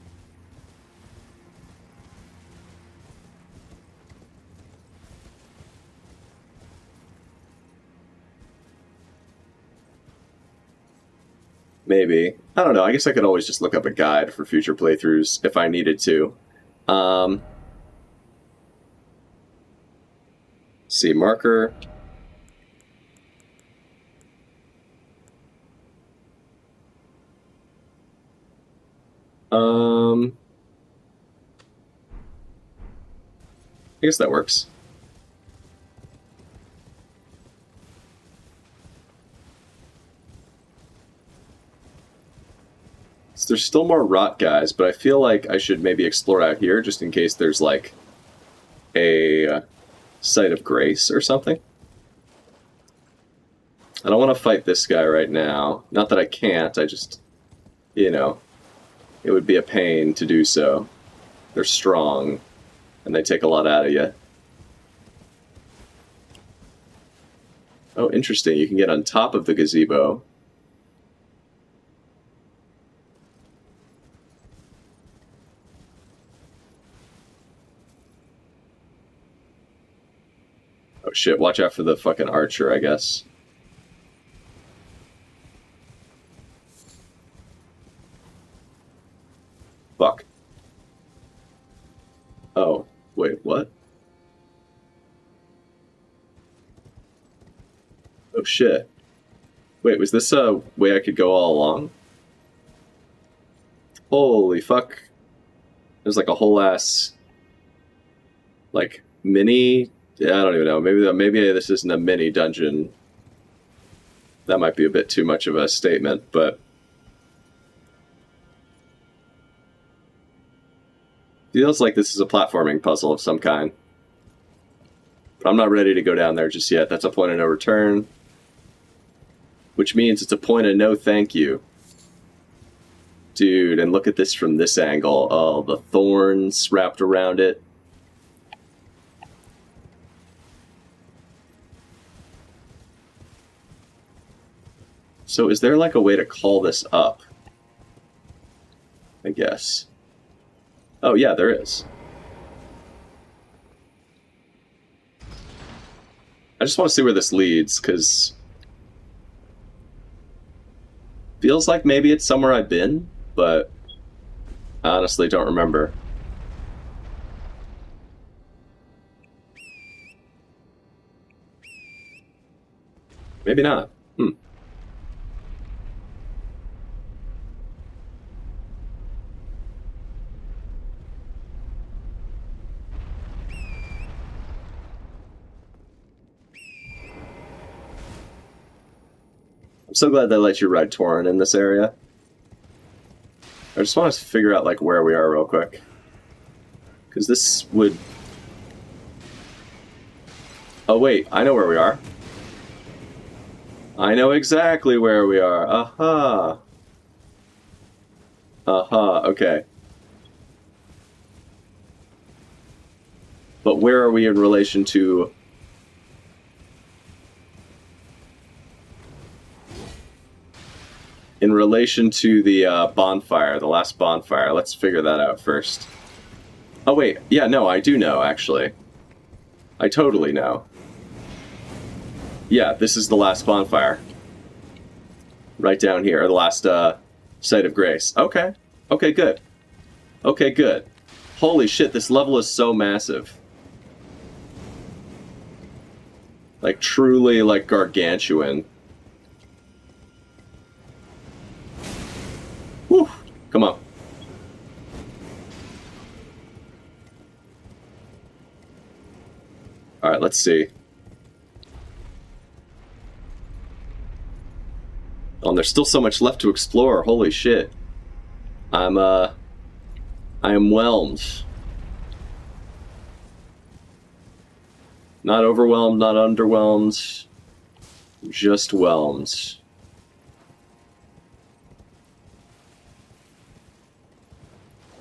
Maybe. I don't know. I guess I could always just look up a guide for future playthroughs if I needed to. See, marker. I guess that works. So there's still more rot guys, but I feel like I should maybe explore out here just in case there's like a site of grace or something. I don't want to fight this guy right now. Not that I can't, I just, you know, it would be a pain to do so. They're strong, and they take a lot out of you. Oh, interesting. You can get on top of the gazebo. Oh shit, watch out for the fucking archer, I guess. Fuck. Oh, wait, what? Oh shit. Wait, was this a way I could go all along? Holy fuck. There's like a whole ass like mini, yeah, I don't even know. Maybe this isn't a mini dungeon. That might be a bit too much of a statement, but feels like this is a platforming puzzle of some kind. But I'm not ready to go down there just yet. That's a point of no return. Which means it's a point of no thank you. Dude, and look at this from this angle. Oh, the thorns wrapped around it. So is there like a way to call this up? I guess. Oh yeah, there is. I just want to see where this leads, because feels like maybe it's somewhere I've been, but I honestly don't remember. Maybe not. I'm so glad they let you ride Tauren in this area. I just want to figure out like where we are real quick. Because this would... Oh wait, I know where we are. I know exactly where we are. Aha. Aha, okay. But where are we in relation to... In relation to the bonfire, the last bonfire. Let's figure that out first. Oh wait, yeah, no, I do know, actually. I totally know. Yeah, this is the last bonfire. Right down here, the last site of grace. Okay. Okay, good. Okay, good. Holy shit, this level is so massive. Like, truly, like, gargantuan. Whew. Come on. Alright, let's see. Oh, and there's still so much left to explore. Holy shit. I am whelmed. Not overwhelmed, not underwhelmed. Just whelmed.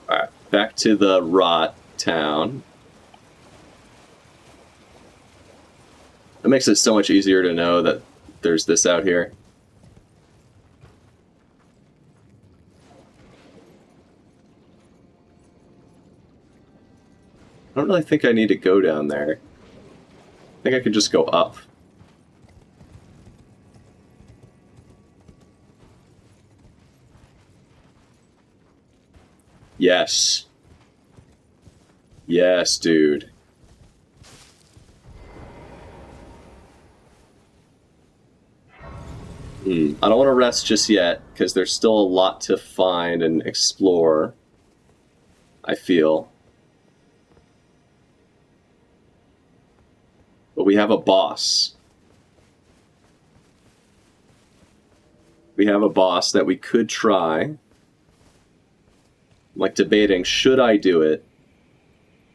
Alright, back to the rot town. It makes it so much easier to know that there's this out here. I don't really think I need to go down there. I think I could just go up. Yes. Yes, dude. I don't want to rest just yet, because there's still a lot to find and explore, I feel. But we have a boss. We have a boss that we could try. I'm like debating, should I do it?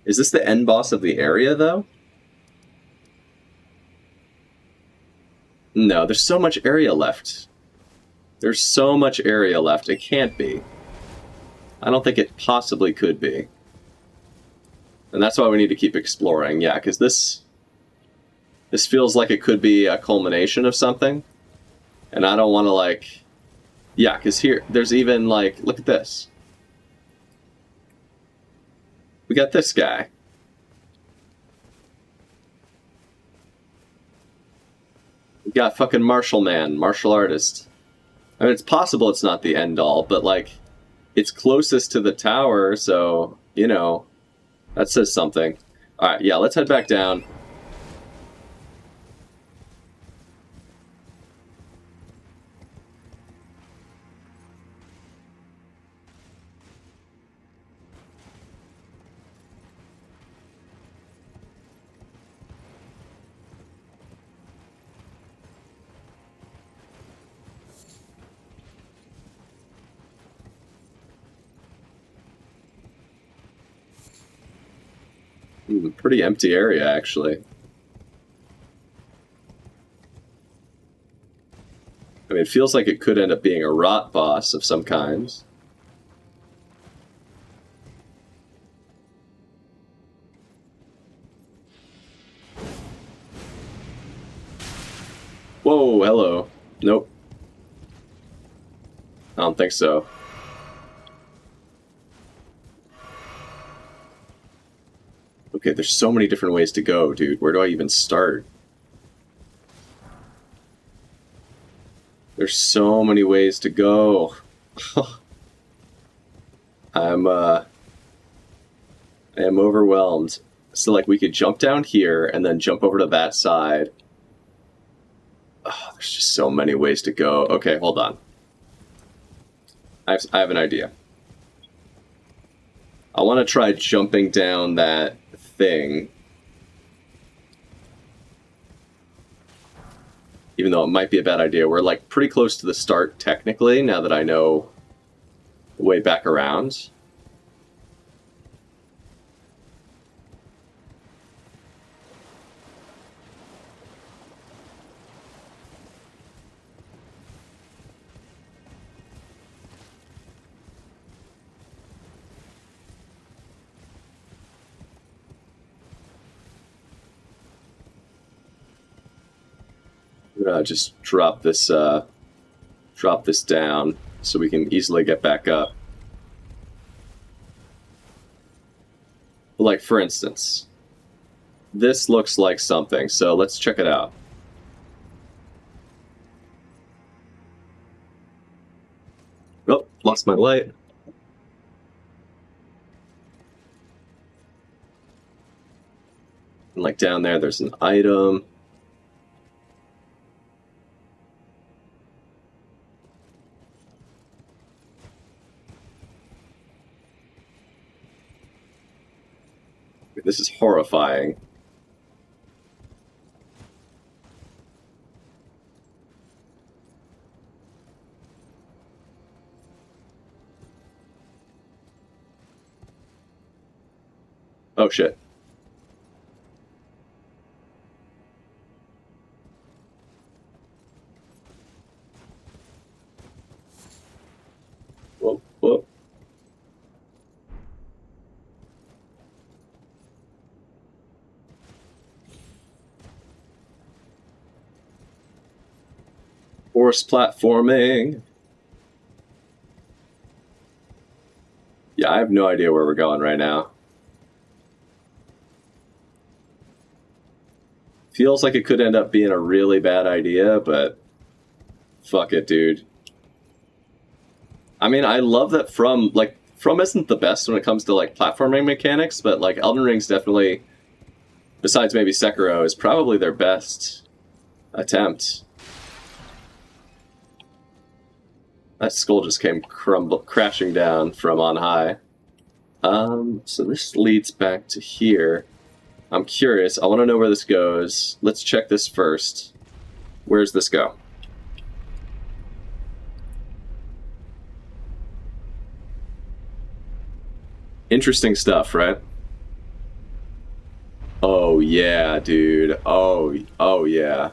Is this the end boss of the area, though? No, there's so much area left. There's so much area left. It can't be. I don't think it possibly could be. And that's why we need to keep exploring. Yeah, because this feels like it could be a culmination of something. And I don't want to, like... Yeah, because here, there's even, like, look at this. We got this guy. We got fucking Martial Man, martial artist. I mean, it's possible it's not the end all, but, like, it's closest to the tower, so, you know, that says something. Alright, yeah, let's head back down. Pretty empty area, actually. I mean, it feels like it could end up being a rot boss of some kind. Whoa, hello. Nope. I don't think so. Okay, there's so many different ways to go, dude. Where do I even start? There's so many ways to go. I am overwhelmed. So, like, we could jump down here and then jump over to that side. Oh, there's just so many ways to go. Okay, hold on. I have an idea. I want to try jumping down that thing. Even though it might be a bad idea. We're, like, pretty close to the start, technically, now that I know the way back around. I'm gonna just drop this down so we can easily get back up. Like, for instance, this looks like something, so let's check it out. Oh, lost my light. And, like, down there, there's an item. This is horrifying. Oh shit. Whoa, whoa. Horse platforming. Yeah, I have no idea where we're going right now. Feels like it could end up being a really bad idea, but fuck it, dude. I mean, I love that From isn't the best when it comes to like platforming mechanics, but like Elden Ring's definitely, besides maybe Sekiro, is probably their best attempt. That skull just came crashing down from on high. So this leads back to here. I'm curious. I want to know where this goes. Let's check this first. Where's this go? Interesting stuff, right? Oh yeah, dude. Oh yeah.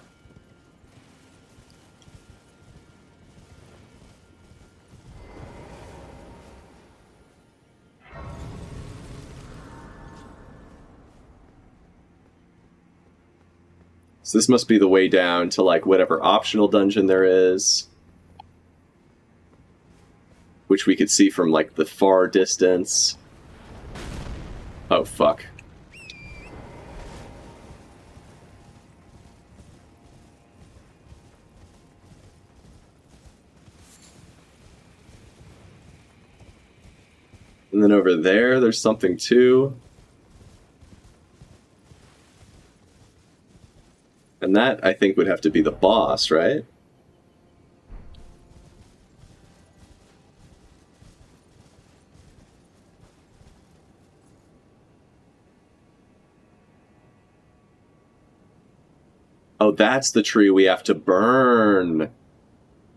So this must be the way down to like whatever optional dungeon there is, which we could see from like the far distance. Oh fuck. And then over there's something too. And that, I think, would have to be the boss, right? Oh, that's the tree we have to burn.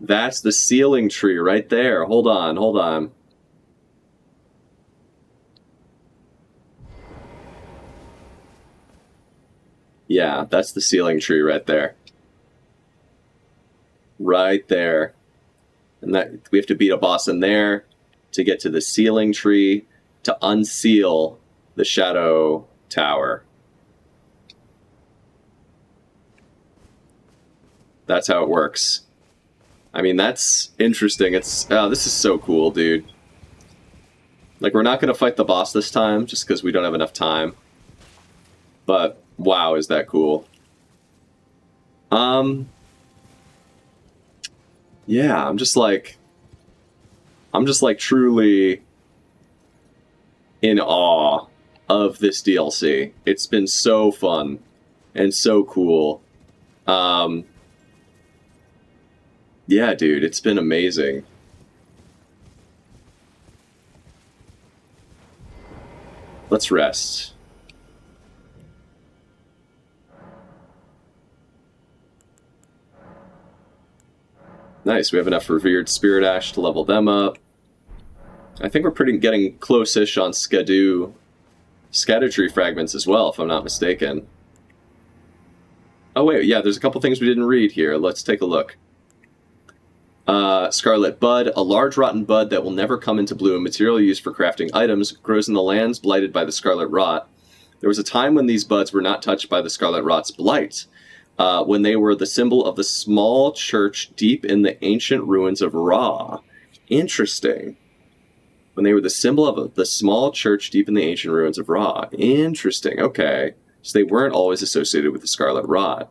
That's the sealing tree right there. Hold on, hold on. Yeah, that's the sealing tree right there. Right there. And that we have to beat a boss in there to get to the sealing tree to unseal the shadow tower. That's how it works. I mean, that's interesting. This is so cool, dude. Like, we're not going to fight the boss this time just because we don't have enough time. But wow, is that cool. Yeah, I'm just like truly in awe of this DLC. It's been so fun and so cool. Yeah, dude, it's been amazing. Let's rest. Nice, we have enough revered spirit ash to level them up. I think we're getting close-ish on Scadutree fragments as well, if I'm not mistaken. Oh wait, yeah, there's a couple things we didn't read here. Let's take a look. Scarlet Bud, a large rotten bud that will never come into bloom, material used for crafting items, grows in the lands blighted by the Scarlet Rot. There was a time when these buds were not touched by the Scarlet Rot's blight, when they were the symbol of the small church deep in the ancient ruins of Ra. Interesting. When they were the symbol of the small church deep in the ancient ruins of Ra. Interesting, okay. So they weren't always associated with the Scarlet Rot.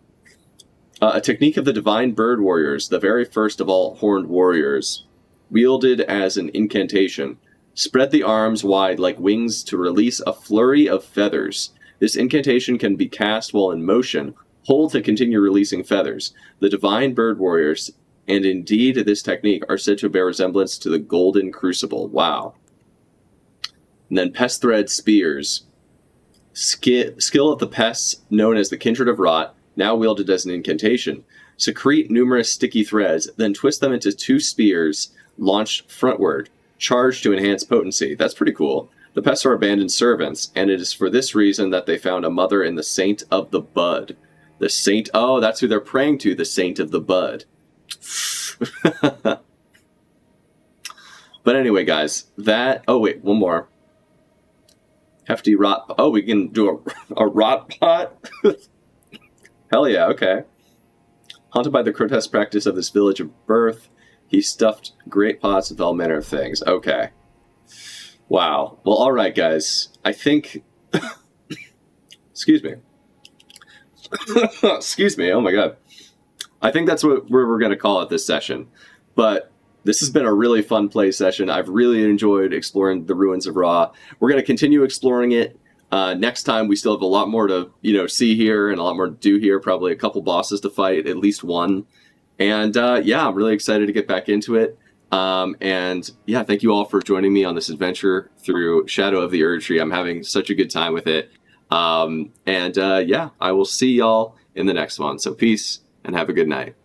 A technique of the Divine Bird Warriors, the very first of all horned warriors, wielded as an incantation. Spread the arms wide like wings to release a flurry of feathers. This incantation can be cast while in motion. Hold to continue releasing feathers. The Divine Bird Warriors, and indeed this technique, are said to bear resemblance to the Golden Crucible. Wow. And then Pest Thread Spears. Skill of the pests, known as the Kindred of Rot, now wielded as an incantation. Secrete numerous sticky threads, then twist them into 2 spears, launched frontward, charged to enhance potency. That's pretty cool. The pests are abandoned servants, and it is for this reason that they found a mother in the Saint of the Bud. The Saint... Oh, that's who they're praying to, the Saint of the Bud. But anyway, guys, that... Oh, wait, one more. Hefty rot... Oh, we can do a rot pot? Hell yeah, okay. Haunted by the grotesque practice of this village of birth, he stuffed great pots with all manner of things. Okay. Wow. Well, all right, guys. I think... Excuse me. Excuse me. Oh, my God. I think that's what we're going to call it this session. But this has been a really fun play session. I've really enjoyed exploring the ruins of Ra. We're going to continue exploring it. Next time, we still have a lot more to see here and a lot more to do here. Probably a couple bosses to fight, at least one. And yeah, I'm really excited to get back into it. And yeah, thank you all for joining me on this adventure through Shadow of the Erdtree. I'm having such a good time with it. And yeah, I will see y'all in the next one. So peace and have a good night.